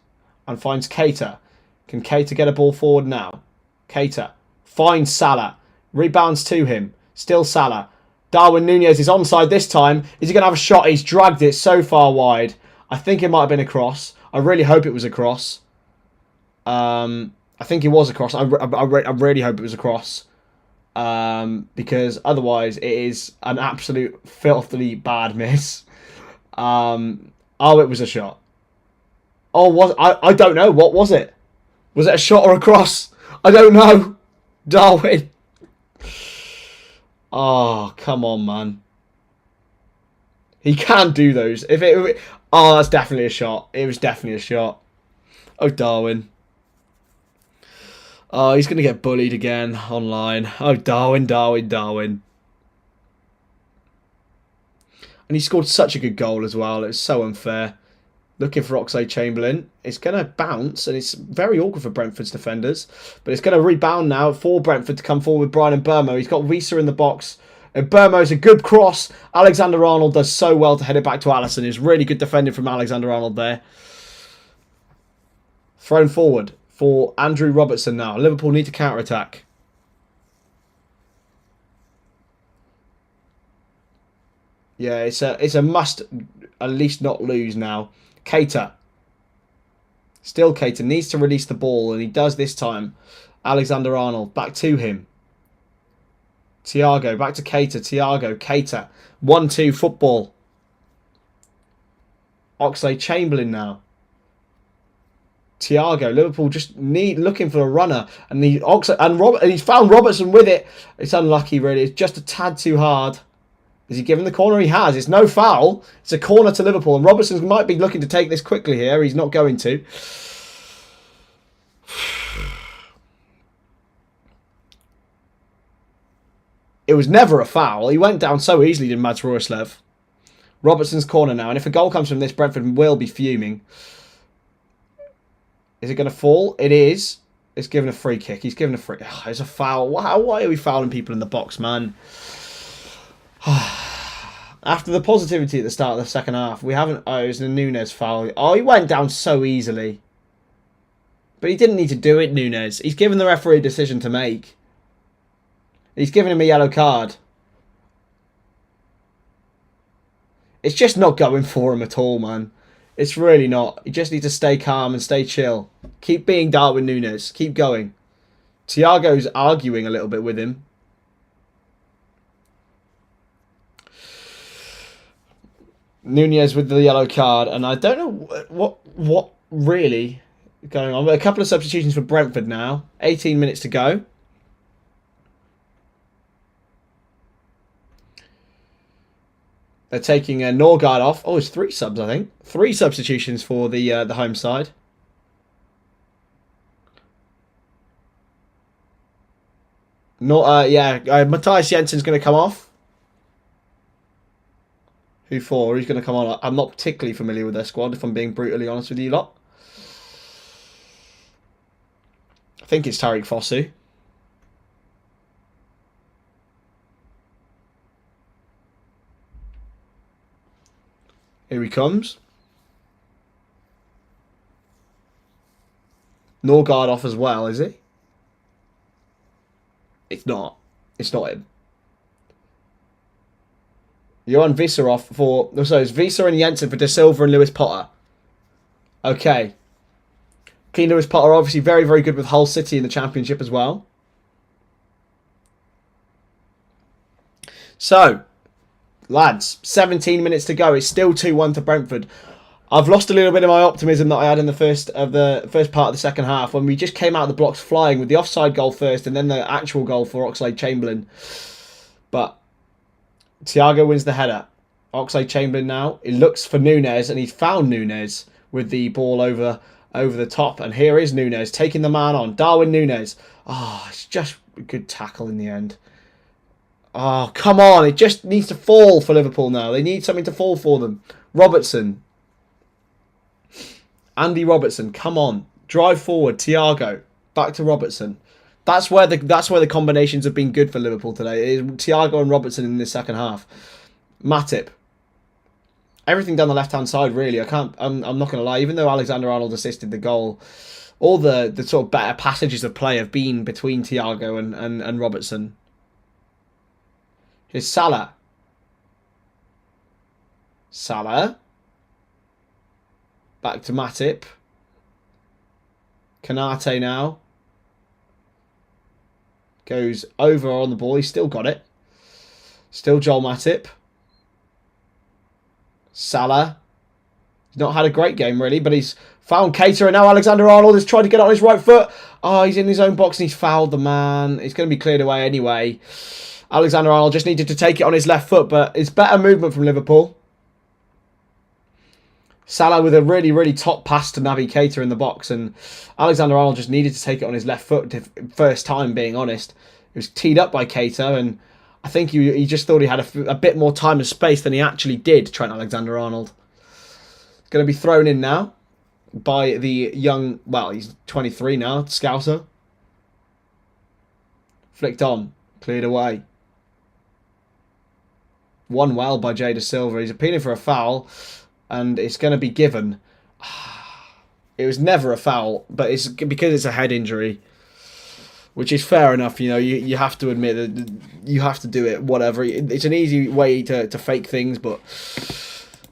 S1: and finds Keita. Can Keita get a ball forward now? Keita finds Salah. Rebounds to him. Still Salah. Darwin Núñez is onside this time. Is he going to have a shot? He's dragged it so far wide. I think it might have been a cross. I really hope it was a cross. I think it was a cross. I really hope it was a cross. Because otherwise it is an absolute filthily bad miss. Oh, it was a shot. Oh, I don't know. What was it? Was it a shot or a cross? I don't know. Darwin. Oh, come on, man. He can't do those. Oh, that's definitely a shot. It was definitely a shot. Oh, Darwin. Oh, he's going to get bullied again online. Oh, Darwin. And he scored such a good goal as well. It was so unfair. Looking for Oxlade-Chamberlain. It's going to bounce, and it's very awkward for Brentford's defenders. But it's going to rebound now for Brentford to come forward with Brian Mbeumo. He's got Risa in the box. Mbeumo's a good cross. Alexander-Arnold does so well to head it back to Alisson. It's really good defending from Alexander-Arnold there. Thrown forward for Andrew Robertson now. Liverpool need to counter-attack. Yeah, it's a must at least not lose now. Keita. Still Keita needs to release the ball, and he does this time. Alexander-Arnold back to him. Thiago back to Keita. Thiago, Keita. 1-2 football. Oxlade-Chamberlain now. Thiago. Liverpool just looking for a runner, and he's found Robertson with it. It's unlucky, really. It's just a tad too hard. Is he given the corner? He has. It's no foul. It's a corner to Liverpool. And Robertson might be looking to take this quickly here. He's not going to. It was never a foul. He went down so easily, did Mads Roerslev. Robertson's corner now. And if a goal comes from this, Brentford will be fuming. Is it going to fall? It is. It's given a free kick. He's given a free... Oh, it's a foul. Why are we fouling people in the box, man? After the positivity at the start of the second half, we haven't... Oh, it was a Núñez foul. Oh, he went down so easily. But he didn't need to do it, Núñez. He's given the referee a decision to make. He's given him a yellow card. It's just not going for him at all, man. It's really not. You just need to stay calm and stay chill. Keep being Darwin Núñez. Keep going. Thiago's arguing a little bit with him. Núñez with the yellow card, and I don't know what really is going on. But a couple of substitutions for Brentford now. 18 minutes to go. They're taking Norgard off. Oh, it's 3 subs, I think. 3 substitutions for the home side. Matthias Jensen's going to come off. Who for? Who's going to come on? I'm not particularly familiar with their squad, if I'm being brutally honest with you lot. I think it's Tariq Fosu. Here he comes. Norgard off as well, is he? It's not. It's not him. Johan Visa off for... No, sorry, it's Visa and Jensen for De Silva and Lewis Potter. Okay. Keen Lewis Potter obviously very, very good with Hull City in the Championship as well. So, lads, 17 minutes to go. It's still 2-1 to Brentford. I've lost a little bit of my optimism that I had in the first part of the second half when we just came out of the blocks flying with the offside goal first and then the actual goal for Oxlade-Chamberlain. But Thiago wins the header. Oxlade-Chamberlain now. He looks for Núñez, and he's found Núñez with the ball over the top. And here is Núñez taking the man on. Darwin Núñez. Oh, it's just a good tackle in the end. Oh, come on. It just needs to fall for Liverpool now. They need something to fall for them. Robertson. Andy Robertson, come on. Drive forward. Thiago. Back to Robertson. That's where the combinations have been good for Liverpool today. It is Thiago and Robertson in the second half. Matip. Everything down the left-hand side, really. I'm not going to lie. Even though Alexander-Arnold assisted the goal, all the sort of better passages of play have been between Thiago and Robertson. Here's Salah. Salah. Back to Matip. Konate now. Goes over on the ball. He's still got it. Still Joel Matip. Salah. He's not had a great game, really, but he's found Keita, and now Alexander-Arnold is trying to get on his right foot. Oh, he's in his own box, and he's fouled the man. It's going to be cleared away anyway. Alexander-Arnold just needed to take it on his left foot, but it's better movement from Liverpool. Salah with a really, really top pass to Naby Keita in the box, and Alexander-Arnold just needed to take it on his left foot, first time, being honest. It was teed up by Keita, and I think he just thought he had a bit more time and space than he actually did, Trent Alexander-Arnold. It's going to be thrown in now by the young, well, he's 23 now, Scouser. Flicked on, cleared away. Won well by Jay Da Silva. He's appealing for a foul, and it's going to be given. It was never a foul, but it's because it's a head injury, which is fair enough. You know, you have to admit that you have to do it, whatever. It's an easy way to fake things, but...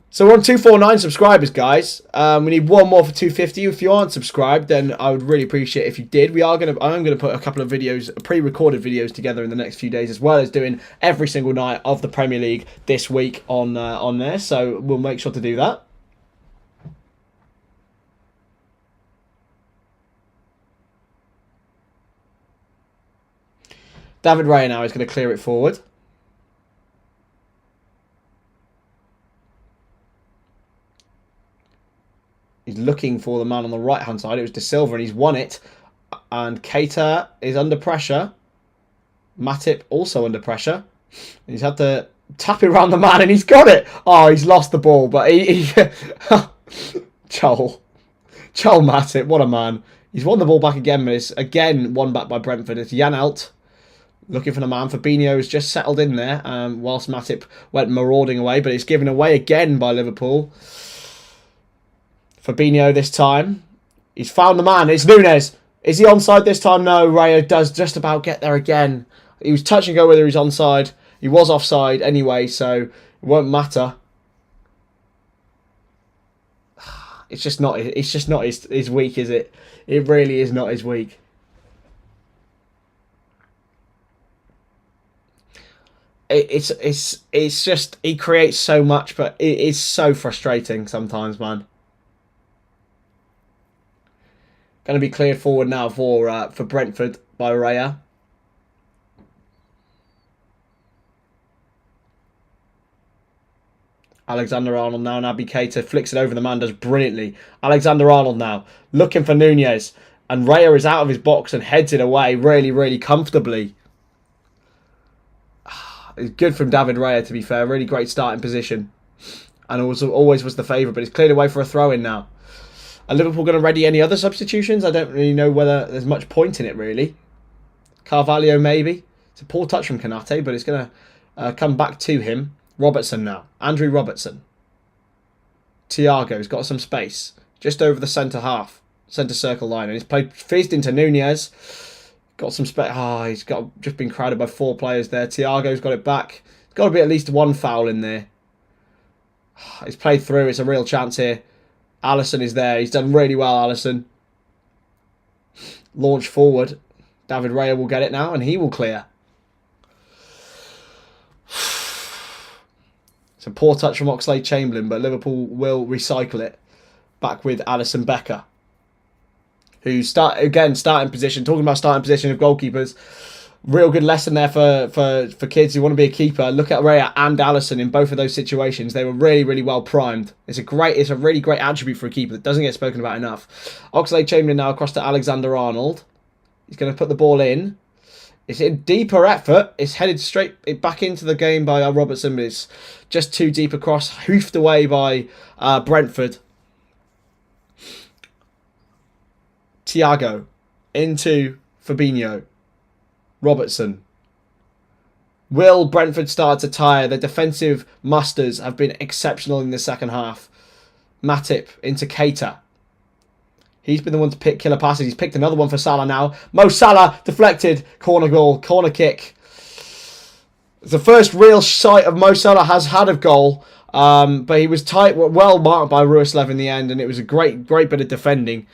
S1: So we're on 249 subscribers, guys. We need one more for 250. If you aren't subscribed, then I would really appreciate if you did. I'm gonna put a couple of videos, pre-recorded videos, together in the next few days, as well as doing every single night of the Premier League this week on there. So we'll make sure to do that. David Raya now is going to clear it forward. He's looking for the man on the right-hand side. It was Da Silva, and he's won it. And Keita is under pressure. Matip also under pressure. He's had to tap it around the man, and he's got it. Oh, he's lost the ball, but he Joel Matip, what a man. He's won the ball back again, but it's again won back by Brentford. It's Jan Alt looking for the man. Fabinho has just settled in there, whilst Matip went marauding away, but it's given away again by Liverpool. Fabinho this time. He's found the man. It's Núñez. Is he onside this time? No. Raya does just about get there again. He was touch and go whether he's onside. He was offside anyway, so it won't matter. It's just not his week, is it? It really is not his week. It's just, he creates so much, but it is so frustrating sometimes, man. Going to be cleared forward now for Brentford by Raya. Alexander-Arnold now. Naby Keita flicks it over the man, does brilliantly. Alexander-Arnold now looking for Núñez. And Raya is out of his box and heads it away really, really comfortably. It's good from David Raya, to be fair. Really great starting position. And always was the favourite, but it's cleared away for a throw-in now. Are Liverpool going to ready any other substitutions? I don't really know whether there's much point in it, really. Carvalho, maybe. It's a poor touch from Konate, but it's going to come back to him. Robertson now. Andrew Robertson. Thiago's got some space. Just over the centre circle line. And he's played fizzed into Núñez. Got some space. He's just been crowded by 4 players there. Thiago's got it back. There's got to be at least one foul in there. He's played through. It's a real chance here. Alisson is there. He's done really well, Alisson. Launch forward. David Raya will get it now, and he will clear. It's a poor touch from Oxlade-Chamberlain, but Liverpool will recycle it. Back with Alisson Becker, who's starting position. Talking about starting position of goalkeepers. Real good lesson there for kids who want to be a keeper. Look at Raya and Alisson in both of those situations. They were really, really well primed. It's a really great attribute for a keeper that doesn't get spoken about enough. Oxlade-Chamberlain now across to Alexander-Arnold. He's going to put the ball in. It's in deeper effort. It's headed straight back into the game by Robertson, but it's just too deep across. Hoofed away by Brentford. Thiago into Fabinho. Robertson. Will Brentford start to tire? Their defensive musters have been exceptional in the second half. Matip into Keita. He's been the one to pick killer passes. He's picked another one for Salah now. Mo Salah deflected. Corner goal. Corner kick. It's the first real sight of Mo Salah has had of goal. But he was tight, well marked by Ruislev in the end. And it was a great bit of defending.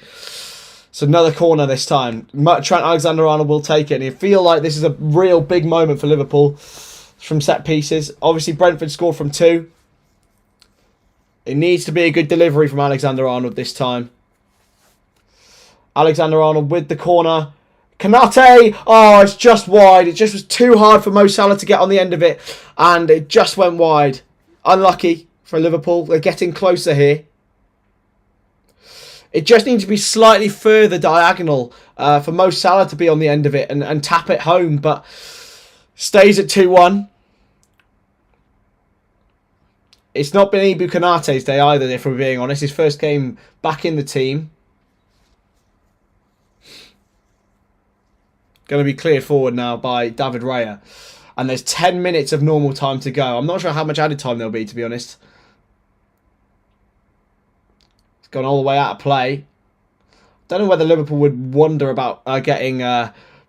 S1: It's another corner this time. Trent Alexander-Arnold will take it. And you feel like this is a real big moment for Liverpool from set pieces. Obviously, Brentford scored from 2. It needs to be a good delivery from Alexander-Arnold this time. Alexander-Arnold with the corner. Kanate! Oh, it's just wide. It just was too hard for Mo Salah to get on the end of it. And it just went wide. Unlucky for Liverpool. They're getting closer here. It just needs to be slightly further diagonal for Mo Salah to be on the end of it and tap it home. But stays at 2-1. It's not been Ibu Konate's day either, if we're being honest. His first game back in the team. Going to be cleared forward now by David Raya. And there's 10 minutes of normal time to go. I'm not sure how much added time there'll be, to be honest. It's gone all the way out of play. Don't know whether Liverpool would wonder about getting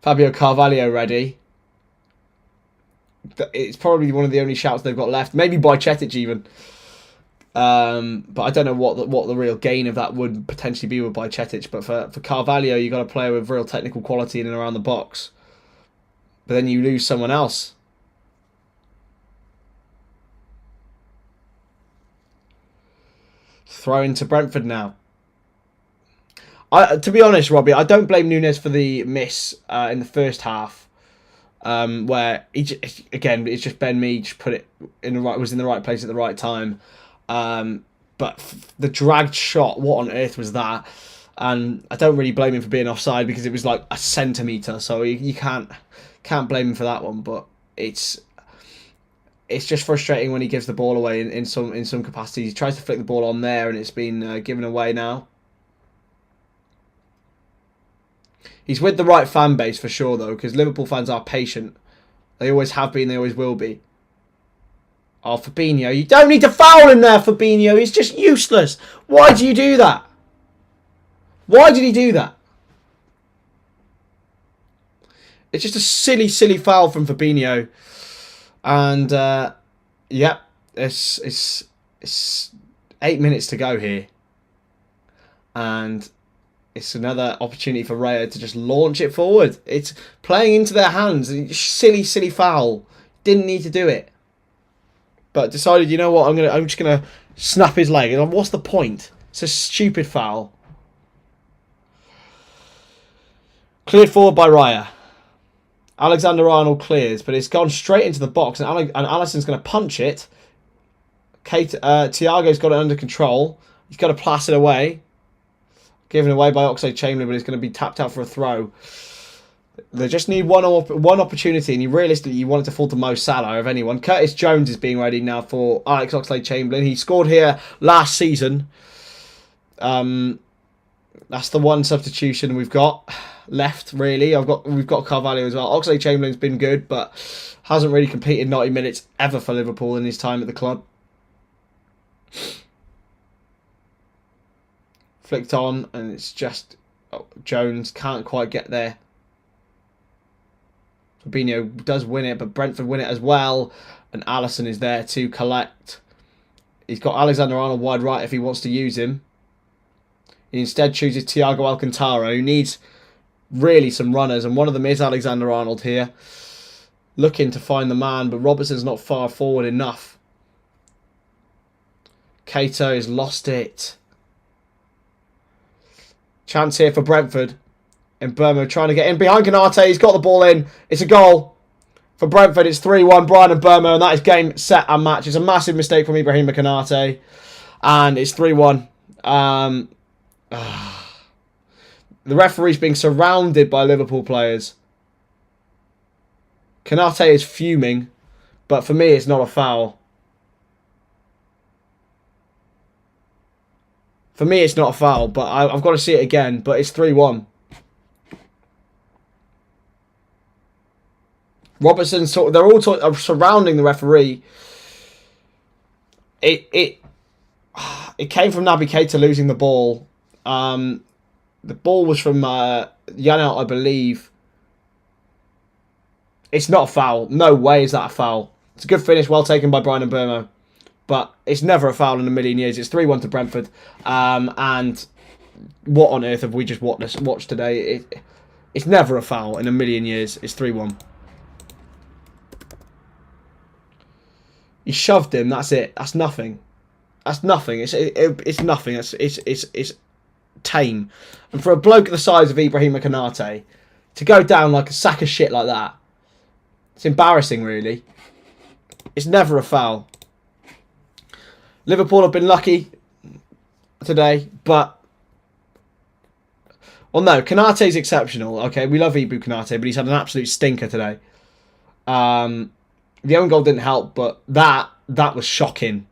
S1: Fabio Carvalho ready. It's probably one of the only shouts they've got left. Maybe Bajcetic even. But I don't know what the real gain of that would potentially be with Bajcetic. But for Carvalho, you've got a player with real technical quality in and around the box. But then you lose someone else. Throw into Brentford now. To be honest, Robbie, I don't blame Nunes for the miss in the first half. Where again, it's just Ben Mee just put it in the right, was in the right place at the right time. But the dragged shot, what on earth was that? And I don't really blame him for being offside because it was like a centimetre, so you can't blame him for that one. But it's just frustrating when he gives the ball away in some capacity. He tries to flick the ball on there, and it's been given away now. He's with the right fan base for sure, though, because Liverpool fans are patient. They always have been, they always will be. Oh, Fabinho. You don't need to foul in there, Fabinho. He's just useless. Why do you do that? Why did he do that? It's just a silly, silly foul from Fabinho. And, yeah, it's 8 minutes to go here. And it's another opportunity for Raya to just launch it forward. It's playing into their hands. Silly, silly foul. Didn't need to do it. But decided, you know what, I'm just gonna snap his leg. And what's the point? It's a stupid foul. Cleared forward by Raya. Alexander-Arnold clears, but it's gone straight into the box, and Alisson's going to punch it. Thiago's got it under control. He's got to pass it away. Given away by Oxlade-Chamberlain, but it's going to be tapped out for a throw. They just need one opportunity, and you want it to fall to Mo Salah, if anyone. Curtis Jones is being ready now for Alex Oxlade-Chamberlain. He scored here last season. That's the one substitution we've got left, really. We've got Carvalho as well. Oxlade-Chamberlain's been good, but hasn't really competed 90 minutes ever for Liverpool in his time at the club. Flicked on, and it's just Jones can't quite get there. Fabinho does win it, but Brentford win it as well, and Alisson is there to collect. He's got Alexander-Arnold wide right if he wants to use him. He instead chooses Thiago Alcantara, who needs really some runners, and one of them is Alexander-Arnold here. Looking to find the man, but Robertson's not far forward enough. Keita has lost it. Chance here for Brentford. And Burma trying to get in behind Konate. He's got the ball in. It's a goal for Brentford. It's 3-1. Brighton and Burma, and that is game, set, and match. It's a massive mistake from Ibrahim Konate, and it's 3-1. The referee's being surrounded by Liverpool players. Konate is fuming, but for me, it's not a foul. For me, it's not a foul, but I've got to see it again. But it's 3-1. Robertson, they're all surrounding the referee. It came from Naby Keita losing the ball. The ball was from Yanelt, I believe. It's not a foul. No way is that a foul. It's a good finish, well taken by Brian and Burma. But it's never a foul in a million years. It's 3-1 to Brentford. And what on earth have we just watched today? It's never a foul in a million years. It's 3-1. He shoved him. That's it. That's nothing. That's nothing. It's nothing. It's tame. And for a bloke the size of Ibrahim Konate to go down like a sack of shit like that, it's embarrassing, really. It's never a foul. Liverpool have been lucky today, but... Well, no, Konate's exceptional. Okay, we love Ibu Konate, but he's had an absolute stinker today. The own goal didn't help, but that was shocking.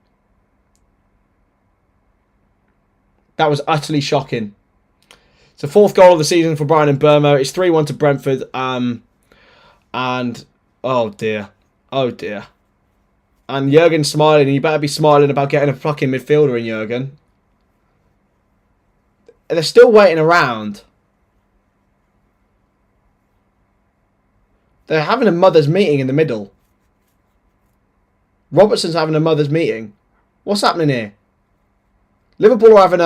S1: That was utterly shocking. It's the 4th goal of the season for Brighton and Burma. It's 3-1 to Brentford. And... Oh, dear. Oh, dear. And Jurgen's smiling. You better be smiling about getting a fucking midfielder in, Jurgen. They're still waiting around. They're having a mother's meeting in the middle. Robertson's having a mother's meeting. What's happening here? Liverpool are having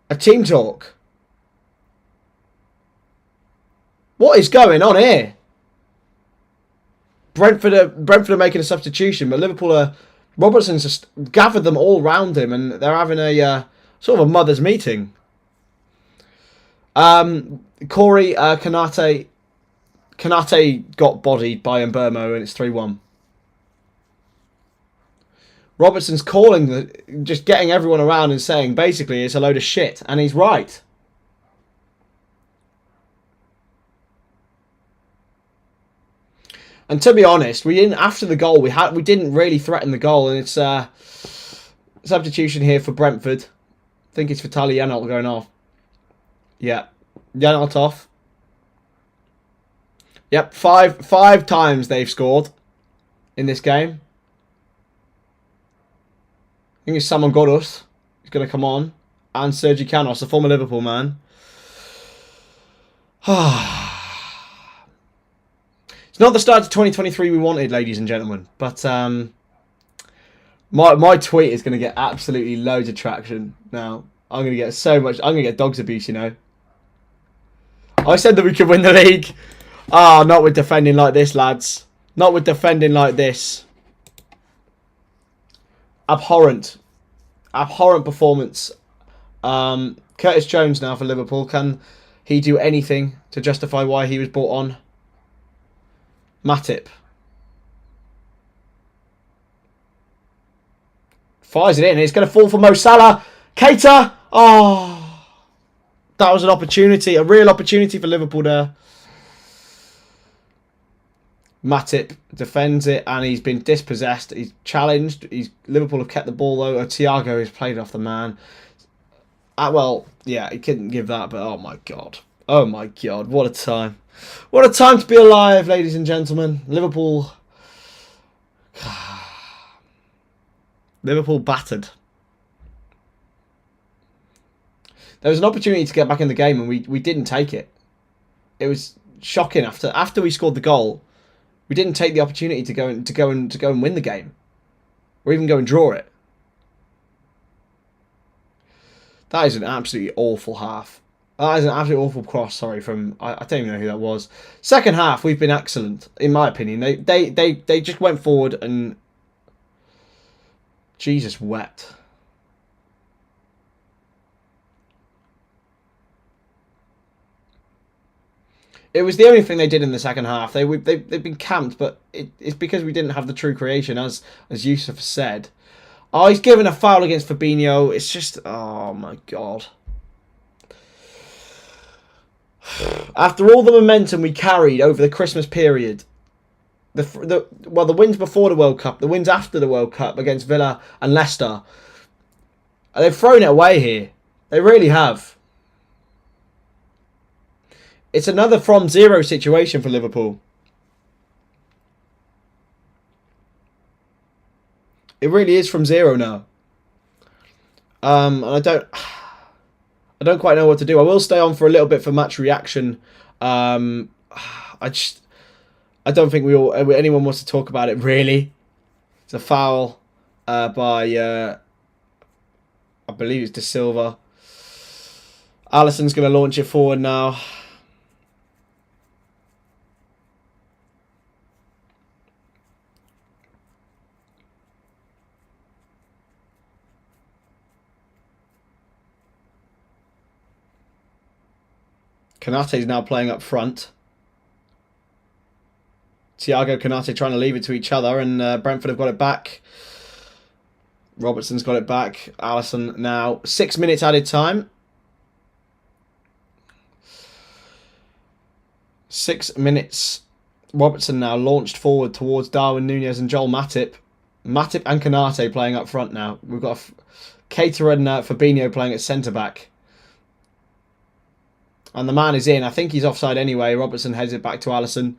S1: a team talk. What is going on here? Brentford are making a substitution, but Liverpool are... Robertson's just gathered them all round him, and they're having a sort of a mother's meeting. Corey Konate got bodied by Mbermo, and it's 3-1. Robertson's calling, just getting everyone around and saying, basically, it's a load of shit, and he's right. And to be honest, we didn't after the goal. We didn't really threaten the goal, and it's substitution here for Brentford. I think it's Vitaly Yanalt going off. Yeah, Yanalt off. Yep, five times they've scored in this game. I think it's Samuel Godos who's going to come on, and Sergi Canos, a former Liverpool man. It's not the start to 2023 we wanted, ladies and gentlemen, but my tweet is going to get absolutely loads of traction now. I'm going to get so much. I'm going to get dogs abuse, you know. I said that we could win the league. Ah, not with defending like this, lads. Not with defending like this. Abhorrent performance. Curtis Jones now for Liverpool. Can he do anything to justify why he was brought on? Matip fires it in. It's going to fall for Mo Salah. Keita. Oh, that was an opportunity, a real opportunity for Liverpool there. Matip defends it, and he's been dispossessed. He's challenged. Liverpool have kept the ball though. Thiago has played off the man. Well, yeah, he couldn't give that, but oh my god, what a time! What a time to be alive, ladies and gentlemen. Liverpool battered. There was an opportunity to get back in the game, and we didn't take it. It was shocking. After we scored the goal, we didn't take the opportunity to go and win the game, or even go and draw it. That is an absolutely awful half. That is an absolutely awful cross. Sorry, from I don't even know who that was. Second half, we've been excellent, in my opinion. They just went forward and Jesus wept. It was the only thing they did in the second half. They've been camped, but it's because we didn't have the true creation, as Yusuf said. Oh, he's given a foul against Fabinho. It's just, oh my god. After all the momentum we carried over the Christmas period, the wins before the World Cup, the wins after the World Cup against Villa and Leicester, they've thrown it away here. They really have. It's another from zero situation for Liverpool. It really is from zero now. And I don't quite know what to do. I will stay on for a little bit for match reaction. I don't think anyone wants to talk about it really. It's a foul by I believe it's De Silva. Alisson's going to launch it forward now. Konate's now playing up front. Thiago, Konate trying to leave it to each other, and Brentford have got it back. Robertson's got it back. Alisson now. 6 minutes added time. 6 minutes. Robertson now launched forward towards Darwin Núñez and Joel Matip. Matip and Konate playing up front now. We've got Keita and Fabinho playing at centre-back. And the man is in. I think he's offside anyway. Robertson heads it back to Alisson.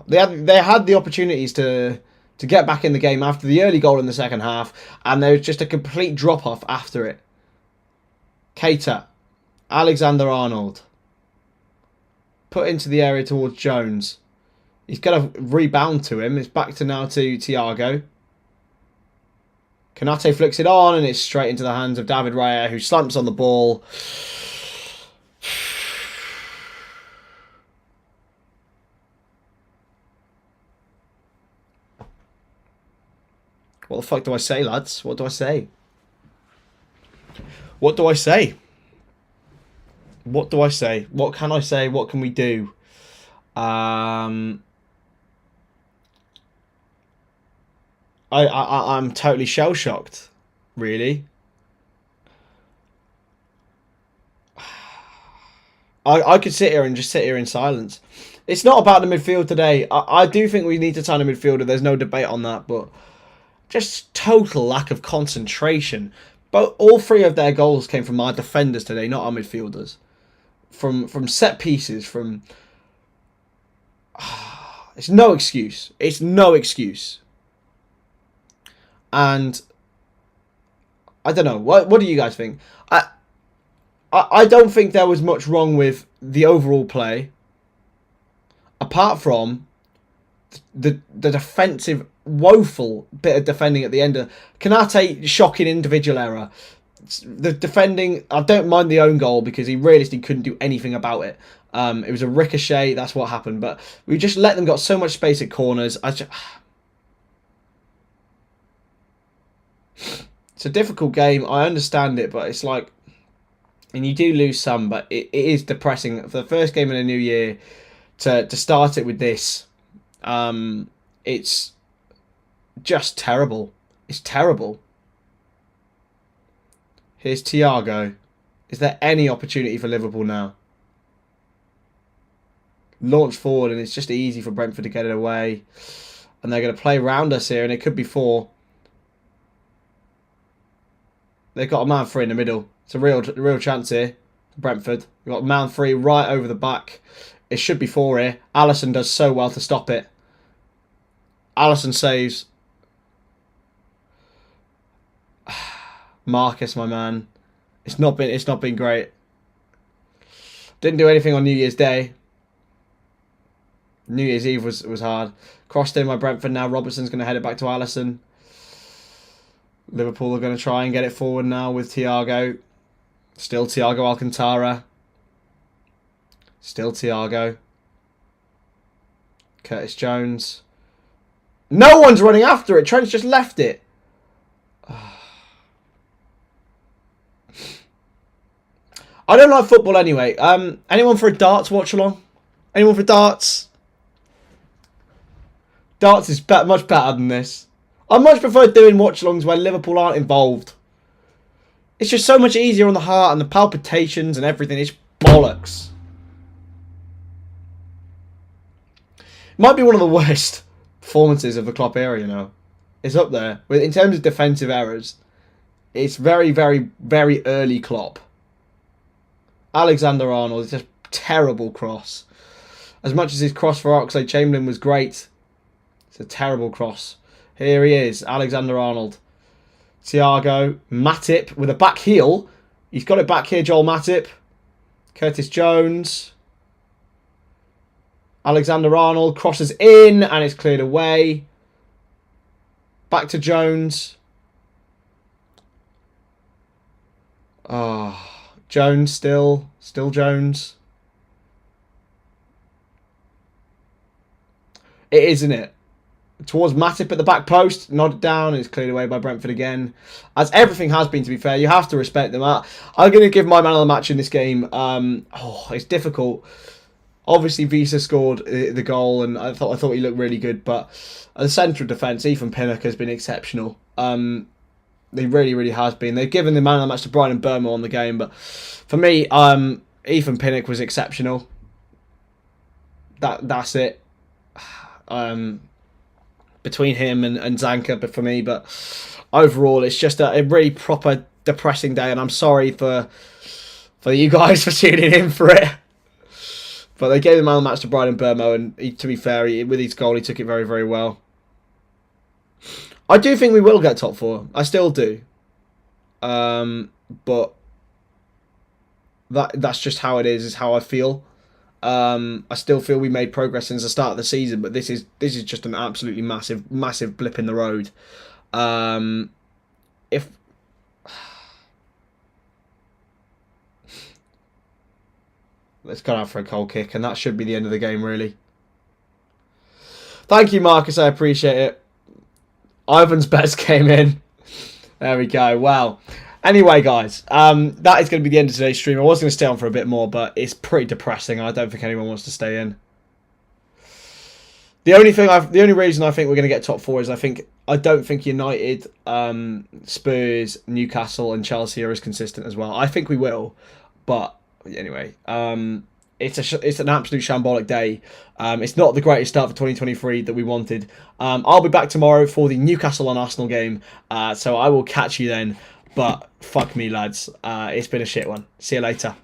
S1: They had the opportunities to get back in the game after the early goal in the second half, and there was just a complete drop-off after it. Keita. Alexander-Arnold. Put into the area towards Jones. He's got to rebound to him. It's back to now to Thiago. Konate flicks it on, and it's straight into the hands of David Raya, who slumps on the ball. What the fuck do I say, lads? What do I say? What do I say? What do I say? What can I say? What can we do? I'm totally shell-shocked, really. I could sit here and just sit here in silence. It's not about the midfield today. I do think we need to sign a midfielder. There's no debate on that, but just total lack of concentration. But all three of their goals came from our defenders today, not our midfielders. From set pieces, from... It's no excuse. It's no excuse. And I don't know. What do you guys think? I don't think there was much wrong with the overall play, apart from the defensive woeful bit of defending at the end of Konate. Shocking individual error. The defending, I don't mind the own goal because he realistically couldn't do anything about it. It was a ricochet. That's what happened. But we just let them got so much space at corners. It's a difficult game. I understand it, but it's like, and you do lose some, but it is depressing for the first game in a new year to start it with this. It's just terrible. It's terrible. Here's Thiago. Is there any opportunity for Liverpool now? Launch forward, and it's just easy for Brentford to get it away. And they're going to play round us here, and it could be 4. They've got a man free in the middle. It's a real chance here. Brentford. We've got a man free right over the back. It should be 4 here. Alisson does so well to stop it. Alisson saves. Marcus, my man. It's not been great. Didn't do anything on New Year's Day. New Year's Eve was hard. Crossed in by Brentford now. Robertson's going to head it back to Alisson. Liverpool are going to try and get it forward now with Thiago. Still Thiago Alcantara. Still Thiago. Curtis Jones. No one's running after it. Trent's just left it. I don't like football anyway. Anyone for a darts watch along? Anyone for darts? Darts is much better than this. I much prefer doing watch-alongs when Liverpool aren't involved. It's just so much easier on the heart and the palpitations and everything. It's bollocks. Might be one of the worst performances of the Klopp era, you know. It's up there. In terms of defensive errors, it's very, very, very early Klopp. Alexander-Arnold is just terrible cross. As much as his cross for Oxlade-Chamberlain was great, it's a terrible cross. Here he is, Alexander-Arnold. Thiago, Matip with a back heel. He's got it back here, Joel Matip. Curtis Jones. Alexander-Arnold crosses in and it's cleared away. Back to Jones. Jones still Jones. It is, isn't it? Towards Matip at the back post, nodded down, and it's cleared away by Brentford again. As everything has been, to be fair, you have to respect them. I'm going to give my man of the match in this game. It's difficult. Obviously, Visa scored the goal, and I thought he looked really good. But at the central defence, Ethan Pinnock has been exceptional. They really, really has been. They've given the man of the match to Brighton Burma on the game, but for me, Ethan Pinnock was exceptional. That's it. Between him and Zanka, but for me, but overall, it's just a really proper depressing day, and I'm sorry for you guys for tuning in for it. But they gave the man of the match to Brighton Burma, and to be fair, with his goal, he took it very, very well. I do think we will get top 4. I still do. But that's just how it is how I feel. I still feel we made progress since the start of the season, but this is just an absolutely massive blip in the road. If let's go out for a goal kick, and that should be the end of the game, really. Thank you, Marcus. I appreciate it. Ivan's bets came in. There we go. Wow. Anyway, guys, that is going to be the end of today's stream. I was going to stay on for a bit more, but it's pretty depressing. I don't think anyone wants to stay in. The only reason I think we're going to get top 4 is I don't think United, Spurs, Newcastle, and Chelsea are as consistent as well. I think we will, but anyway, it's an absolute shambolic day. It's not the greatest start for 2023 that we wanted. I'll be back tomorrow for the Newcastle and Arsenal game, so I will catch you then. But fuck me, lads. It's been a shit one. See you later.